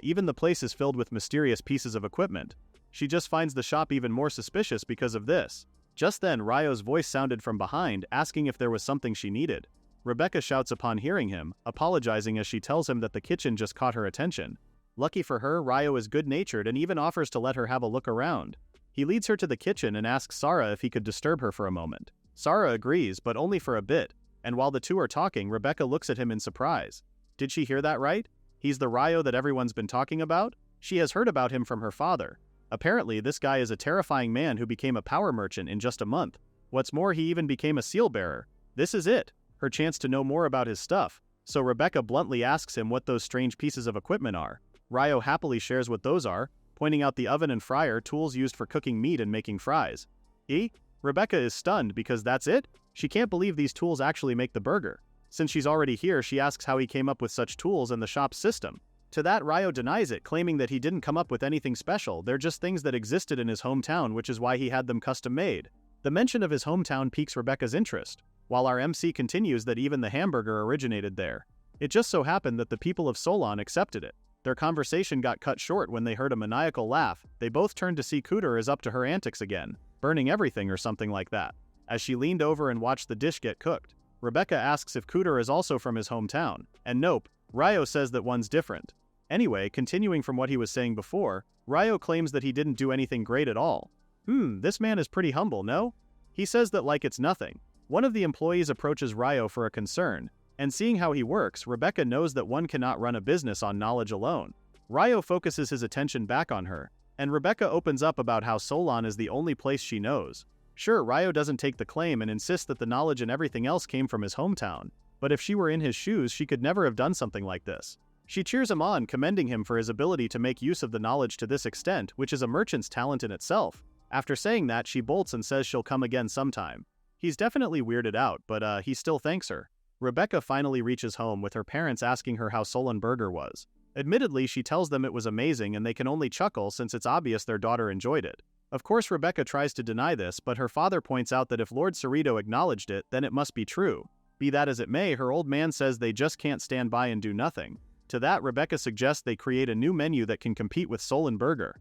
Even the place is filled with mysterious pieces of equipment. She just finds the shop even more suspicious because of this. Just then, Ryo's voice sounded from behind, asking if there was something she needed. Rebecca shouts upon hearing him, apologizing as she tells him that the kitchen just caught her attention. Lucky for her, Ryo is good-natured and even offers to let her have a look around. He leads her to the kitchen and asks Sarah if he could disturb her for a moment. Sarah agrees, but only for a bit, and while the two are talking, Rebecca looks at him in surprise. Did she hear that right? He's the Ryo that everyone's been talking about? She has heard about him from her father. Apparently, this guy is a terrifying man who became a power merchant in just a month. What's more, he even became a seal bearer. This is it, her chance to know more about his stuff. So Rebecca bluntly asks him what those strange pieces of equipment are. Ryo happily shares what those are, pointing out the oven and fryer, tools used for cooking meat and making fries. Rebecca is stunned because that's it? She can't believe these tools actually make the burger. Since she's already here, she asks how he came up with such tools and the shop's system. To that, Ryo denies it, claiming that he didn't come up with anything special, they're just things that existed in his hometown, which is why he had them custom-made. The mention of his hometown piques Rebecca's interest, while our MC continues that even the hamburger originated there. It just so happened that the people of Solon accepted it. Their conversation got cut short when they heard a maniacal laugh. They both turned to see Cooter is up to her antics again, burning everything or something like that. As she leaned over and watched the dish get cooked, Rebecca asks if Cooter is also from his hometown, and nope, Ryo says that one's different. Anyway, continuing from what he was saying before, Ryo claims that he didn't do anything great at all. This man is pretty humble, no? He says that like it's nothing. One of the employees approaches Ryo for a concern, and seeing how he works, Rebecca knows that one cannot run a business on knowledge alone. Ryo focuses his attention back on her, and Rebecca opens up about how Solon is the only place she knows. Sure, Ryo doesn't take the claim and insists that the knowledge and everything else came from his hometown, but if she were in his shoes, she could never have done something like this. She cheers him on, commending him for his ability to make use of the knowledge to this extent, which is a merchant's talent in itself. After saying that, she bolts and says she'll come again sometime. He's definitely weirded out, but he still thanks her. Rebecca finally reaches home with her parents asking her how Solon Burger was. Admittedly, she tells them it was amazing and they can only chuckle since it's obvious their daughter enjoyed it. Of course, Rebecca tries to deny this, but her father points out that if Lord Cerrito acknowledged it, then it must be true. Be that as it may, her old man says they just can't stand by and do nothing. To that, Rebecca suggests they create a new menu that can compete with Solon Burger.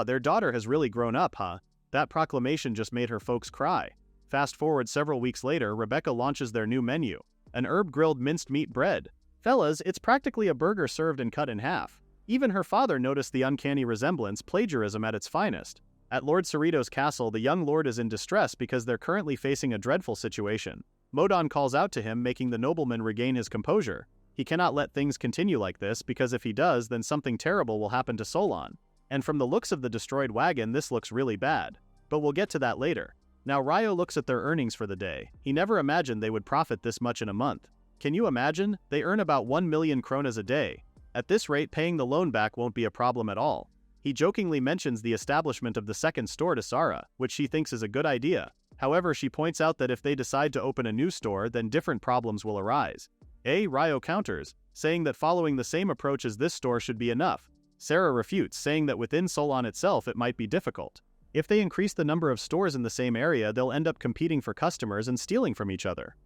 Their daughter has really grown up, huh? That proclamation just made her folks cry. Fast forward several weeks later, Rebecca launches their new menu, an herb-grilled minced meat bread. Fellas, it's practically a burger served and cut in half. Even her father noticed the uncanny resemblance, plagiarism at its finest. At Lord Cerrito's castle, the young lord is in distress because they're currently facing a dreadful situation. Modon calls out to him, making the nobleman regain his composure. He cannot let things continue like this because if he does, then something terrible will happen to Solon. And from the looks of the destroyed wagon, this looks really bad. But we'll get to that later. Now Ryo looks at their earnings for the day. He never imagined they would profit this much in a month. Can you imagine? They earn about 1 million kronas a day. At this rate, paying the loan back won't be a problem at all. He jokingly mentions the establishment of the second store to Sarah, which she thinks is a good idea. However, she points out that if they decide to open a new store, then different problems will arise. Ryo counters, saying that following the same approach as this store should be enough. Sarah refutes, saying that within Solon itself it might be difficult. If they increase the number of stores in the same area, they'll end up competing for customers and stealing from each other.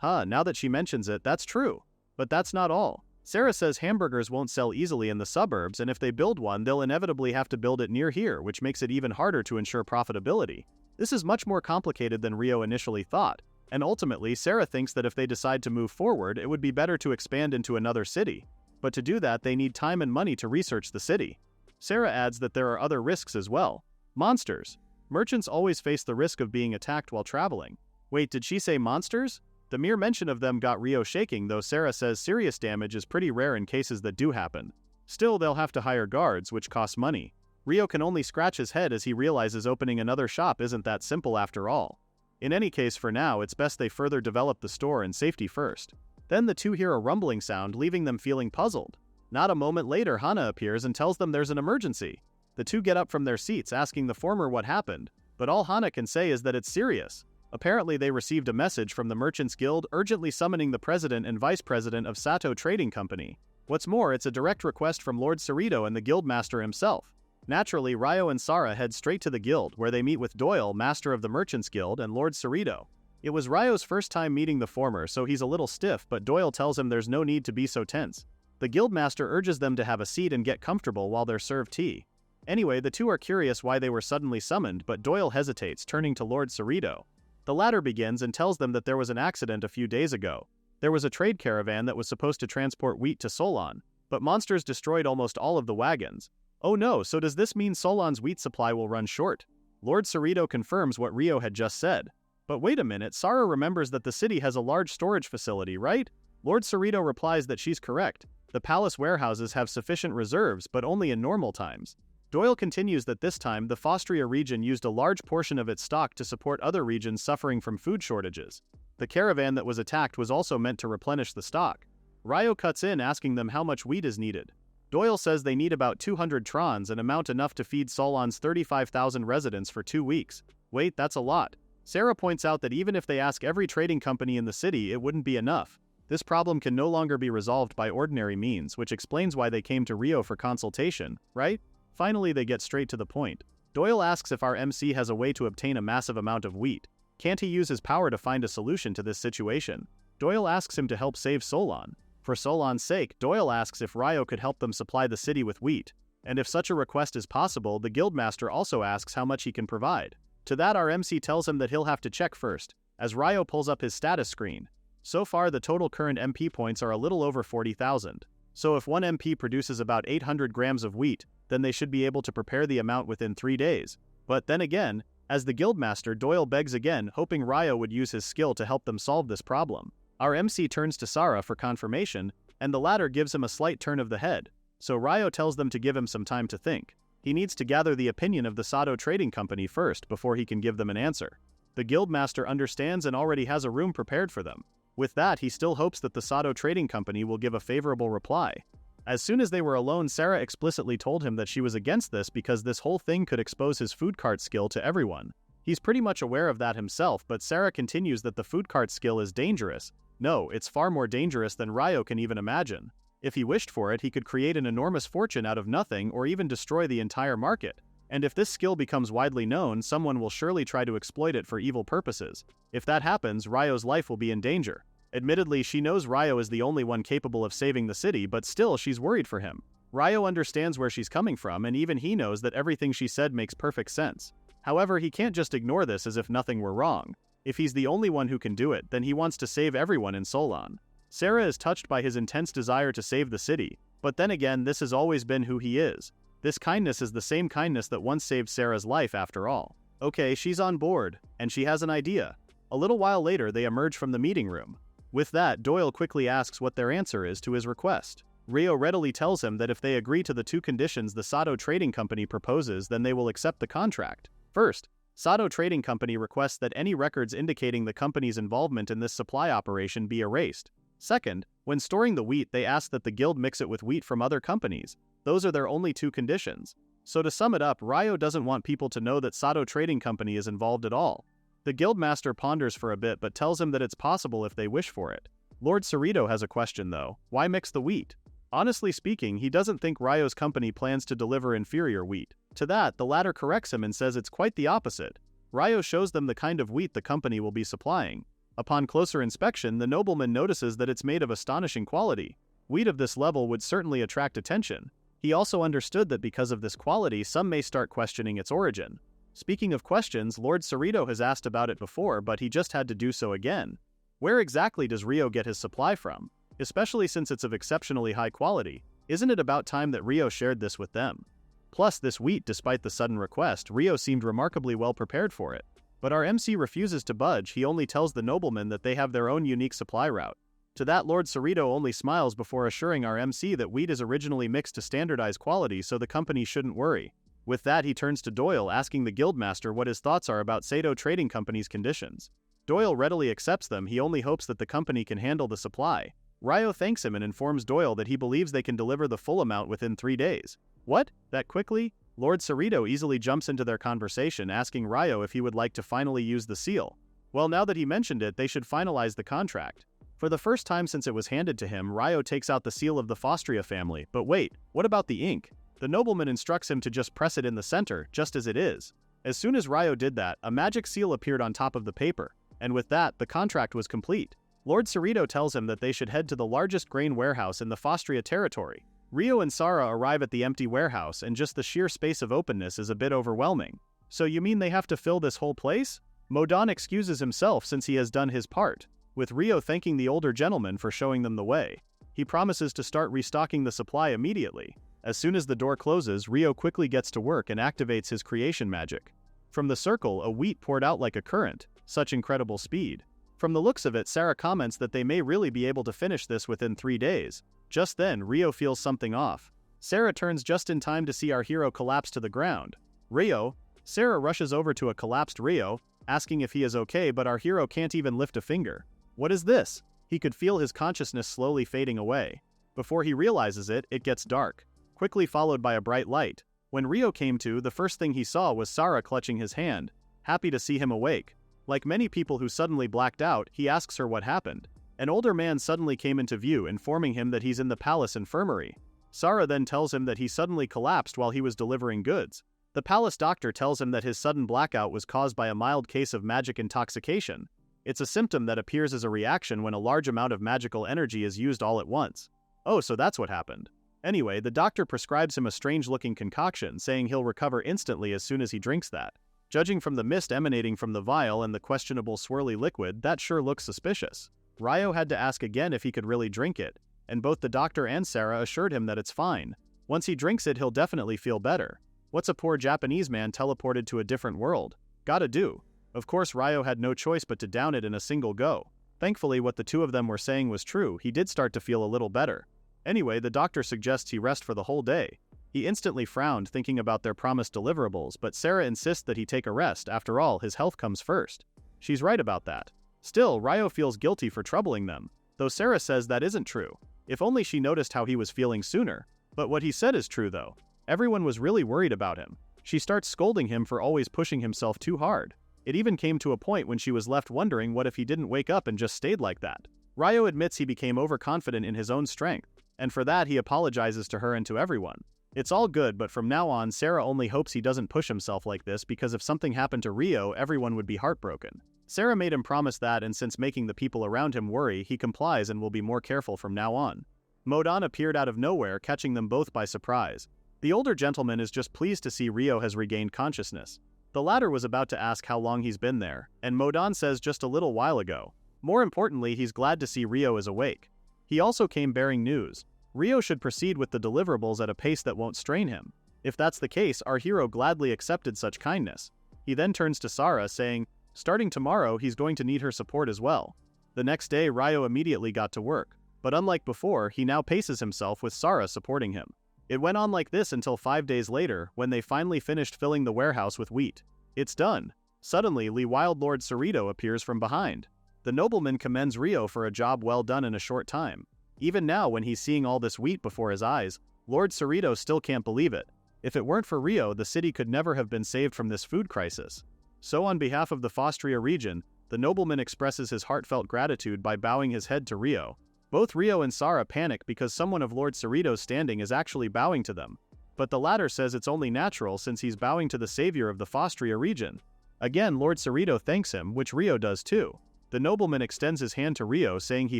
Now that she mentions it, that's true. But that's not all. Sarah says hamburgers won't sell easily in the suburbs, and if they build one, they'll inevitably have to build it near here, which makes it even harder to ensure profitability. This is much more complicated than Ryo initially thought. And ultimately, Sarah thinks that if they decide to move forward, it would be better to expand into another city. But to do that, they need time and money to research the city. Sarah adds that there are other risks as well. Monsters. Merchants always face the risk of being attacked while traveling. Wait, did she say monsters? The mere mention of them got Ryo shaking, though Sarah says serious damage is pretty rare in cases that do happen. Still, they'll have to hire guards, which costs money. Ryo can only scratch his head as he realizes opening another shop isn't that simple after all. In any case, for now, it's best they further develop the store and safety first. Then the two hear a rumbling sound, leaving them feeling puzzled. Not a moment later, Hana appears and tells them there's an emergency. The two get up from their seats, asking the former what happened, but all Hana can say is that it's serious. Apparently, they received a message from the Merchants Guild urgently summoning the president and vice president of Sato Trading Company. What's more, it's a direct request from Lord Cerrito and the guildmaster himself. Naturally, Ryo and Sarah head straight to the guild, where they meet with Doyle, master of the Merchants Guild, and Lord Cerrito. It was Ryo's first time meeting the former, so he's a little stiff, but Doyle tells him there's no need to be so tense. The guildmaster urges them to have a seat and get comfortable while they're served tea. Anyway, the two are curious why they were suddenly summoned, but Doyle hesitates, turning to Lord Cerrito. The latter begins and tells them that there was an accident a few days ago. There was a trade caravan that was supposed to transport wheat to Solon, but monsters destroyed almost all of the wagons. Oh no, so does this mean Solon's wheat supply will run short? Lord Cerrito confirms what Rio had just said. But wait a minute, Sarah remembers that the city has a large storage facility, right? Lord Cerrito replies that she's correct. The palace warehouses have sufficient reserves, but only in normal times. Doyle continues that this time the Fostria region used a large portion of its stock to support other regions suffering from food shortages. The caravan that was attacked was also meant to replenish the stock. Rio cuts in asking them how much wheat is needed. Doyle says they need about 200 trons, an amount enough to feed Solon's 35,000 residents for 2 weeks. Wait, that's a lot. Sarah points out that even if they ask every trading company in the city, it wouldn't be enough. This problem can no longer be resolved by ordinary means, which explains why they came to Rio for consultation, right? Finally, they get straight to the point. Doyle asks if our MC has a way to obtain a massive amount of wheat. Can't he use his power to find a solution to this situation? Doyle asks him to help save Solon. For Solon's sake, Doyle asks if Rio could help them supply the city with wheat. And if such a request is possible, the guildmaster also asks how much he can provide. To that, our MC tells him that he'll have to check first, as Rio pulls up his status screen. So far, the total current MP points are a little over 40,000. So if one MP produces about 800 grams of wheat, then they should be able to prepare the amount within 3 days. But then again, as the guildmaster, Doyle begs again, hoping Rio would use his skill to help them solve this problem. Our MC turns to Sarah for confirmation, and the latter gives him a slight turn of the head, so Rio tells them to give him some time to think. He needs to gather the opinion of the Sato Trading Company first before he can give them an answer. The guildmaster understands and already has a room prepared for them. With that, he still hopes that the Sato Trading Company will give a favorable reply. As soon as they were alone, Sarah explicitly told him that she was against this because this whole thing could expose his food cart skill to everyone. He's pretty much aware of that himself, but Sarah continues that the food cart skill is dangerous. No, it's far more dangerous than Rio can even imagine. If he wished for it, he could create an enormous fortune out of nothing or even destroy the entire market. And if this skill becomes widely known, someone will surely try to exploit it for evil purposes. If that happens, Ryo's life will be in danger. Admittedly, she knows Rio is the only one capable of saving the city, but still she's worried for him. Rio understands where she's coming from, and even he knows that everything she said makes perfect sense. However, he can't just ignore this as if nothing were wrong. If he's the only one who can do it, then he wants to save everyone in Solon. Sarah is touched by his intense desire to save the city, but then again, this has always been who he is. This kindness is the same kindness that once saved Sarah's life after all. Okay, she's on board, and she has an idea. A little while later, they emerge from the meeting room. With that, Doyle quickly asks what their answer is to his request. Rio readily tells him that if they agree to the 2 conditions the Sato Trading Company proposes, then they will accept the contract. First, Sato Trading Company requests that any records indicating the company's involvement in this supply operation be erased. Second, when storing the wheat, they ask that the guild mix it with wheat from other companies. Those are their only 2 conditions. So to sum it up, Rio doesn't want people to know that Sato Trading Company is involved at all. The guildmaster ponders for a bit but tells him that it's possible if they wish for it. Lord Cerrito has a question though. Why mix the wheat? Honestly speaking, he doesn't think Ryo's company plans to deliver inferior wheat. To that, the latter corrects him and says it's quite the opposite. Rio shows them the kind of wheat the company will be supplying. Upon closer inspection, the nobleman notices that it's made of astonishing quality. Wheat of this level would certainly attract attention. He also understood that because of this quality, some may start questioning its origin. Speaking of questions, Lord Cerrito has asked about it before, but he just had to do so again. Where exactly does Rio get his supply from? Especially since it's of exceptionally high quality, isn't it about time that Rio shared this with them? Plus, this wheat, despite the sudden request, Rio seemed remarkably well prepared for it. But our MC refuses to budge. He only tells the nobleman that they have their own unique supply route. To that, Lord Cerrito only smiles before assuring our MC that wheat is originally mixed to standardized quality, so the company shouldn't worry. With that, he turns to Doyle, asking the guildmaster what his thoughts are about Sato Trading Company's conditions. Doyle readily accepts them. He only hopes that the company can handle the supply. Rio thanks him and informs Doyle that he believes they can deliver the full amount within 3 days. What? That quickly? Lord Cerrito easily jumps into their conversation, asking Rio if he would like to finally use the seal. Well, now that he mentioned it, they should finalize the contract. For the first time since it was handed to him, Rio takes out the seal of the Fostria family. But wait, what about the ink? The nobleman instructs him to just press it in the center, just as it is. As soon as Rio did that, a magic seal appeared on top of the paper, and with that, the contract was complete. Lord Cerrito tells him that they should head to the largest grain warehouse in the Fostria territory. Rio and Sara arrive at the empty warehouse and just the sheer space of openness is a bit overwhelming. So you mean they have to fill this whole place? Modon excuses himself since he has done his part, with Rio thanking the older gentleman for showing them the way. He promises to start restocking the supply immediately. As soon as the door closes, Rio quickly gets to work and activates his creation magic. From the circle, a wheat poured out like a current, such incredible speed. From the looks of it, Sara comments that they may really be able to finish this within 3 days. Just then, Rio feels something off. Sara turns just in time to see our hero collapse to the ground. Rio. Sara rushes over to a collapsed Rio, asking if he is okay, but our hero can't even lift a finger. What is this? He could feel his consciousness slowly fading away. Before he realizes it, it gets dark, quickly followed by a bright light. When Rio came to, the first thing he saw was Sara clutching his hand, happy to see him awake. Like many people who suddenly blacked out, he asks her what happened. An older man suddenly came into view, informing him that he's in the palace infirmary. Sara then tells him that he suddenly collapsed while he was delivering goods. The palace doctor tells him that his sudden blackout was caused by a mild case of magic intoxication. It's a symptom that appears as a reaction when a large amount of magical energy is used all at once. Oh, so that's what happened. Anyway, the doctor prescribes him a strange-looking concoction, saying he'll recover instantly as soon as he drinks that. Judging from the mist emanating from the vial and the questionable swirly liquid, that sure looks suspicious. Rio had to ask again if he could really drink it, and both the doctor and Sara assured him that it's fine. Once he drinks it, he'll definitely feel better. What's a poor Japanese man teleported to a different world gotta do? Of course, Rio had no choice but to down it in a single go. Thankfully, what the two of them were saying was true. He did start to feel a little better. Anyway, the doctor suggests he rest for the whole day. He instantly frowned, thinking about their promised deliverables, but Sara insists that he take a rest. After all, his health comes first. She's right about that. Still, Rio feels guilty for troubling them, though Sara says that isn't true. If only she noticed how he was feeling sooner. But what he said is true though. Everyone was really worried about him. She starts scolding him for always pushing himself too hard. It even came to a point when she was left wondering what if he didn't wake up and just stayed like that. Rio admits he became overconfident in his own strength, and for that he apologizes to her and to everyone. It's all good, but from now on, Sara only hopes he doesn't push himself like this, because if something happened to Rio, everyone would be heartbroken. Sara made him promise that, and since making the people around him worry, he complies and will be more careful from now on. Modon appeared out of nowhere, catching them both by surprise. The older gentleman is just pleased to see Rio has regained consciousness. The latter was about to ask how long he's been there, and Modon says just a little while ago. More importantly, he's glad to see Rio is awake. He also came bearing news. Rio should proceed with the deliverables at a pace that won't strain him. If that's the case, our hero gladly accepted such kindness. He then turns to Sara, saying, starting tomorrow, he's going to need her support as well. The next day, Rio immediately got to work, but unlike before, he now paces himself with Sara supporting him. It went on like this until 5 days later, when they finally finished filling the warehouse with wheat. It's done. Suddenly, Wild Lord Cerrito appears from behind. The nobleman commends Rio for a job well done in a short time. Even now, when he's seeing all this wheat before his eyes, Lord Cerrito still can't believe it. If it weren't for Rio, the city could never have been saved from this food crisis. So on behalf of the Fostria region, the nobleman expresses his heartfelt gratitude by bowing his head to Rio. Both Rio and Sara panic because someone of Lord Cerrito's standing is actually bowing to them. But the latter says it's only natural since he's bowing to the savior of the Fostria region. Again, Lord Cerrito thanks him, which Rio does too. The nobleman extends his hand to Rio, saying he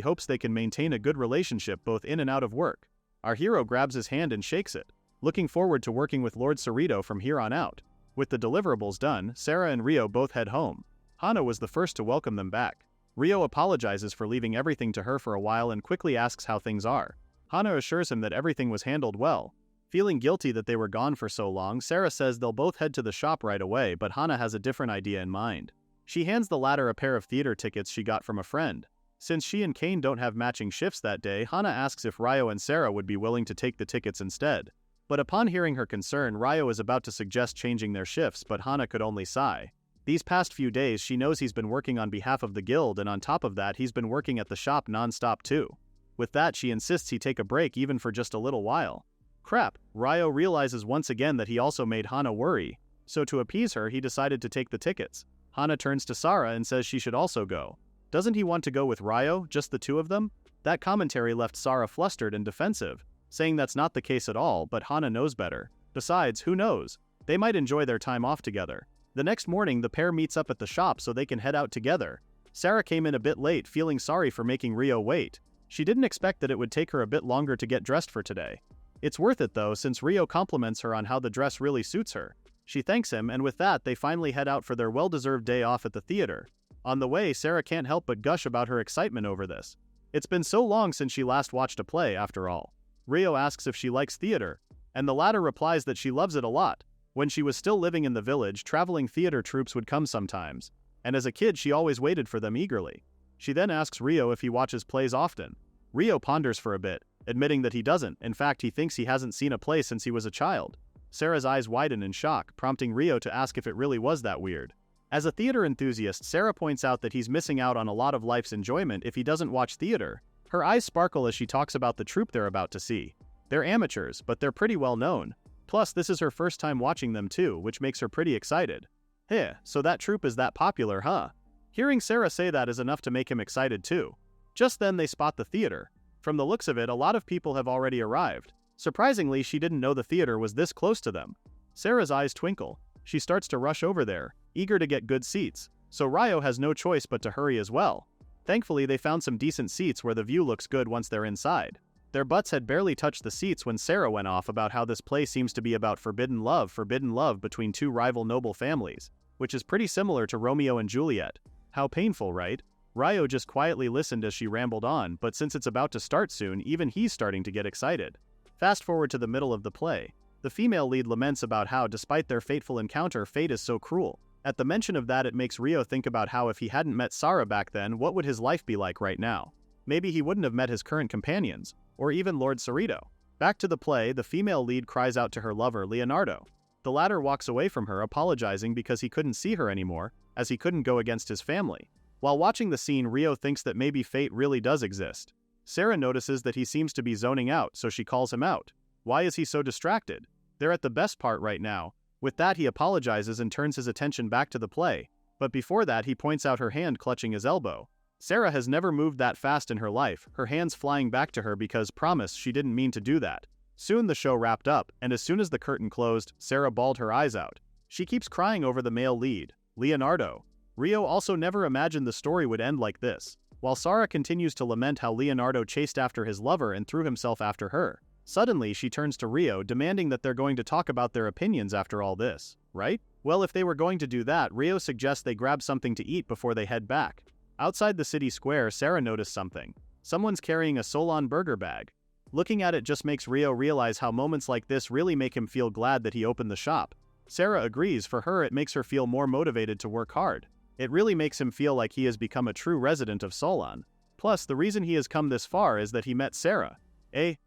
hopes they can maintain a good relationship both in and out of work. Our hero grabs his hand and shakes it, looking forward to working with Lord Cerrito from here on out. With the deliverables done, Sara and Rio both head home. Hana was the first to welcome them back. Rio apologizes for leaving everything to her for a while and quickly asks how things are. Hana assures him that everything was handled well. Feeling guilty that they were gone for so long, Sara says they'll both head to the shop right away, but Hana has a different idea in mind. She hands the latter a pair of theater tickets she got from a friend. Since she and Kane don't have matching shifts that day, Hana asks if Rio and Sara would be willing to take the tickets instead. But upon hearing her concern, Rio is about to suggest changing their shifts, but Hana could only sigh. These past few days, she knows he's been working on behalf of the guild, and on top of that, he's been working at the shop non-stop too. With that, she insists he take a break even for just a little while. Crap, Rio realizes once again that he also made Hana worry, so to appease her, he decided to take the tickets. Hana turns to Sara and says she should also go. Doesn't he want to go with Rio, just the two of them? That commentary left Sara flustered and defensive, saying that's not the case at all, but Hana knows better. Besides, who knows? They might enjoy their time off together. The next morning, the pair meets up at the shop so they can head out together. Sarah came in a bit late, feeling sorry for making Rio wait. She didn't expect that it would take her a bit longer to get dressed for today. It's worth it though, since Rio compliments her on how the dress really suits her. She thanks him, and with that they finally head out for their well-deserved day off at the theater. On the way, Sarah can't help but gush about her excitement over this. It's been so long since she last watched a play, after all. Rio asks if she likes theater, and the latter replies that she loves it a lot. When she was still living in the village, traveling theater troupes would come sometimes, and as a kid she always waited for them eagerly. She then asks Rio if he watches plays often. Rio ponders for a bit, admitting that he doesn't. In fact, he thinks he hasn't seen a play since he was a child. Sarah's eyes widen in shock, prompting Rio to ask if it really was that weird. As a theater enthusiast, Sarah points out that he's missing out on a lot of life's enjoyment if he doesn't watch theater. Her eyes sparkle as she talks about the troupe they're about to see. They're amateurs, but they're pretty well known. Plus, this is her first time watching them too, which makes her pretty excited. Heh, so that troupe is that popular, huh? Hearing Sarah say that is enough to make him excited too. Just then they spot the theater. From the looks of it, a lot of people have already arrived. Surprisingly, she didn't know the theater was this close to them. Sarah's eyes twinkle. She starts to rush over there, eager to get good seats, so Rio has no choice but to hurry as well. Thankfully, they found some decent seats where the view looks good once they're inside. Their butts had barely touched the seats when Sarah went off about how this play seems to be about forbidden love between two rival noble families, which is pretty similar to Romeo and Juliet. How painful, right? Rio just quietly listened as she rambled on, but since it's about to start soon, even he's starting to get excited. Fast forward to the middle of the play. The female lead laments about how, despite their fateful encounter, fate is so cruel. At the mention of that, it makes Rio think about how if he hadn't met Sarah back then, what would his life be like right now? Maybe he wouldn't have met his current companions, or even Lord Cerrito. Back to the play, the female lead cries out to her lover, Leonardo. The latter walks away from her, apologizing because he couldn't see her anymore, as he couldn't go against his family. While watching the scene, Rio thinks that maybe fate really does exist. Sarah notices that he seems to be zoning out, so she calls him out. Why is he so distracted? They're at the best part right now. With that, he apologizes and turns his attention back to the play, but before that he points out her hand clutching his elbow. Sarah has never moved that fast in her life, her hands flying back to her because, promise, she didn't mean to do that. Soon the show wrapped up, and as soon as the curtain closed, Sarah bawled her eyes out. She keeps crying over the male lead, Leonardo. Rio also never imagined the story would end like this. While Sarah continues to lament how Leonardo chased after his lover and threw himself after her, suddenly she turns to Rio, demanding that they're going to talk about their opinions after all this, right? Well, if they were going to do that, Rio suggests they grab something to eat before they head back. Outside the city square, Sarah noticed something. Someone's carrying a Solon burger bag. Looking at it just makes Rio realize how moments like this really make him feel glad that he opened the shop. Sarah agrees. For her, it makes her feel more motivated to work hard. It really makes him feel like he has become a true resident of Solon. Plus, the reason he has come this far is that he met Sarah.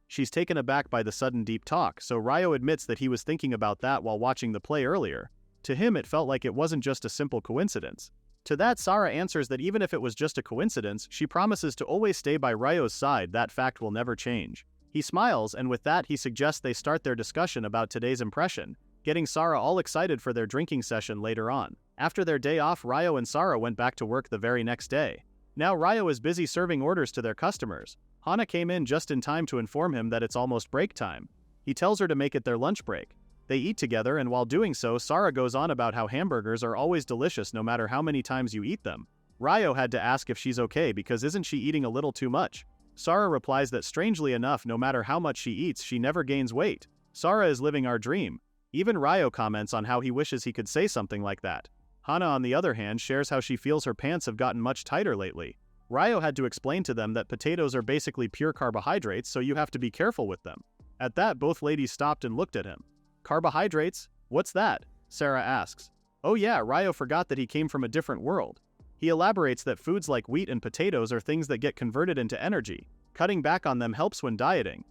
She's taken aback by the sudden deep talk, so Rio admits that he was thinking about that while watching the play earlier. To him, it felt like it wasn't just a simple coincidence. To that, Sarah answers that even if it was just a coincidence, she promises to always stay by Ryo's side. That fact will never change. He smiles, and with that he suggests they start their discussion about today's impression, getting Sarah all excited for their drinking session later on. After their day off, Rio and Sarah went back to work the very next day. Now Rio is busy serving orders to their customers. Hana came in just in time to inform him that it's almost break time. He tells her to make it their lunch break. They eat together, and while doing so, Sarah goes on about how hamburgers are always delicious no matter how many times you eat them. Rio had to ask if she's okay because isn't she eating a little too much? Sarah replies that strangely enough, no matter how much she eats, she never gains weight. Sarah is living our dream. Even Rio comments on how he wishes he could say something like that. Hana, on the other hand, shares how she feels her pants have gotten much tighter lately. Rio had to explain to them that potatoes are basically pure carbohydrates, so you have to be careful with them. At that, both ladies stopped and looked at him. Carbohydrates? What's that? Sarah asks. Oh yeah, Rio forgot that he came from a different world. He elaborates that foods like wheat and potatoes are things that get converted into energy. Cutting back on them helps when dieting.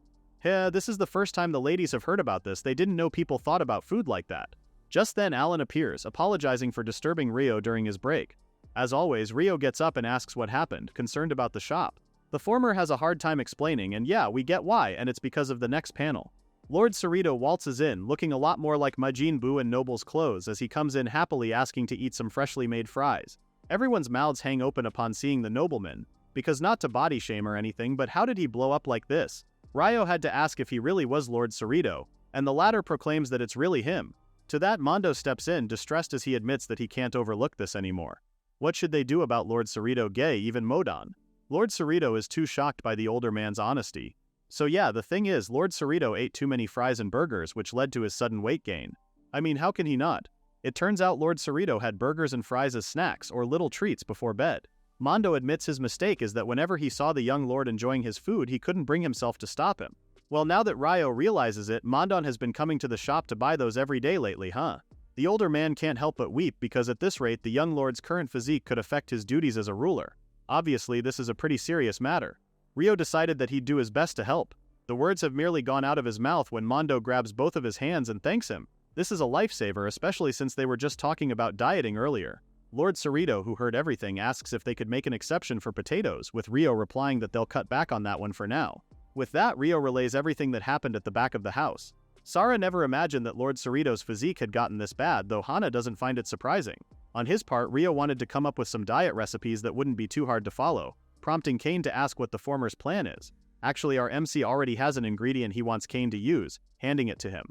This is the first time the ladies have heard about this. They didn't know people thought about food like that. Just then Alan appears, apologizing for disturbing Rio during his break. As always, Rio gets up and asks what happened, concerned about the shop. The former has a hard time explaining, and yeah, we get why, and it's because of the next panel. Lord Cerrito waltzes in, looking a lot more like Majin Buu in Noble's clothes as he comes in happily asking to eat some freshly made fries. Everyone's mouths hang open upon seeing the nobleman, because not to body shame or anything, but how did he blow up like this? Rio had to ask if he really was Lord Cerrito, and the latter proclaims that it's really him. To that, Mondo steps in, distressed as he admits that he can't overlook this anymore. What should they do about Lord Cerrito Gay even Modon? Lord Cerrito is too shocked by the older man's honesty. So yeah, the thing is, Lord Cerrito ate too many fries and burgers, which led to his sudden weight gain. I mean, how can he not? It turns out Lord Cerrito had burgers and fries as snacks or little treats before bed. Mondo admits his mistake is that whenever he saw the young lord enjoying his food, he couldn't bring himself to stop him. Well, now that Ryo realizes it, Mondon has been coming to the shop to buy those every day lately, huh? The older man can't help but weep because at this rate the young lord's current physique could affect his duties as a ruler. Obviously, this is a pretty serious matter. Ryo decided that he'd do his best to help. The words have merely gone out of his mouth when Mondo grabs both of his hands and thanks him. This is a lifesaver, especially since they were just talking about dieting earlier. Lord Cerrito, who heard everything, asks if they could make an exception for potatoes, with Ryo replying that they'll cut back on that one for now. With that, Ryo relays everything that happened at the back of the house. Sara never imagined that Lord Cerrito's physique had gotten this bad, though Hana doesn't find it surprising. On his part, Ryo wanted to come up with some diet recipes that wouldn't be too hard to follow, prompting Kane to ask what the former's plan is. Actually, our MC already has an ingredient he wants Kane to use, handing it to him.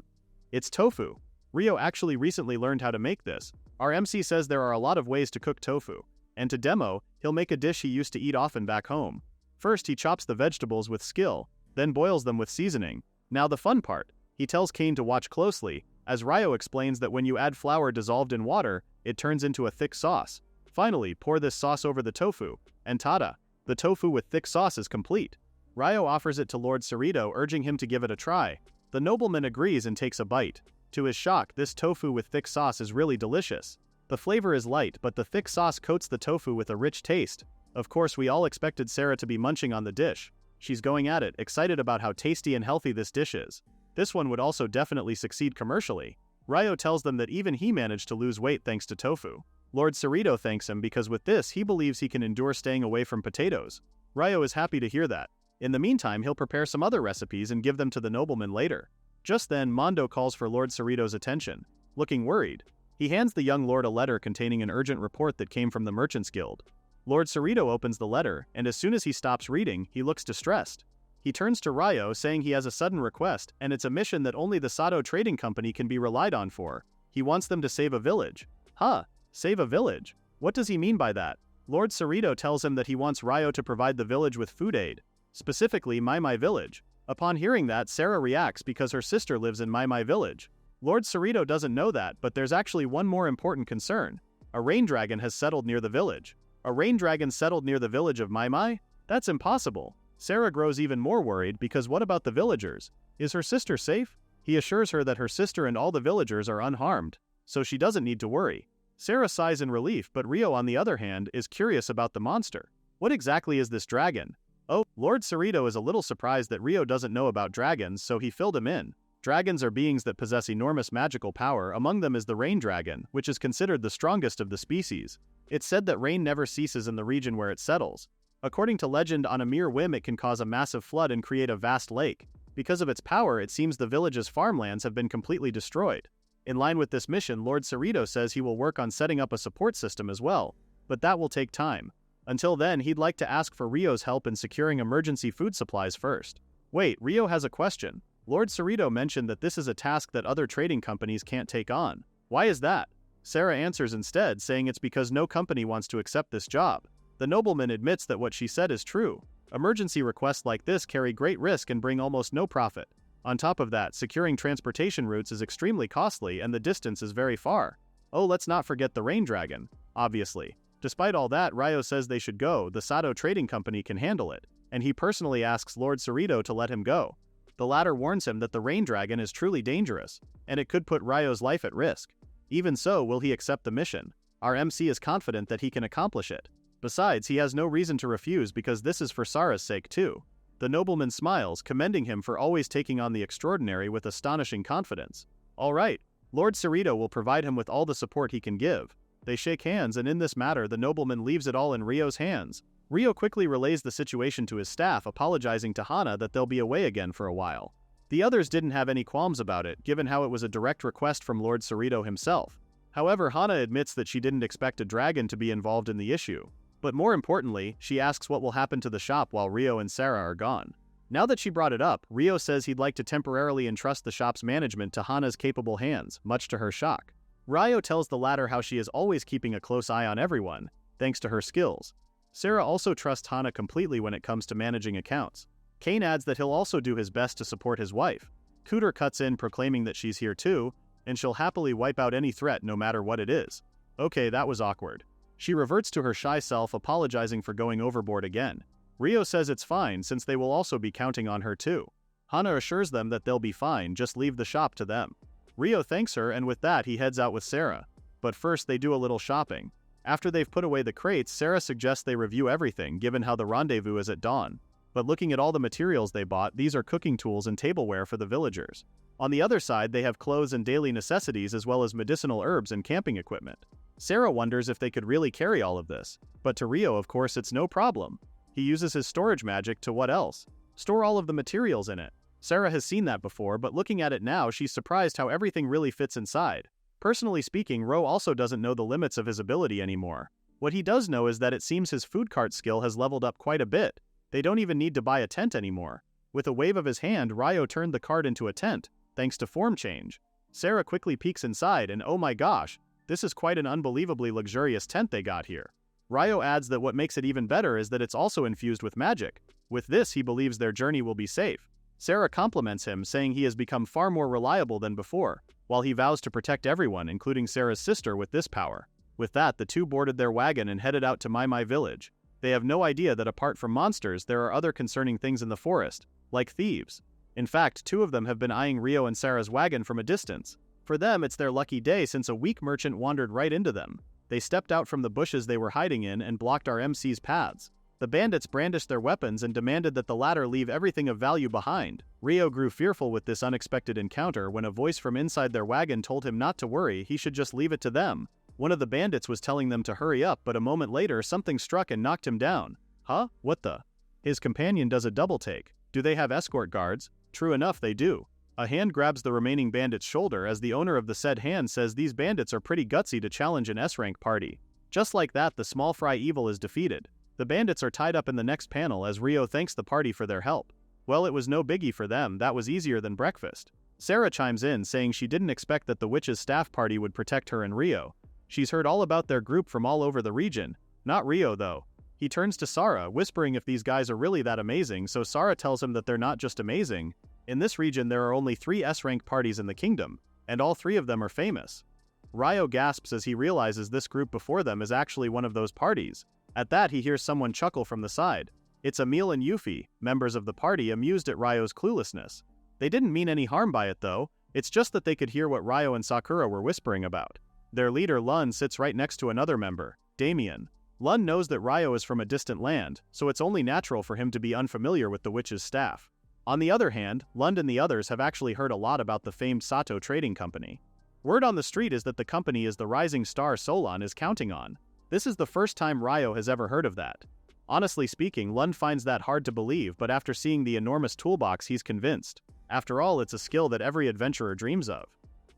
It's tofu. Ryo actually recently learned how to make this. Our MC says there are a lot of ways to cook tofu, and to demo, he'll make a dish he used to eat often back home. First, he chops the vegetables with skill, then boils them with seasoning. Now the fun part. He tells Kane to watch closely, as Ryo explains that when you add flour dissolved in water, it turns into a thick sauce. Finally, pour this sauce over the tofu, and tada! The tofu with thick sauce is complete. Ryo offers it to Lord Cerrito, urging him to give it a try. The nobleman agrees and takes a bite. To his shock, this tofu with thick sauce is really delicious. The flavor is light, but the thick sauce coats the tofu with a rich taste. Of course, we all expected Sarah to be munching on the dish. She's going at it, excited about how tasty and healthy this dish is. This one would also definitely succeed commercially. Ryo tells them that even he managed to lose weight thanks to tofu. Lord Cerrito thanks him because with this he believes he can endure staying away from potatoes. Ryo is happy to hear that. In the meantime, he'll prepare some other recipes and give them to the nobleman later. Just then, Mondo calls for Lord Cerrito's attention. Looking worried, he hands the young lord a letter containing an urgent report that came from the Merchants Guild. Lord Cerrito opens the letter, and as soon as he stops reading, he looks distressed. He turns to Ryo, saying he has a sudden request, and it's a mission that only the Sato Trading Company can be relied on for. He wants them to save a village. Huh? Save a village? What does he mean by that? Lord Cerrito tells him that he wants Ryo to provide the village with food aid. Specifically, My Village. Upon hearing that, Sarah reacts because her sister lives in My Village. Lord Cerrito doesn't know that, but there's actually one more important concern. A rain dragon has settled near the village. A rain dragon settled near the village of My? That's impossible. Sarah grows even more worried because what about the villagers? Is her sister safe? He assures her that her sister and all the villagers are unharmed, so she doesn't need to worry. Sarah sighs in relief, but Ryo, on the other hand, is curious about the monster. What exactly is this dragon? Oh, Lord Cerrito is a little surprised that Ryo doesn't know about dragons, so he filled him in. Dragons are beings that possess enormous magical power. Among them is the rain dragon, which is considered the strongest of the species. It's said that rain never ceases in the region where it settles. According to legend, on a mere whim it can cause a massive flood and create a vast lake. Because of its power, it seems the village's farmlands have been completely destroyed. In line with this mission, Lord Cerrito says he will work on setting up a support system as well, but that will take time. Until then, he'd like to ask for Ryo's help in securing emergency food supplies first. Wait, Ryo has a question. Lord Cerrito mentioned that this is a task that other trading companies can't take on. Why is that? Sarah answers instead, saying it's because no company wants to accept this job. The nobleman admits that what she said is true. Emergency requests like this carry great risk and bring almost no profit. On top of that, securing transportation routes is extremely costly and the distance is very far. Oh, let's not forget the rain dragon, obviously. Despite all that, Ryo says they should go, the Sato Trading Company can handle it, and he personally asks Lord Cerrito to let him go. The latter warns him that the rain dragon is truly dangerous, and it could put Ryo's life at risk. Even so, will he accept the mission? Our MC is confident that he can accomplish it. Besides, he has no reason to refuse because this is for Sara's sake too. The nobleman smiles, commending him for always taking on the extraordinary with astonishing confidence. All right, Lord Cerrito will provide him with all the support he can give. They shake hands, and in this matter the nobleman leaves it all in Ryo's hands. Ryo quickly relays the situation to his staff, apologizing to Hana that they'll be away again for a while. The others didn't have any qualms about it, given how it was a direct request from Lord Cerrito himself. However, Hana admits that she didn't expect a dragon to be involved in the issue. But more importantly, she asks what will happen to the shop while Ryo and Sarah are gone. Now that she brought it up, Ryo says he'd like to temporarily entrust the shop's management to Hana's capable hands, much to her shock. Ryo tells the latter how she is always keeping a close eye on everyone, thanks to her skills. Sarah also trusts Hana completely when it comes to managing accounts. Kane adds that he'll also do his best to support his wife. Cooter cuts in proclaiming that she's here too, and she'll happily wipe out any threat no matter what it is. Okay, that was awkward. She reverts to her shy self, apologizing for going overboard again. Rio says it's fine since they will also be counting on her too. Hana assures them that they'll be fine, just leave the shop to them. Rio thanks her, and with that he heads out with Sarah. But first they do a little shopping. After they've put away the crates, Sarah suggests they review everything given how the rendezvous is at dawn. But looking at all the materials they bought, these are cooking tools and tableware for the villagers. On the other side, they have clothes and daily necessities as well as medicinal herbs and camping equipment. Sarah wonders if they could really carry all of this. But to Rio, of course, it's no problem. He uses his storage magic to what else? Store all of the materials in it. Sarah has seen that before, but looking at it now, she's surprised how everything really fits inside. Personally speaking, Ro also doesn't know the limits of his ability anymore. What he does know is that it seems his food cart skill has leveled up quite a bit. They don't even need to buy a tent anymore. With a wave of his hand, Ryo turned the cart into a tent, thanks to form change. Sarah quickly peeks inside and oh my gosh, this is quite an unbelievably luxurious tent they got here. Ryo adds that what makes it even better is that it's also infused with magic. With this, he believes their journey will be safe. Sarah compliments him, saying he has become far more reliable than before, while he vows to protect everyone, including Sarah's sister, with this power. With that, the two boarded their wagon and headed out to Mai village. They have no idea that apart from monsters, there are other concerning things in the forest, like thieves. In fact, two of them have been eyeing Rio and Sarah's wagon from a distance. For them, it's their lucky day since a weak merchant wandered right into them. They stepped out from the bushes they were hiding in and blocked our MC's paths. The bandits brandished their weapons and demanded that the latter leave everything of value behind. Rio grew fearful with this unexpected encounter when a voice from inside their wagon told him not to worry, he should just leave it to them. One of the bandits was telling them to hurry up, but a moment later something struck and knocked him down. Huh? What the? His companion does a double take. Do they have escort guards? True enough, they do. A hand grabs the remaining bandit's shoulder as the owner of the said hand says these bandits are pretty gutsy to challenge an S-rank party. Just like that, the small fry evil is defeated. The bandits are tied up in the next panel as Rio thanks the party for their help. Well, it was no biggie for them, that was easier than breakfast. Sarah chimes in saying she didn't expect that the witch's staff party would protect her and Rio. She's heard all about their group from all over the region. Not Rio though. He turns to Sarah, whispering if these guys are really that amazing, so Sarah tells him that they're not just amazing. In this region there are only 3 S-rank parties in the kingdom, and all 3 of them are famous. Rio gasps as he realizes this group before them is actually one of those parties. At that he hears someone chuckle from the side. It's Emil and Yuffie, members of the party, amused at Ryo's cluelessness. They didn't mean any harm by it though, it's just that they could hear what Ryo and Sakura were whispering about. Their leader Lun sits right next to another member, Damien. Lun knows that Ryo is from a distant land, so it's only natural for him to be unfamiliar with the witch's staff. On the other hand, Lund and the others have actually heard a lot about the famed Sato Trading Company. Word on the street is that the company is the rising star Solon is counting on. This is the first time Ryo has ever heard of that. Honestly speaking, Lund finds that hard to believe, but after seeing the enormous toolbox he's convinced. After all, it's a skill that every adventurer dreams of.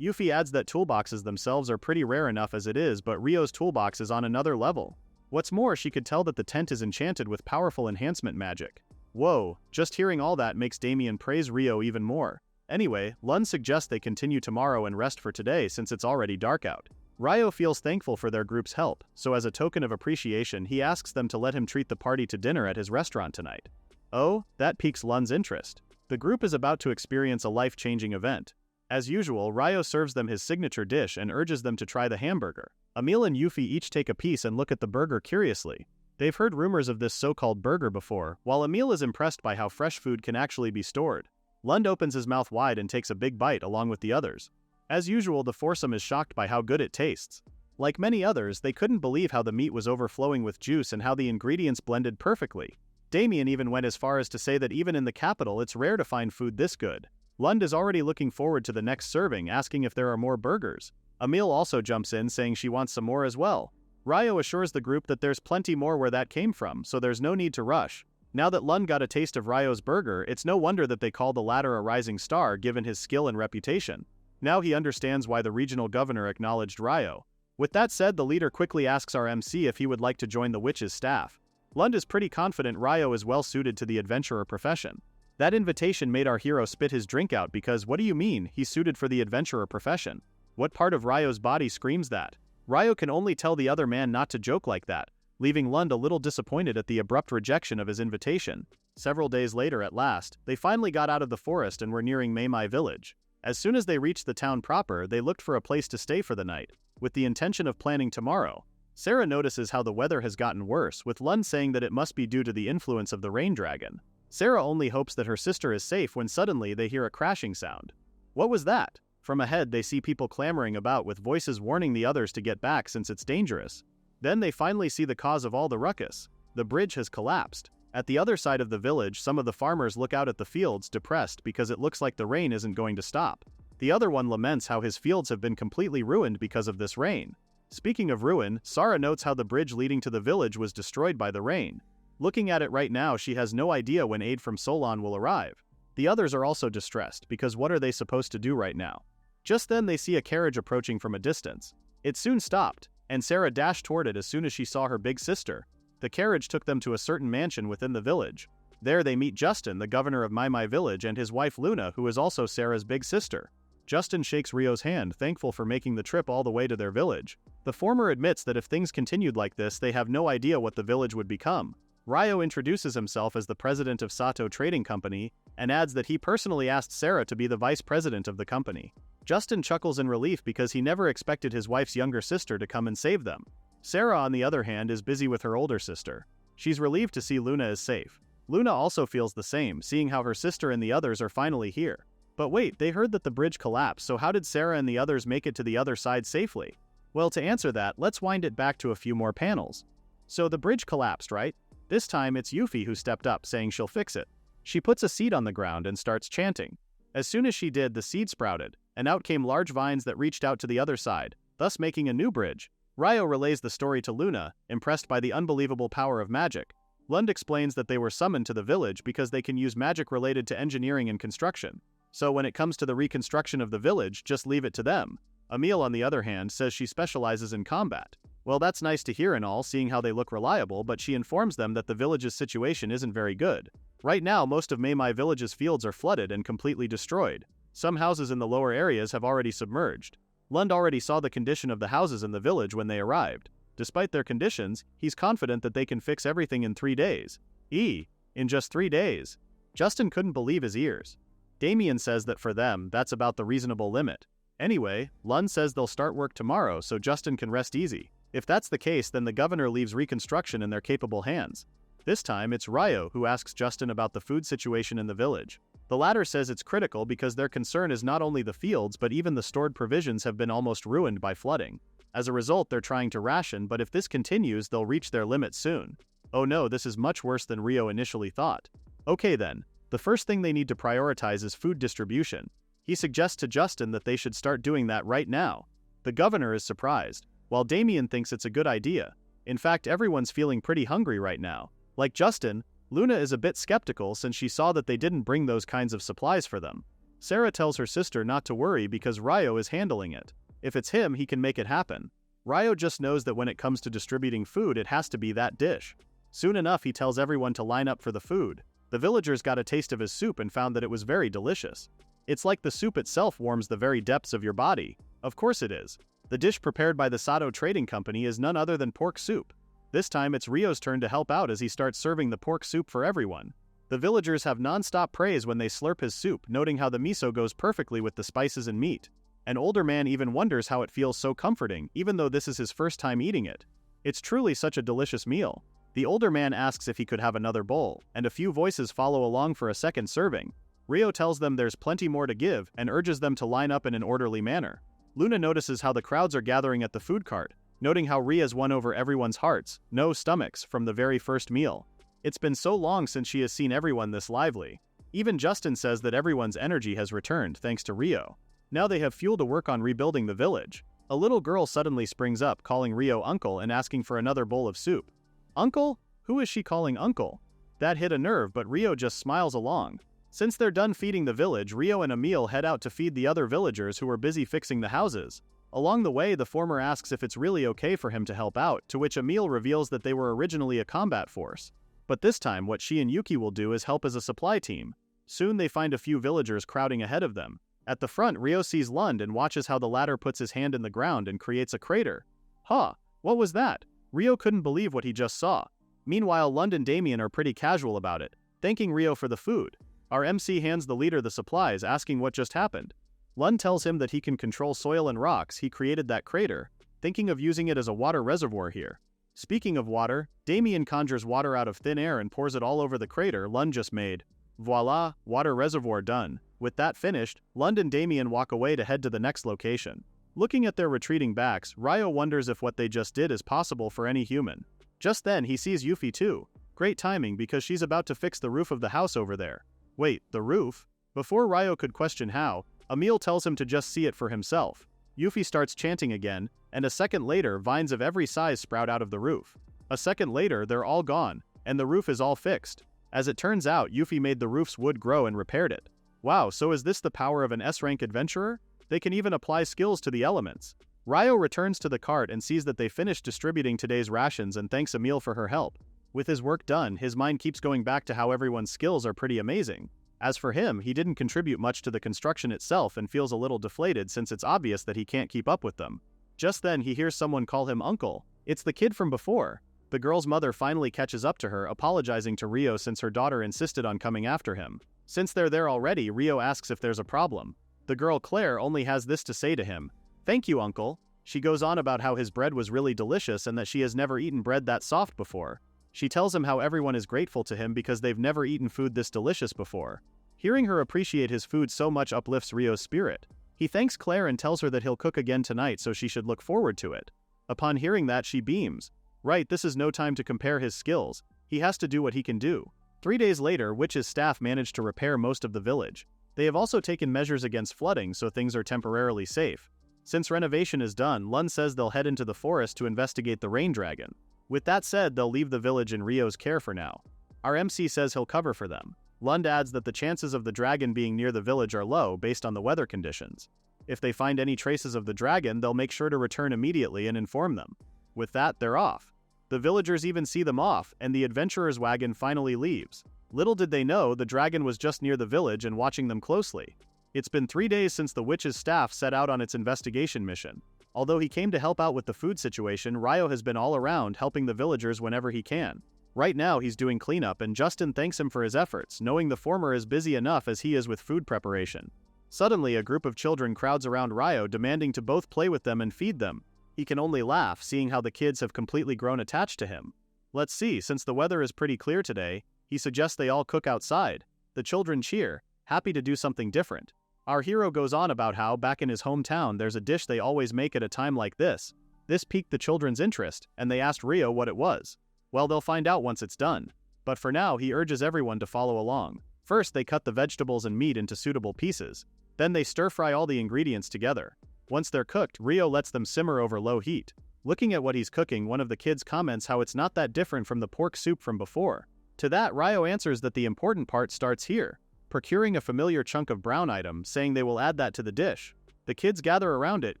Yuffie adds that toolboxes themselves are pretty rare enough as it is, but Ryo's toolbox is on another level. What's more, she could tell that the tent is enchanted with powerful enhancement magic. Whoa, just hearing all that makes Damien praise Rio even more. Anyway, Lund suggests they continue tomorrow and rest for today since it's already dark out. Ryo feels thankful for their group's help, so as a token of appreciation he asks them to let him treat the party to dinner at his restaurant tonight. Oh, that piques Lund's interest. The group is about to experience a life-changing event. As usual, Ryo serves them his signature dish and urges them to try the hamburger. Emil and Yuffie each take a piece and look at the burger curiously. They've heard rumors of this so-called burger before, while Emil is impressed by how fresh food can actually be stored. Lund opens his mouth wide and takes a big bite along with the others. As usual, the foursome is shocked by how good it tastes. Like many others, they couldn't believe how the meat was overflowing with juice and how the ingredients blended perfectly. Damien even went as far as to say that even in the capital it's rare to find food this good. Lund is already looking forward to the next serving, asking if there are more burgers. Emil also jumps in saying she wants some more as well. Ryo assures the group that there's plenty more where that came from, so there's no need to rush. Now that Lund got a taste of Ryo's burger, it's no wonder that they call the latter a rising star given his skill and reputation. Now he understands why the regional governor acknowledged Ryo. With that said, the leader quickly asks our MC if he would like to join the witch's staff. Lund is pretty confident Ryo is well suited to the adventurer profession. That invitation made our hero spit his drink out because what do you mean, he's suited for the adventurer profession? What part of Ryo's body screams that? Ryo can only tell the other man not to joke like that. leaving Lund a little disappointed at the abrupt rejection of his invitation. Several days later, at last, they finally got out of the forest and were nearing Maimai village. As soon as they reached the town proper, they looked for a place to stay for the night, with the intention of planning tomorrow. Sarah notices how the weather has gotten worse, with Lund saying that it must be due to the influence of the rain dragon. Sarah only hopes that her sister is safe when suddenly they hear a crashing sound. What was that? From ahead they see people clamoring about with voices warning the others to get back since it's dangerous. Then they finally see the cause of all the ruckus. The bridge has collapsed. At the other side of the village, some of the farmers look out at the fields depressed because it looks like the rain isn't going to stop. The other one laments how his fields have been completely ruined because of this rain. Speaking of ruin, Sarah notes how the bridge leading to the village was destroyed by the rain. Looking at it right now, she has no idea when aid from Solon will arrive. The others are also distressed because what are they supposed to do right now? Just then they see a carriage approaching from a distance. It soon stopped, and Sarah dashed toward it as soon as she saw her big sister. The carriage took them to a certain mansion within the village. There they meet Justin, the governor of Maimai village, and his wife Luna, who is also Sarah's big sister. Justin shakes Rio's hand, thankful for making the trip all the way to their village. The former admits that if things continued like this, they have no idea what the village would become. Rio introduces himself as the president of Sato Trading Company, and adds that he personally asked Sarah to be the vice president of the company. Justin chuckles in relief because he never expected his wife's younger sister to come and save them. Sarah, on the other hand, is busy with her older sister. She's relieved to see Luna is safe. Luna also feels the same, seeing how her sister and the others are finally here. But wait, they heard that the bridge collapsed, so how did Sarah and the others make it to the other side safely? Well, to answer that, let's wind it back to a few more panels. So the bridge collapsed, right? This time it's Yuffie who stepped up, saying she'll fix it. She puts a seed on the ground and starts chanting. As soon as she did, the seed sprouted, and out came large vines that reached out to the other side, thus making a new bridge. Rio relays the story to Luna, impressed by the unbelievable power of magic. Lund explains that they were summoned to the village because they can use magic related to engineering and construction. So when it comes to the reconstruction of the village, just leave it to them. Emile, on the other hand, says she specializes in combat. Well, that's nice to hear and all, seeing how they look reliable, but she informs them that the village's situation isn't very good. Right now, most of Maimai village's fields are flooded and completely destroyed. Some houses in the lower areas have already submerged. Lund already saw the condition of the houses in the village when they arrived. Despite their conditions, he's confident that they can fix everything in 3 days. In just 3 days? Justin couldn't believe his ears. Damien says that for them, that's about the reasonable limit. Anyway, Lund says they'll start work tomorrow so Justin can rest easy. If that's the case, then the governor leaves reconstruction in their capable hands. This time, it's Rio who asks Justin about the food situation in the village. The latter says it's critical because their concern is not only the fields but even the stored provisions have been almost ruined by flooding. As a result, they're trying to ration, but if this continues, they'll reach their limit soon. Oh no, this is much worse than Rio initially thought. Okay then, the first thing they need to prioritize is food distribution. He suggests to Justin that they should start doing that right now. The governor is surprised, while Damien thinks it's a good idea. In fact, everyone's feeling pretty hungry right now. Like Justin, Luna is a bit skeptical since she saw that they didn't bring those kinds of supplies for them. Sarah tells her sister not to worry because Rio is handling it. If it's him, he can make it happen. Rio just knows that when it comes to distributing food, it has to be that dish. Soon enough, he tells everyone to line up for the food. The villagers got a taste of his soup and found that it was very delicious. It's like the soup itself warms the very depths of your body. Of course it is. The dish prepared by the Sato Trading Company is none other than pork soup. This time it's Rio's turn to help out as he starts serving the pork soup for everyone. The villagers have non-stop praise when they slurp his soup, noting how the miso goes perfectly with the spices and meat. An older man even wonders how it feels so comforting, even though this is his first time eating it. It's truly such a delicious meal. The older man asks if he could have another bowl, and a few voices follow along for a second serving. Rio tells them there's plenty more to give and urges them to line up in an orderly manner. Luna notices how the crowds are gathering at the food cart, noting how Ria's won over everyone's hearts, no stomachs, from the very first meal. It's been so long since she has seen everyone this lively. Even Justin says that everyone's energy has returned thanks to Rio. Now they have fuel to work on rebuilding the village. A little girl suddenly springs up, calling Rio uncle and asking for another bowl of soup. Uncle? Who is she calling uncle? That hit a nerve, but Rio just smiles along. Since they're done feeding the village, Rio and Emile head out to feed the other villagers who are busy fixing the houses. Along the way, the former asks if it's really okay for him to help out, to which Emile reveals that they were originally a combat force. But this time, what she and Yuki will do is help as a supply team. Soon they find a few villagers crowding ahead of them. At the front, Rio sees Lund and watches how the latter puts his hand in the ground and creates a crater. Huh, what was that? Rio couldn't believe what he just saw. Meanwhile, Lund and Damien are pretty casual about it, thanking Rio for the food. Our MC hands the leader the supplies, asking what just happened. Lund tells him that he can control soil and rocks. He created that crater, thinking of using it as a water reservoir here. Speaking of water, Damien conjures water out of thin air and pours it all over the crater Lund just made. Voila, water reservoir done. With that finished, Lund and Damien walk away to head to the next location. Looking at their retreating backs, Rio wonders if what they just did is possible for any human. Just then he sees Yuffie too. Great timing because she's about to fix the roof of the house over there. Wait, the roof? Before Rio could question how, Emil tells him to just see it for himself. Yuffie starts chanting again, and a second later vines of every size sprout out of the roof. A second later they're all gone, and the roof is all fixed. As it turns out, Yuffie made the roof's wood grow and repaired it. Wow, so is this the power of an S-rank adventurer? They can even apply skills to the elements. Rio returns to the cart and sees that they finished distributing today's rations and thanks Emil for her help. With his work done, his mind keeps going back to how everyone's skills are pretty amazing. As for him, he didn't contribute much to the construction itself and feels a little deflated since it's obvious that he can't keep up with them. Just then he hears someone call him uncle. It's the kid from before. The girl's mother finally catches up to her, apologizing to Rio since her daughter insisted on coming after him. Since they're there already, Rio asks if there's a problem. The girl Claire only has this to say to him. "Thank you, uncle." She goes on about how his bread was really delicious and that she has never eaten bread that soft before. She tells him how everyone is grateful to him because they've never eaten food this delicious before. Hearing her appreciate his food so much uplifts Rio's spirit. He thanks Claire and tells her that he'll cook again tonight so she should look forward to it. Upon hearing that, she beams. Right, this is no time to compare his skills. He has to do what he can do. 3 days later, Witch's staff managed to repair most of the village. They have also taken measures against flooding so things are temporarily safe. Since renovation is done, Lund says they'll head into the forest to investigate the rain dragon. With that said, they'll leave the village in Rio's care for now. Our MC says he'll cover for them. Lund adds that the chances of the dragon being near the village are low based on the weather conditions. If they find any traces of the dragon, they'll make sure to return immediately and inform them. With that, they're off. The villagers even see them off, and the adventurer's wagon finally leaves. Little did they know, the dragon was just near the village and watching them closely. It's been 3 days since the witch's staff set out on its investigation mission. Although he came to help out with the food situation, Rio has been all around helping the villagers whenever he can. Right now he's doing cleanup and Justin thanks him for his efforts, knowing the former is busy enough as he is with food preparation. Suddenly a group of children crowds around Rio demanding to both play with them and feed them. He can only laugh, seeing how the kids have completely grown attached to him. Let's see, since the weather is pretty clear today, he suggests they all cook outside. The children cheer, happy to do something different. Our hero goes on about how, back in his hometown, there's a dish they always make at a time like this. This piqued the children's interest, and they asked Rio what it was. Well, they'll find out once it's done. But for now, he urges everyone to follow along. First, they cut the vegetables and meat into suitable pieces. Then they stir-fry all the ingredients together. Once they're cooked, Rio lets them simmer over low heat. Looking at what he's cooking, one of the kids comments how it's not that different from the pork soup from before. To that, Rio answers that the important part starts here, procuring a familiar chunk of brown item, saying they will add that to the dish. The kids gather around it,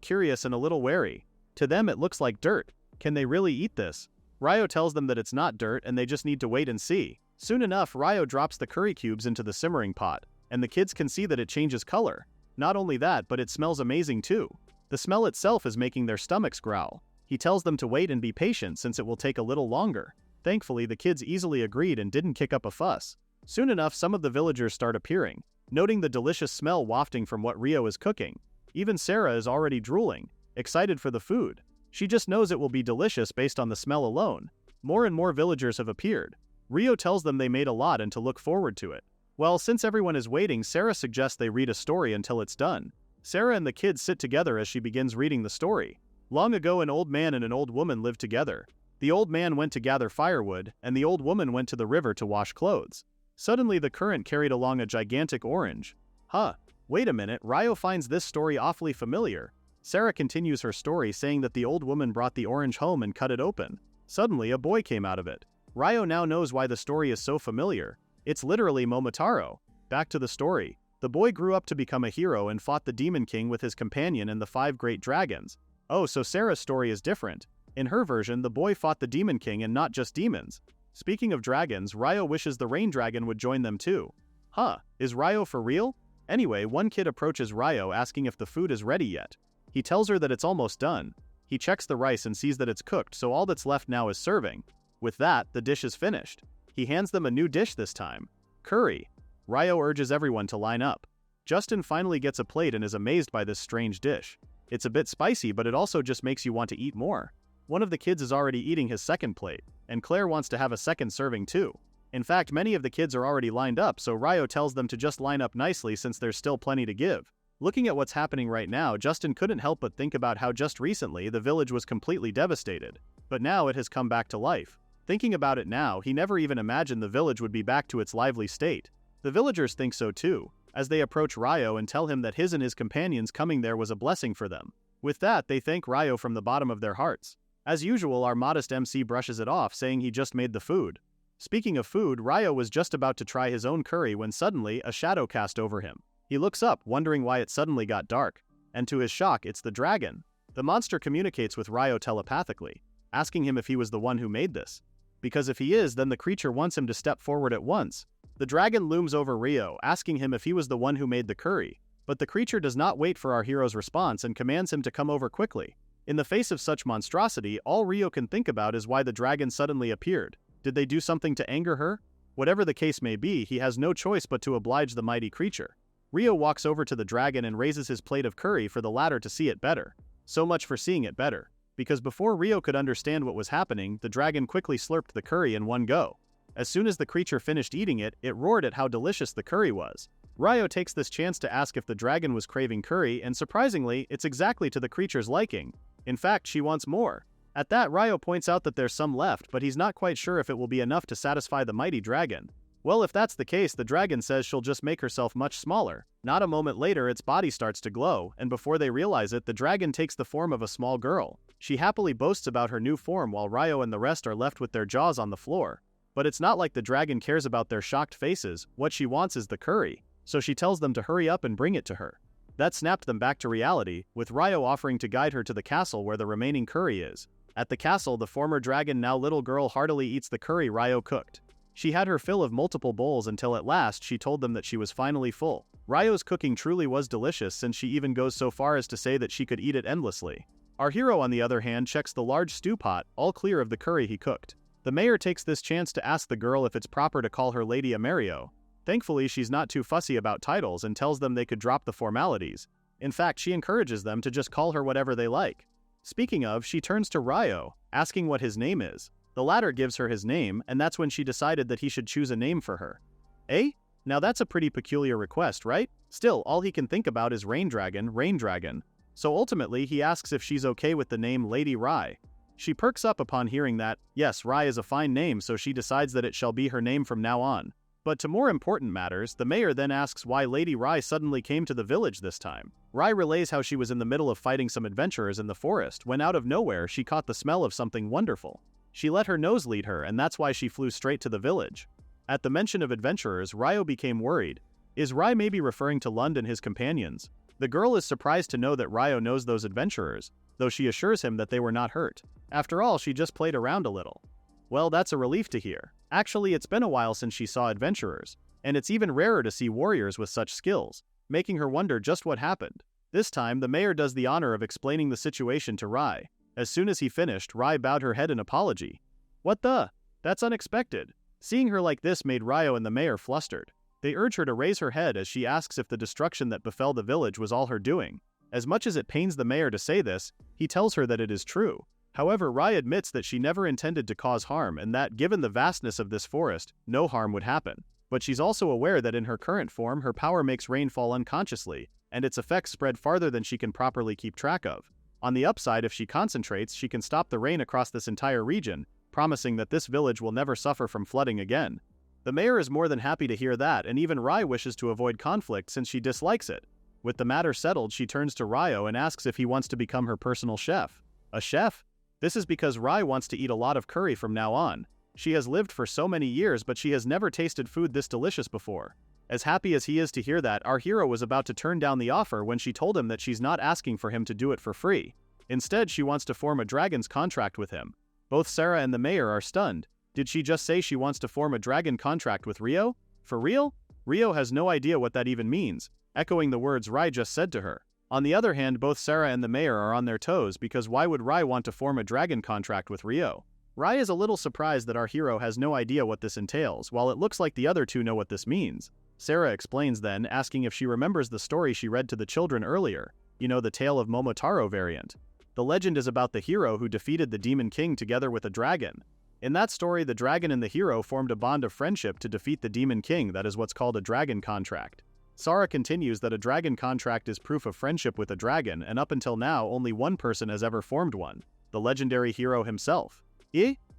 curious and a little wary. To them it looks like dirt. Can they really eat this? Rio tells them that it's not dirt and they just need to wait and see. Soon enough, Rio drops the curry cubes into the simmering pot, and the kids can see that it changes color. Not only that, but it smells amazing too. The smell itself is making their stomachs growl. He tells them to wait and be patient since it will take a little longer. Thankfully, the kids easily agreed and didn't kick up a fuss. Soon enough, some of the villagers start appearing, noting the delicious smell wafting from what Rio is cooking. Even Sarah is already drooling, excited for the food. She just knows it will be delicious based on the smell alone. More and more villagers have appeared. Rio tells them they made a lot and to look forward to it. Well, since everyone is waiting, Sarah suggests they read a story until it's done. Sarah and the kids sit together as she begins reading the story. Long ago, an old man and an old woman lived together. The old man went to gather firewood, and the old woman went to the river to wash clothes. Suddenly, the current carried along a gigantic orange. Wait a minute, Rio finds this story awfully familiar. Sarah continues her story, saying that the old woman brought the orange home and cut it open. Suddenly, a boy came out of it. Rio now knows why the story is so familiar. It's literally Momotaro. Back to the story. The boy grew up to become a hero and fought the Demon King with his companion and the 5 great dragons. Oh, so Sarah's story is different. In her version, the boy fought the Demon King and not just demons. Speaking of dragons, Rio wishes the rain dragon would join them too. Is Rio for real? Anyway, one kid approaches Rio asking if the food is ready yet. He tells her that it's almost done. He checks the rice and sees that it's cooked, so all that's left now is serving. With that, the dish is finished. He hands them a new dish this time. Curry. Ryo urges everyone to line up. Justin finally gets a plate and is amazed by this strange dish. It's a bit spicy, but it also just makes you want to eat more. One of the kids is already eating his second plate, and Claire wants to have a second serving too. In fact, many of the kids are already lined up, so Ryo tells them to just line up nicely since there's still plenty to give. Looking at what's happening right now, Justin couldn't help but think about how just recently the village was completely devastated. But now it has come back to life. Thinking about it now, he never even imagined the village would be back to its lively state. The villagers think so too, as they approach Ryo and tell him that his and his companions coming there was a blessing for them. With that, they thank Ryo from the bottom of their hearts. As usual, our modest MC brushes it off, saying he just made the food. Speaking of food, Ryo was just about to try his own curry when suddenly a shadow cast over him. He looks up, wondering why it suddenly got dark, and to his shock, it's the dragon. The monster communicates with Ryo telepathically, asking him if he was the one who made this. Because if he is, then the creature wants him to step forward at once. The dragon looms over Ryo, asking him if he was the one who made the curry, but the creature does not wait for our hero's response and commands him to come over quickly. In the face of such monstrosity, all Ryo can think about is why the dragon suddenly appeared. Did they do something to anger her? Whatever the case may be, he has no choice but to oblige the mighty creature. Ryo walks over to the dragon and raises his plate of curry for the latter to see it better. So much for seeing it better. Because before Ryo could understand what was happening, the dragon quickly slurped the curry in one go. As soon as the creature finished eating it, it roared at how delicious the curry was. Ryo takes this chance to ask if the dragon was craving curry, and surprisingly, it's exactly to the creature's liking. In fact, she wants more. At that, Ryo points out that there's some left, but he's not quite sure if it will be enough to satisfy the mighty dragon. Well, if that's the case, the dragon says she'll just make herself much smaller. Not a moment later, its body starts to glow, and before they realize it, the dragon takes the form of a small girl. She happily boasts about her new form while Ryo and the rest are left with their jaws on the floor. But it's not like the dragon cares about their shocked faces. What she wants is the curry, so she tells them to hurry up and bring it to her. That snapped them back to reality, with Ryo offering to guide her to the castle where the remaining curry is. At the castle, the former dragon, now little girl, heartily eats the curry Ryo cooked. She had her fill of multiple bowls until at last she told them that she was finally full. Ryo's cooking truly was delicious, since she even goes so far as to say that she could eat it endlessly. Our hero, on the other hand, checks the large stew pot, all clear of the curry he cooked. The mayor takes this chance to ask the girl if it's proper to call her Lady Amerio. Thankfully, she's not too fussy about titles and tells them they could drop the formalities. In fact, she encourages them to just call her whatever they like. Speaking of, she turns to Ryo, asking what his name is. The latter gives her his name, and that's when she decided that he should choose a name for her. Eh? Now that's a pretty peculiar request, right? Still, all he can think about is Rain Dragon, Rain Dragon. So ultimately, he asks if she's okay with the name Lady Rai. She perks up upon hearing that, yes, Rai is a fine name, so she decides that it shall be her name from now on. But to more important matters, the mayor then asks why Lady Rai suddenly came to the village this time. Rai relays how she was in the middle of fighting some adventurers in the forest when out of nowhere she caught the smell of something wonderful. She let her nose lead her, and that's why she flew straight to the village. At the mention of adventurers, Ryo became worried. Is Rai maybe referring to Lund and his companions? The girl is surprised to know that Ryo knows those adventurers, though she assures him that they were not hurt. After all, she just played around a little. Well, that's a relief to hear. Actually, it's been a while since she saw adventurers, and it's even rarer to see warriors with such skills, making her wonder just what happened. This time, the mayor does the honor of explaining the situation to Rai. As soon as he finished, Rai bowed her head in apology. What the? That's unexpected. Seeing her like this made Ryo and the mayor flustered. They urge her to raise her head as she asks if the destruction that befell the village was all her doing. As much as it pains the mayor to say this, he tells her that it is true. However, Rai admits that she never intended to cause harm and that, given the vastness of this forest, no harm would happen. But she's also aware that in her current form, her power makes rain fall unconsciously, and its effects spread farther than she can properly keep track of. On the upside, if she concentrates, she can stop the rain across this entire region, promising that this village will never suffer from flooding again. The mayor is more than happy to hear that, and even Rai wishes to avoid conflict since she dislikes it. With the matter settled, she turns to Ryo and asks if he wants to become her personal chef. A chef? This is because Rai wants to eat a lot of curry from now on. She has lived for so many years, but she has never tasted food this delicious before. As happy as he is to hear that, our hero was about to turn down the offer when she told him that she's not asking for him to do it for free. Instead, she wants to form a dragon's contract with him. Both Sarah and the mayor are stunned. Did she just say she wants to form a dragon contract with Ryo? For real? Ryo has no idea what that even means, echoing the words Rai just said to her. On the other hand, both Sarah and the mayor are on their toes because why would Rai want to form a dragon contract with Rio? Rai is a little surprised that our hero has no idea what this entails, while it looks like the other two know what this means. Sarah explains then, asking if she remembers the story she read to the children earlier, the tale of Momotaro variant. The legend is about the hero who defeated the Demon King together with a dragon. In that story, the dragon and the hero formed a bond of friendship to defeat the Demon King that is what's called a dragon contract. Sarah continues that a dragon contract is proof of friendship with a dragon, and up until now only one person has ever formed one, the legendary hero himself.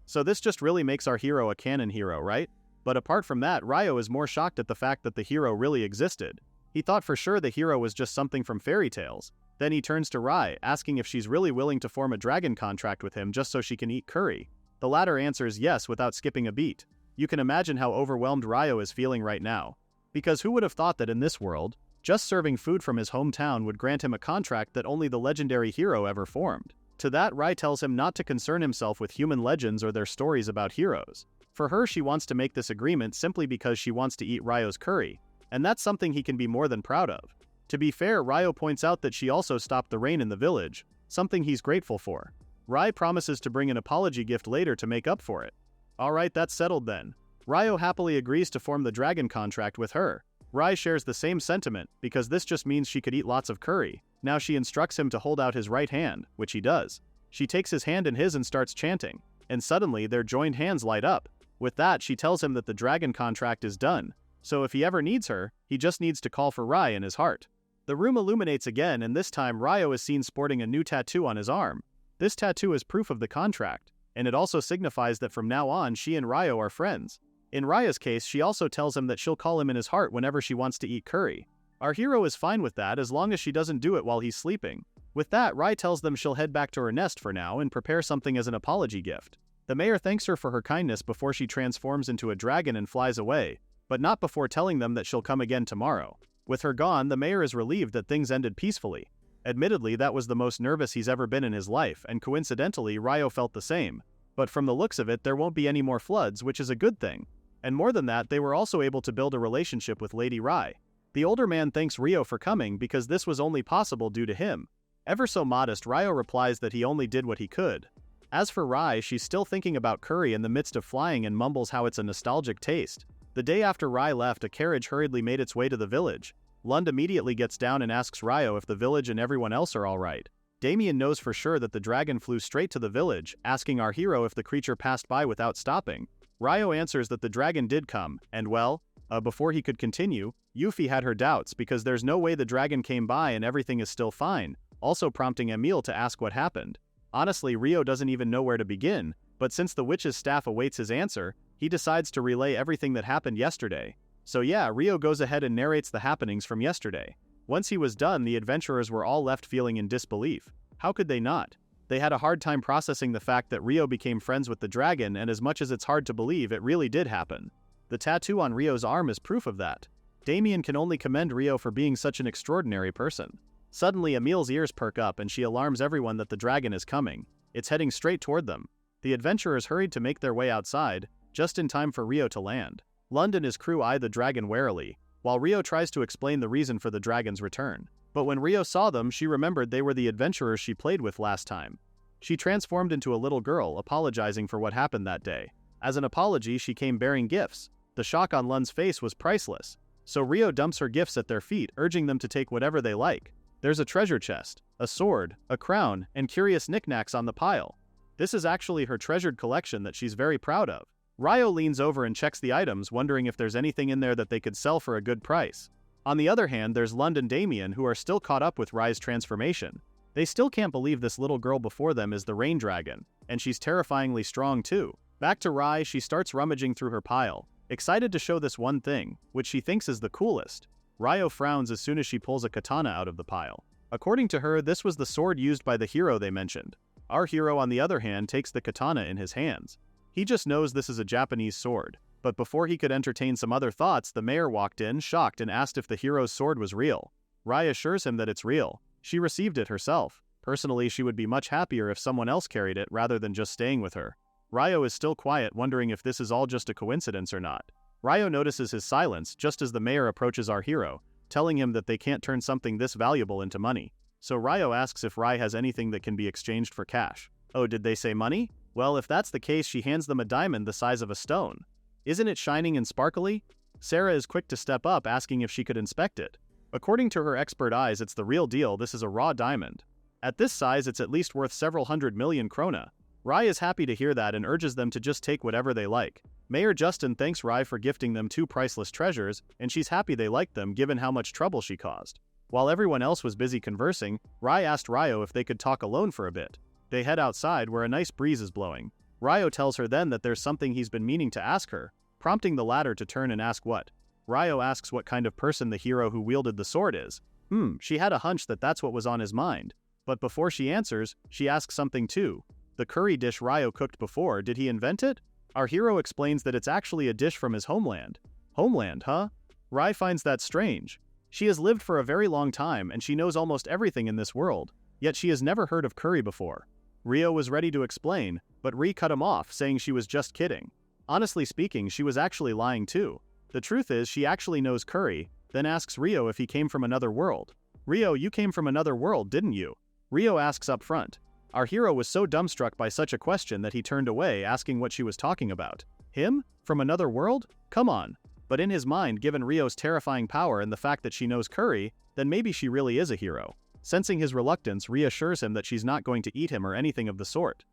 So this just really makes our hero a canon hero, right? But apart from that, Ryo is more shocked at the fact that the hero really existed. He thought for sure the hero was just something from fairy tales. Then he turns to Rai, asking if she's really willing to form a dragon contract with him just so she can eat curry. The latter answers yes without skipping a beat. You can imagine how overwhelmed Ryo is feeling right now. Because who would have thought that in this world, just serving food from his hometown would grant him a contract that only the legendary hero ever formed? To that, Rai tells him not to concern himself with human legends or their stories about heroes. For her, she wants to make this agreement simply because she wants to eat Ryo's curry, and that's something he can be more than proud of. To be fair, Ryo points out that she also stopped the rain in the village, something he's grateful for. Rai promises to bring an apology gift later to make up for it. Alright, that's settled then. Ryo happily agrees to form the dragon contract with her. Rai shares the same sentiment, because this just means she could eat lots of curry. Now she instructs him to hold out his right hand, which he does. She takes his hand in his and starts chanting, and suddenly their joined hands light up. With that, she tells him that the dragon contract is done, so if he ever needs her, he just needs to call for Rai in his heart. The room illuminates again, and this time Ryo is seen sporting a new tattoo on his arm. This tattoo is proof of the contract, and it also signifies that from now on she and Ryo are friends. In Raya's case, she also tells him that she'll call him in his heart whenever she wants to eat curry. Our hero is fine with that as long as she doesn't do it while he's sleeping. With that, Rai tells them she'll head back to her nest for now and prepare something as an apology gift. The mayor thanks her for her kindness before she transforms into a dragon and flies away, but not before telling them that she'll come again tomorrow. With her gone, the mayor is relieved that things ended peacefully. Admittedly, that was the most nervous he's ever been in his life, and coincidentally, Ryo felt the same. But from the looks of it, there won't be any more floods, which is a good thing. And more than that, they were also able to build a relationship with Lady Rai. The older man thanks Ryo for coming because this was only possible due to him. Ever so modest, Ryo replies that he only did what he could. As for Rai, she's still thinking about curry in the midst of flying and mumbles how it's a nostalgic taste. The day after Rai left, a carriage hurriedly made its way to the village. Lund immediately gets down and asks Ryo if the village and everyone else are alright. Damien knows for sure that the dragon flew straight to the village, asking our hero if the creature passed by without stopping. Ryo answers that the dragon did come, and before he could continue, Yuffie had her doubts because there's no way the dragon came by and everything is still fine, also prompting Emile to ask what happened. Honestly, Ryo doesn't even know where to begin, but since the witch's staff awaits his answer, he decides to relay everything that happened yesterday. So yeah, Ryo goes ahead and narrates the happenings from yesterday. Once he was done, the adventurers were all left feeling in disbelief. How could they not? They had a hard time processing the fact that Ryo became friends with the dragon, and as much as it's hard to believe, it really did happen. The tattoo on Ryo's arm is proof of that. Damien can only commend Ryo for being such an extraordinary person. Suddenly, Emile's ears perk up and she alarms everyone that the dragon is coming. It's heading straight toward them. The adventurers hurried to make their way outside, just in time for Ryo to land. Lund and his crew eye the dragon warily, while Ryo tries to explain the reason for the dragon's return. But when Ryo saw them, she remembered they were the adventurers she played with last time. She transformed into a little girl, apologizing for what happened that day. As an apology, she came bearing gifts. The shock on Lund's face was priceless. So Ryo dumps her gifts at their feet, urging them to take whatever they like. There's a treasure chest, a sword, a crown, and curious knickknacks on the pile. This is actually her treasured collection that she's very proud of. Ryo leans over and checks the items, wondering if there's anything in there that they could sell for a good price. On the other hand, there's Lund and Damien, who are still caught up with Rai's transformation. They still can't believe this little girl before them is the rain dragon, and she's terrifyingly strong too. Back to Rai, she starts rummaging through her pile, excited to show this one thing, which she thinks is the coolest. Ryo frowns as soon as she pulls a katana out of the pile. According to her, this was the sword used by the hero they mentioned. Our hero, on the other hand, takes the katana in his hands. He just knows this is a Japanese sword. But before he could entertain some other thoughts, the mayor walked in, shocked, and asked if the hero's sword was real. Rai assures him that it's real. She received it herself. Personally, she would be much happier if someone else carried it rather than just staying with her. Ryo is still quiet, wondering if this is all just a coincidence or not. Ryo notices his silence just as the mayor approaches our hero, telling him that they can't turn something this valuable into money. so Ryo asks if Rai has anything that can be exchanged for cash. Oh, did they say money? Well, if that's the case, she hands them a diamond the size of a stone. Isn't it shining and sparkly? Sarah is quick to step up, asking if she could inspect it. According to her expert eyes, it's the real deal. This is a raw diamond. At this size, it's at least worth several 100 million krona. Rai is happy to hear that and urges them to just take whatever they like. Mayor Justin thanks Rai for gifting them 2 priceless treasures, and she's happy they liked them given how much trouble she caused. While everyone else was busy conversing, Rai asked Ryo if they could talk alone for a bit. They head outside where a nice breeze is blowing. Ryo tells her then that there's something he's been meaning to ask her, prompting the latter to turn and ask what. Ryo asks what kind of person the hero who wielded the sword is. She had a hunch that that's what was on his mind. But before she answers, she asks something too. The curry dish Ryo cooked before, did he invent it? Our hero explains that it's actually a dish from his homeland. Homeland, huh? Rai finds that strange. She has lived for a very long time and she knows almost everything in this world, yet she has never heard of curry before. Ryo was ready to explain, but Ri cut him off, saying she was just kidding. Honestly speaking, she was actually lying too. The truth is, she actually knows curry, then asks Ryo if he came from another world. Ryo, you came from another world, didn't you? Ryo asks up front. Our hero was so dumbstruck by such a question that he turned away, asking what she was talking about. Him? From another world? Come on. But in his mind, given Ryo's terrifying power and the fact that she knows curry, then maybe she really is a hero. Sensing his reluctance, reassures him that she's not going to eat him or anything of the sort.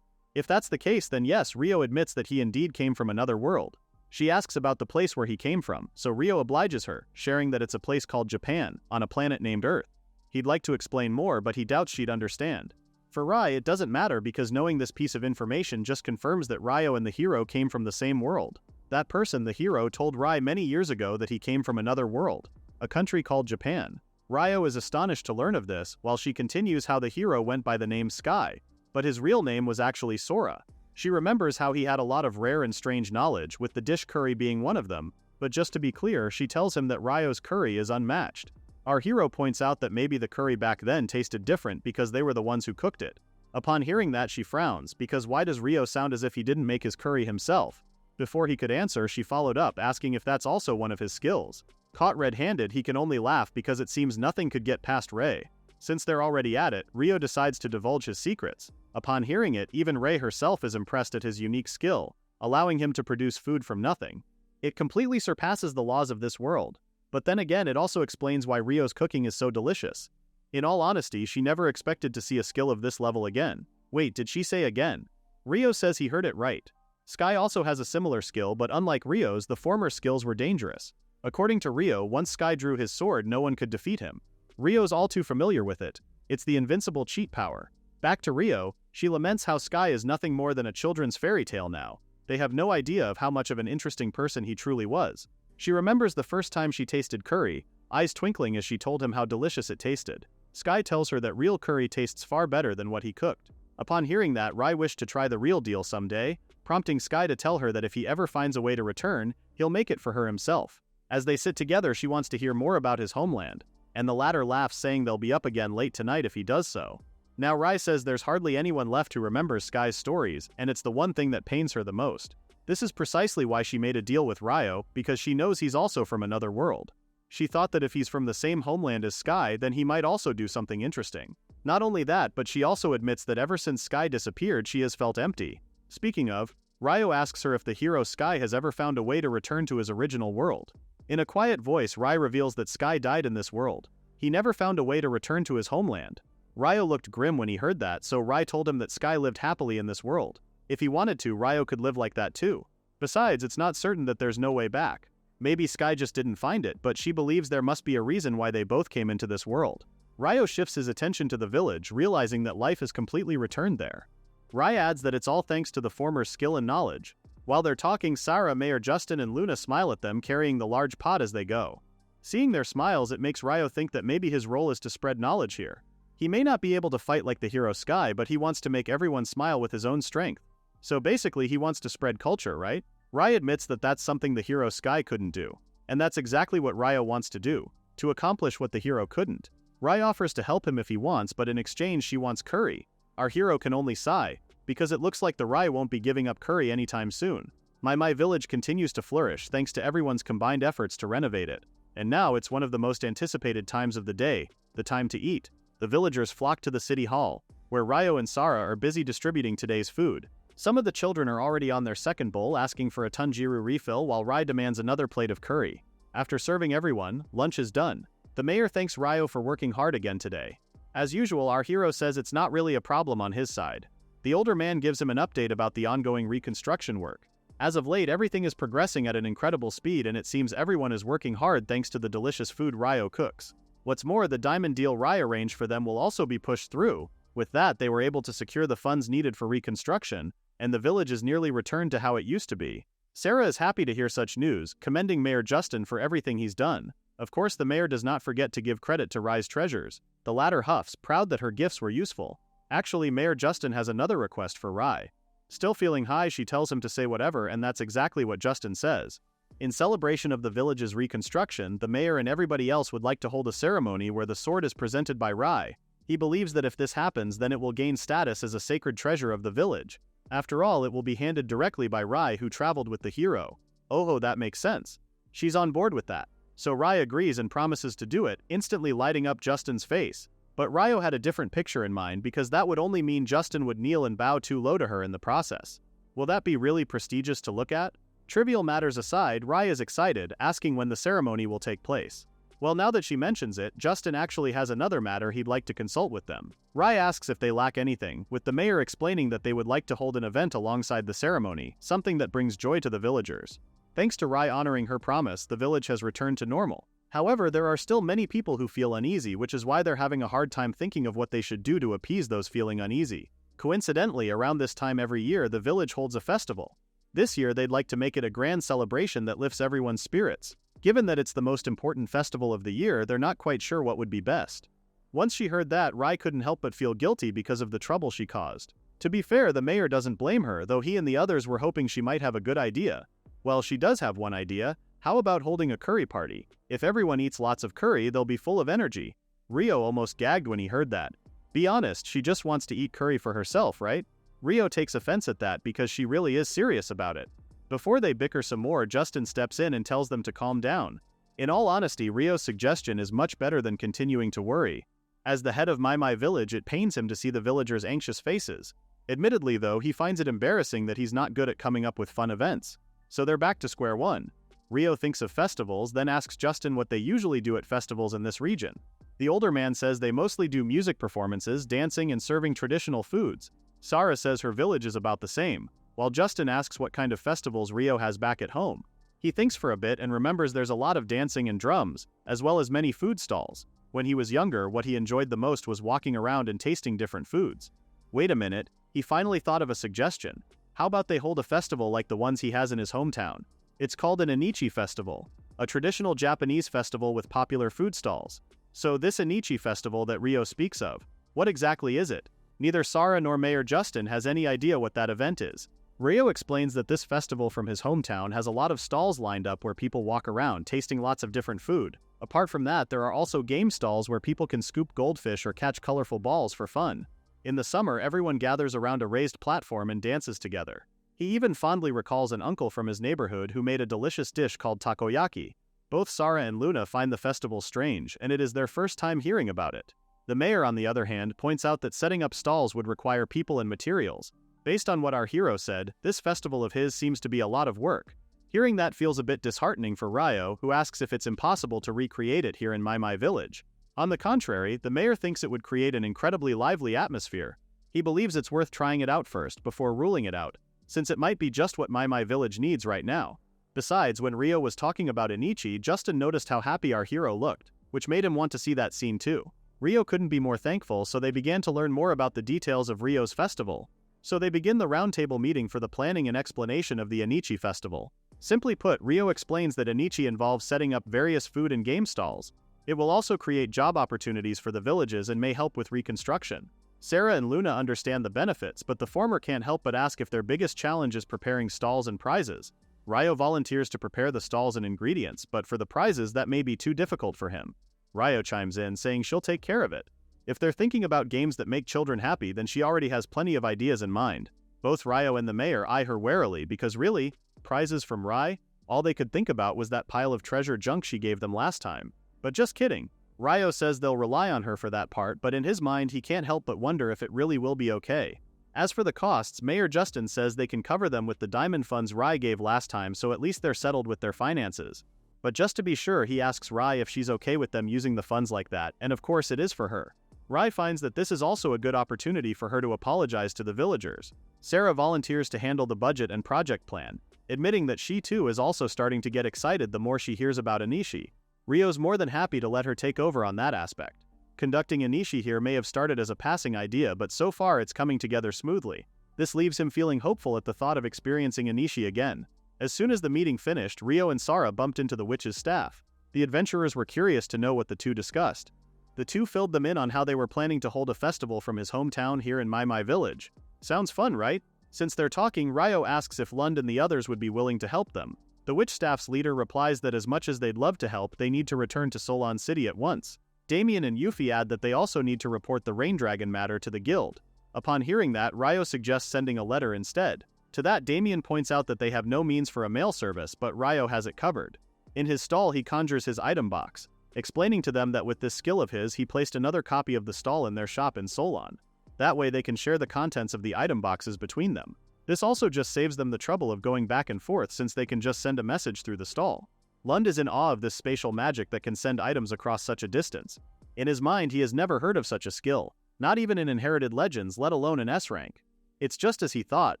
If that's the case, then yes, Ryo admits that he indeed came from another world. She asks about the place where he came from, so Ryo obliges her, sharing that it's a place called Japan, on a planet named Earth. He'd like to explain more, but he doubts she'd understand. For Rai, it doesn't matter because knowing this piece of information just confirms that Ryo and the hero came from the same world. That person, the hero, told Rai many years ago that he came from another world, a country called Japan. Ryo is astonished to learn of this, while she continues how the hero went by the name Sky, but his real name was actually Sora. She remembers how he had a lot of rare and strange knowledge, with the dish curry being one of them, but just to be clear, she tells him that Ryo's curry is unmatched. Our hero points out that maybe the curry back then tasted different because they were the ones who cooked it. Upon hearing that, she frowns, because why does Ryo sound as if he didn't make his curry himself? Before he could answer, she followed up, asking if that's also one of his skills. Caught red-handed, he can only laugh because it seems nothing could get past Ray. Since they're already at it, Ryo decides to divulge his secrets. Upon hearing it, even Ray herself is impressed at his unique skill, allowing him to produce food from nothing. It completely surpasses the laws of this world. But then again, it also explains why Ryo's cooking is so delicious. In all honesty, she never expected to see a skill of this level again. Wait, did she say again? Ryo says he heard it right. Sky also has a similar skill, but unlike Ryo's, the former skills were dangerous. According to Ryo, once Sky drew his sword, no one could defeat him. Ryo's all too familiar with it. It's the invincible cheat power. Back to Ryo, she laments how Sky is nothing more than a children's fairy tale now. They have no idea of how much of an interesting person he truly was. She remembers the first time she tasted curry, eyes twinkling as she told him how delicious it tasted. Sky tells her that real curry tastes far better than what he cooked. Upon hearing that, Rai wished to try the real deal someday, prompting Sky to tell her that if he ever finds a way to return, he'll make it for her himself. As they sit together, she wants to hear more about his homeland, and the latter laughs, saying they'll be up again late tonight if he does so. Now Rai says there's hardly anyone left who remembers Sky's stories, and it's the one thing that pains her the most. This is precisely why she made a deal with Ryo, because she knows he's also from another world. She thought that if he's from the same homeland as Sky, then he might also do something interesting. Not only that, but she also admits that ever since Sky disappeared, she has felt empty. Speaking of, Ryo asks her if the hero Sky has ever found a way to return to his original world. In a quiet voice, Rai reveals that Sky died in this world. He never found a way to return to his homeland. Ryo looked grim when he heard that, so Rai told him that Sky lived happily in this world. If he wanted to, Ryo could live like that too. Besides, it's not certain that there's no way back. Maybe Sky just didn't find it, but she believes there must be a reason why they both came into this world. Ryo shifts his attention to the village, realizing that life has completely returned there. Rai adds that it's all thanks to the former's skill and knowledge. While they're talking, Sarah, Mayor Justin, and Luna smile at them, carrying the large pot as they go. Seeing their smiles, it makes Ryo think that maybe his role is to spread knowledge here. He may not be able to fight like the hero Sky, but he wants to make everyone smile with his own strength. So basically, he wants to spread culture, right? Rai admits that that's something the hero Sky couldn't do. And that's exactly what Ryo wants to do, to accomplish what the hero couldn't. Rai offers to help him if he wants, but in exchange she wants curry. Our hero can only sigh, because it looks like the Rai won't be giving up curry anytime soon. My village continues to flourish thanks to everyone's combined efforts to renovate it. And now it's one of the most anticipated times of the day, the time to eat. the villagers flock to the city hall, where Ryo and Sara are busy distributing today's food. Some of the children are already on their second bowl asking for a tanjiro refill while Rai demands another plate of curry. After serving everyone, lunch is done. The mayor thanks Ryo for working hard again today. As usual, our hero says it's not really a problem on his side. The older man gives him an update about the ongoing reconstruction work. As of late, everything is progressing at an incredible speed and it seems everyone is working hard thanks to the delicious food Ryo cooks. What's more, the diamond deal Rai arranged for them will also be pushed through. With that, they were able to secure the funds needed for reconstruction, and the village is nearly returned to how it used to be. Sarah is happy to hear such news, commending Mayor Justin for everything he's done. Of course, the mayor does not forget to give credit to Rai's treasures. The latter huffs, proud that her gifts were useful. Actually, Mayor Justin has another request for Rai. Still feeling high, she tells him to say whatever, and that's exactly what Justin says. In celebration of the village's reconstruction, the mayor and everybody else would like to hold a ceremony where the sword is presented by Rai. He believes that if this happens, then it will gain status as a sacred treasure of the village. After all, it will be handed directly by Rai, who traveled with the hero. Oh, that makes sense. She's on board with that. So Rai agrees and promises to do it, instantly lighting up Justin's face. But Ryo had a different picture in mind because that would only mean Justin would kneel and bow too low to her in the process. Will that be really prestigious to look at? Trivial matters aside, Rai is excited, asking when the ceremony will take place. Well, now that she mentions it, Justin actually has another matter he'd like to consult with them. Rai asks if they lack anything, with the mayor explaining that they would like to hold an event alongside the ceremony, something that brings joy to the villagers. Thanks to Rai honoring her promise, the village has returned to normal. However, there are still many people who feel uneasy, which is why they're having a hard time thinking of what they should do to appease those feeling uneasy. Coincidentally, around this time every year, the village holds a festival. This year, they'd like to make it a grand celebration that lifts everyone's spirits. Given that it's the most important festival of the year, they're not quite sure what would be best. Once she heard that, Rai couldn't help but feel guilty because of the trouble she caused. To be fair, the mayor doesn't blame her, though he and the others were hoping she might have a good idea. Well, she does have one idea. How about holding a curry party? If everyone eats lots of curry, they'll be full of energy. Ryo almost gagged when he heard that. Be honest, she just wants to eat curry for herself, right? Ryo takes offense at that because she really is serious about it. Before they bicker some more, Justin steps in and tells them to calm down. In all honesty, Ryo's suggestion is much better than continuing to worry. As the head of My Village, it pains him to see the villagers' anxious faces. Admittedly, though, he finds it embarrassing that he's not good at coming up with fun events. So they're back to square one. Ryo thinks of festivals, then asks Justin what they usually do at festivals in this region. The older man says they mostly do music performances, dancing, and serving traditional foods. Sara says her village is about the same, while Justin asks what kind of festivals Ryo has back at home. He thinks for a bit and remembers there's a lot of dancing and drums, as well as many food stalls. When he was younger, what he enjoyed the most was walking around and tasting different foods. Wait a minute, he finally thought of a suggestion. How about they hold a festival like the ones he has in his hometown? It's called an Anichi festival, a traditional Japanese festival with popular food stalls. So this Anichi festival that Ryo speaks of, what exactly is it? Neither Sara nor Mayor Justin has any idea what that event is. Ryo explains that this festival from his hometown has a lot of stalls lined up where people walk around, tasting lots of different food. Apart from that, there are also game stalls where people can scoop goldfish or catch colorful balls for fun. In the summer, everyone gathers around a raised platform and dances together. He even fondly recalls an uncle from his neighborhood who made a delicious dish called takoyaki. Both Sara and Luna find the festival strange, and it is their first time hearing about it. The mayor, on the other hand, points out that setting up stalls would require people and materials. Based on what our hero said, this festival of his seems to be a lot of work. Hearing that feels a bit disheartening for Ryo, who asks if it's impossible to recreate it here in My Village. On the contrary, the mayor thinks it would create an incredibly lively atmosphere. He believes it's worth trying it out first before ruling it out, since it might be just what My Village needs right now. Besides, when Ryo was talking about Anichi, Justin noticed how happy our hero looked, which made him want to see that scene too. Ryo couldn't be more thankful, so they began to learn more about the details of Ryo's festival. So they begin the roundtable meeting for the planning and explanation of the Anichi festival. Simply put, Ryo explains that Anichi involves setting up various food and game stalls. It will also create job opportunities for the villages and may help with reconstruction. Sara and Luna understand the benefits, but the former can't help but ask if their biggest challenge is preparing stalls and prizes. Ryo volunteers to prepare the stalls and ingredients, but for the prizes that may be too difficult for him. Ryo chimes in, saying she'll take care of it. If they're thinking about games that make children happy, then she already has plenty of ideas in mind. Both Ryo and the mayor eye her warily because really, prizes from Rai? All they could think about was that pile of treasure junk she gave them last time. But just kidding. Ryo says they'll rely on her for that part, but in his mind he can't help but wonder if it really will be okay. As for the costs, Mayor Justin says they can cover them with the diamond funds Rai gave last time, so at least they're settled with their finances. But just to be sure, he asks Rai if she's okay with them using the funds like that, and of course it is for her. Rai finds that this is also a good opportunity for her to apologize to the villagers. Sarah volunteers to handle the budget and project plan, admitting that she too is also starting to get excited the more she hears about Anishi. Ryo's more than happy to let her take over on that aspect. Conducting Anishi here may have started as a passing idea, but so far it's coming together smoothly. This leaves him feeling hopeful at the thought of experiencing Anishi again. As soon as the meeting finished, Ryo and Sara bumped into the witch's staff. The adventurers were curious to know what the two discussed. The two filled them in on how they were planning to hold a festival from his hometown here in My village. Sounds fun, right? Since they're talking, Ryo asks if Lund and the others would be willing to help them. The witch staff's leader replies that as much as they'd love to help, they need to return to Solon City at once. Damien and Yuffie add that they also need to report the Rain Dragon matter to the guild. Upon hearing that, Ryo suggests sending a letter instead. To that, Damien points out that they have no means for a mail service, but Ryo has it covered. In his stall, he conjures his item box, explaining to them that with this skill of his, he placed another copy of the stall in their shop in Solon. That way they can share the contents of the item boxes between them. This also just saves them the trouble of going back and forth, since they can just send a message through the stall. Lund is in awe of this spatial magic that can send items across such a distance. In his mind, he has never heard of such a skill, not even in inherited legends, let alone in S rank. It's just as he thought,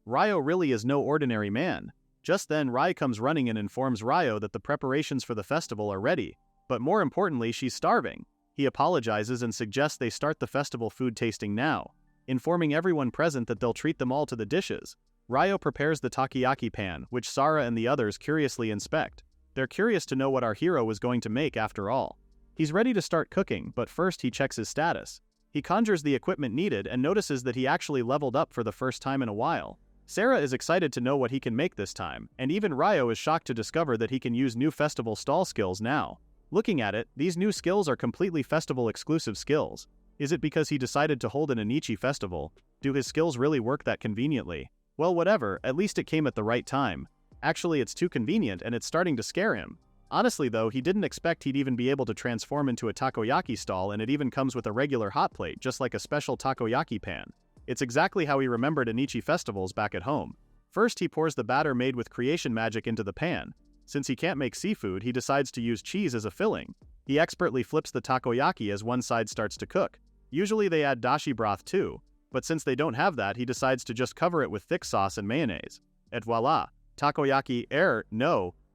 Ryo really is no ordinary man. Just then, Rai comes running and informs Ryo that the preparations for the festival are ready, but more importantly, she's starving. He apologizes and suggests they start the festival food tasting now, informing everyone present that they'll treat them all to the dishes. Ryo prepares the takoyaki pan, which Sara and the others curiously inspect. They're curious to know what our hero was going to make after all. He's ready to start cooking, but first he checks his status. He conjures the equipment needed and notices that he actually leveled up for the first time in a while. Sarah is excited to know what he can make this time, and even Ryo is shocked to discover that he can use new festival stall skills now. Looking at it, these new skills are completely festival-exclusive skills. Is it because he decided to hold an Anichi festival? Do his skills really work that conveniently? Well, whatever, at least it came at the right time. Actually, it's too convenient and it's starting to scare him. Honestly though, he didn't expect he'd even be able to transform into a takoyaki stall, and it even comes with a regular hot plate, just like a special takoyaki pan. It's exactly how he remembered Anichi festivals back at home. First, he pours the batter made with creation magic into the pan. Since he can't make seafood, he decides to use cheese as a filling. He expertly flips the takoyaki as one side starts to cook. Usually they add dashi broth too, but since they don't have that, he decides to just cover it with thick sauce and mayonnaise. Et voila! Takoyaki,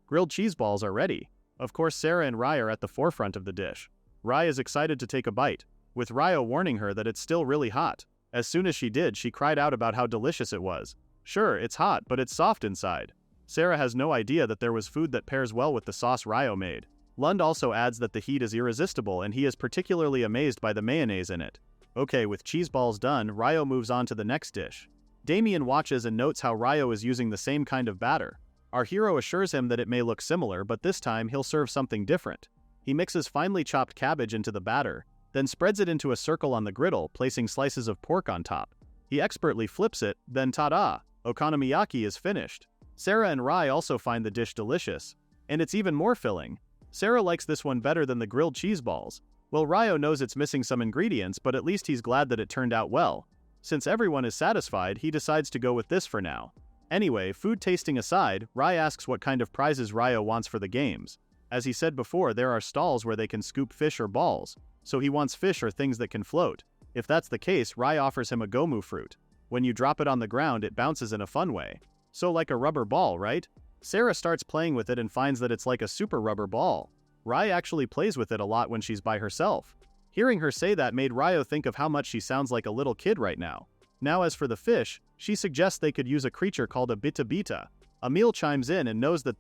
grilled cheese balls are ready. Of course, Sarah and Rai are at the forefront of the dish. Rai is excited to take a bite, with Ryo warning her that it's still really hot. As soon as she did, she cried out about how delicious it was. Sure, it's hot, but it's soft inside. Sarah has no idea that there was food that pairs well with the sauce Ryo made. Lund also adds that the heat is irresistible, and he is particularly amazed by the mayonnaise in it. Okay, with cheese balls done, Ryo moves on to the next dish. Damien watches and notes how Ryo is using the same kind of batter. Our hero assures him that it may look similar, but this time he'll serve something different. He mixes finely chopped cabbage into the batter, then spreads it into a circle on the griddle, placing slices of pork on top. He expertly flips it, then ta-da! Okonomiyaki is finished. Sarah and Rai also find the dish delicious, and it's even more filling. Sarah likes this one better than the grilled cheese balls. Well, Ryo knows it's missing some ingredients, but at least he's glad that it turned out well. Since everyone is satisfied, he decides to go with this for now. Anyway, food tasting aside, Rai asks what kind of prizes Ryo wants for the games. As he said before, there are stalls where they can scoop fish or balls, so he wants fish or things that can float. If that's the case, Rai offers him a gomu fruit. When you drop it on the ground, it bounces in a fun way. So like a rubber ball, right? Sarah starts playing with it and finds that it's like a super rubber ball. Rai actually plays with it a lot when she's by herself. Hearing her say that made Ryo think of how much she sounds like a little kid right now. Now as for the fish, she suggests they could use a creature called a bita-bita. Emil chimes in and knows that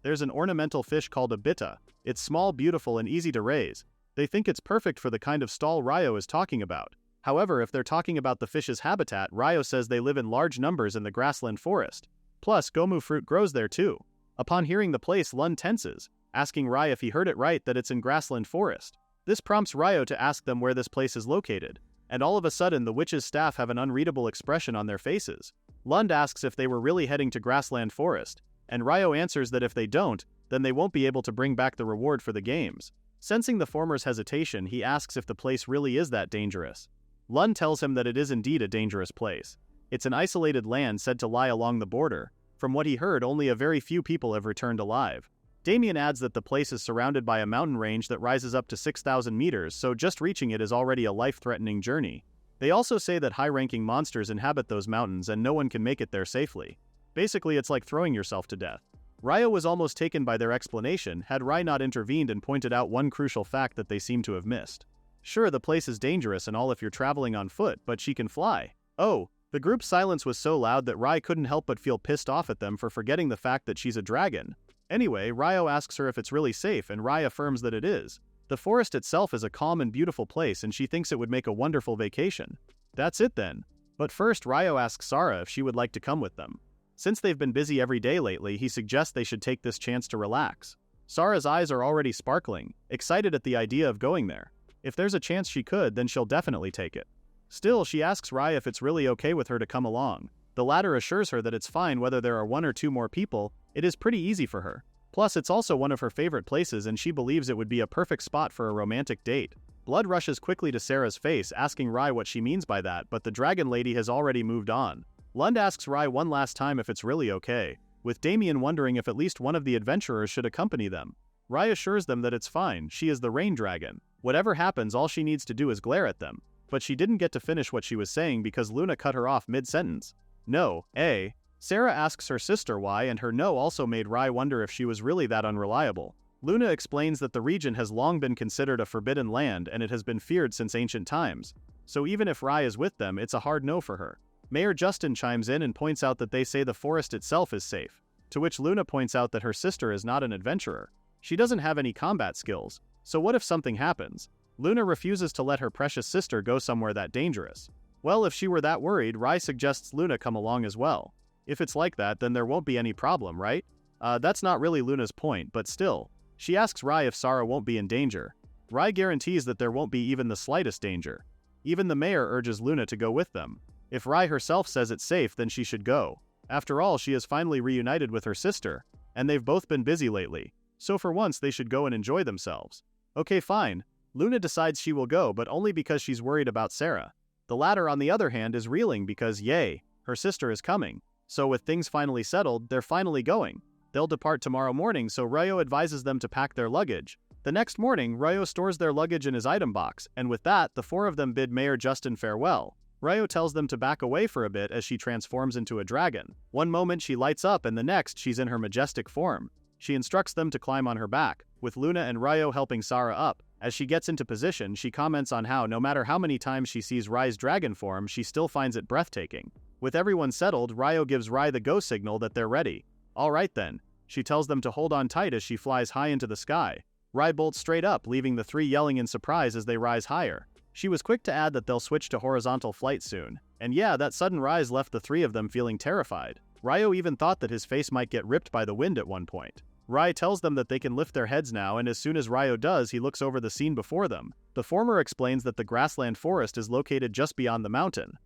there's an ornamental fish called a bita. It's small, beautiful, and easy to raise. They think it's perfect for the kind of stall Ryo is talking about. However, if they're talking about the fish's habitat, Ryo says they live in large numbers in the grassland forest. Plus, gomu fruit grows there too. Upon hearing the place, Lund tenses, asking Rai if he heard it right that it's in grassland forest. This prompts Ryo to ask them where this place is located, and all of a sudden the witch's staff have an unreadable expression on their faces. Lund asks if they were really heading to grassland forest, and Ryo answers that if they don't, then they won't be able to bring back the reward for the games. Sensing the former's hesitation, he asks if the place really is that dangerous. Lund tells him that it is indeed a dangerous place. It's an isolated land said to lie along the border. From what he heard, only a very few people have returned alive. Damien adds that the place is surrounded by a mountain range that rises up to 6,000 meters, so just reaching it is already a life-threatening journey. They also say that high-ranking monsters inhabit those mountains and no one can make it there safely. Basically, it's like throwing yourself to death. Ryo was almost taken by their explanation had Rai not intervened and pointed out one crucial fact that they seem to have missed. Sure, the place is dangerous and all if you're traveling on foot, but she can fly. Oh, the group's silence was so loud that Rai couldn't help but feel pissed off at them for forgetting the fact that she's a dragon. Anyway, Ryo asks her if it's really safe and Rai affirms that it is. The forest itself is a calm and beautiful place and she thinks it would make a wonderful vacation. That's it then. But first, Ryo asks Sarah if she would like to come with them. Since they've been busy every day lately, he suggests they should take this chance to relax. Sarah's eyes are already sparkling, excited at the idea of going there. If there's a chance she could, then she'll definitely take it. Still, she asks Rai if it's really okay with her to come along. The latter assures her that it's fine whether there are one or two more people, it is pretty easy for her. Plus, it's also one of her favorite places and she believes it would be a perfect spot for a romantic date. Blood rushes quickly to Sarah's face, asking Rai what she means by that, but the dragon lady has already moved on. Lund asks Rai one last time if it's really okay, with Damien wondering if at least one of the adventurers should accompany them. Rai assures them that it's fine, she is the rain dragon. Whatever happens, all she needs to do is glare at them. But she didn't get to finish what she was saying because Luna cut her off mid-sentence. No, Sarah asks her sister why, and her no also made Rai wonder if she was really that unreliable. Luna explains that the region has long been considered a forbidden land and it has been feared since ancient times. So even if Rai is with them, it's a hard no for her. Mayor Justin chimes in and points out that they say the forest itself is safe, to which Luna points out that her sister is not an adventurer. She doesn't have any combat skills, so what if something happens? Luna refuses to let her precious sister go somewhere that dangerous. Well, if she were that worried, Rai suggests Luna come along as well. If it's like that, then there won't be any problem, right? That's not really Luna's point, but still. She asks Rai if Sarah won't be in danger. Rai guarantees that there won't be even the slightest danger. Even the mayor urges Luna to go with them. If Rai herself says it's safe, then she should go. After all, she is finally reunited with her sister, and they've both been busy lately, so for once they should go and enjoy themselves. Okay, fine. Luna decides she will go, but only because she's worried about Sarah. The latter, on the other hand, is reeling because, yay, her sister is coming. So with things finally settled, they're finally going. They'll depart tomorrow morning, so Ryo advises them to pack their luggage. The next morning, Ryo stores their luggage in his item box, and with that, the four of them bid Mayor Justin farewell. Ryo tells them to back away for a bit as she transforms into a dragon. One moment she lights up and the next she's in her majestic form. She instructs them to climb on her back, with Luna and Ryo helping Sarah up. As she gets into position, she comments on how no matter how many times she sees Rai's dragon form, she still finds it breathtaking. With everyone settled, Ryo gives Rai the go signal that they're ready. Alright then. She tells them to hold on tight as she flies high into the sky. Rai bolts straight up, leaving the three yelling in surprise as they rise higher. She was quick to add that they'll switch to horizontal flight soon. And yeah, that sudden rise left the three of them feeling terrified. Ryo even thought that his face might get ripped by the wind at one point. Rai tells them that they can lift their heads now, and as soon as Ryo does, he looks over the scene before them. The former explains that the grassland forest is located just beyond the mountain.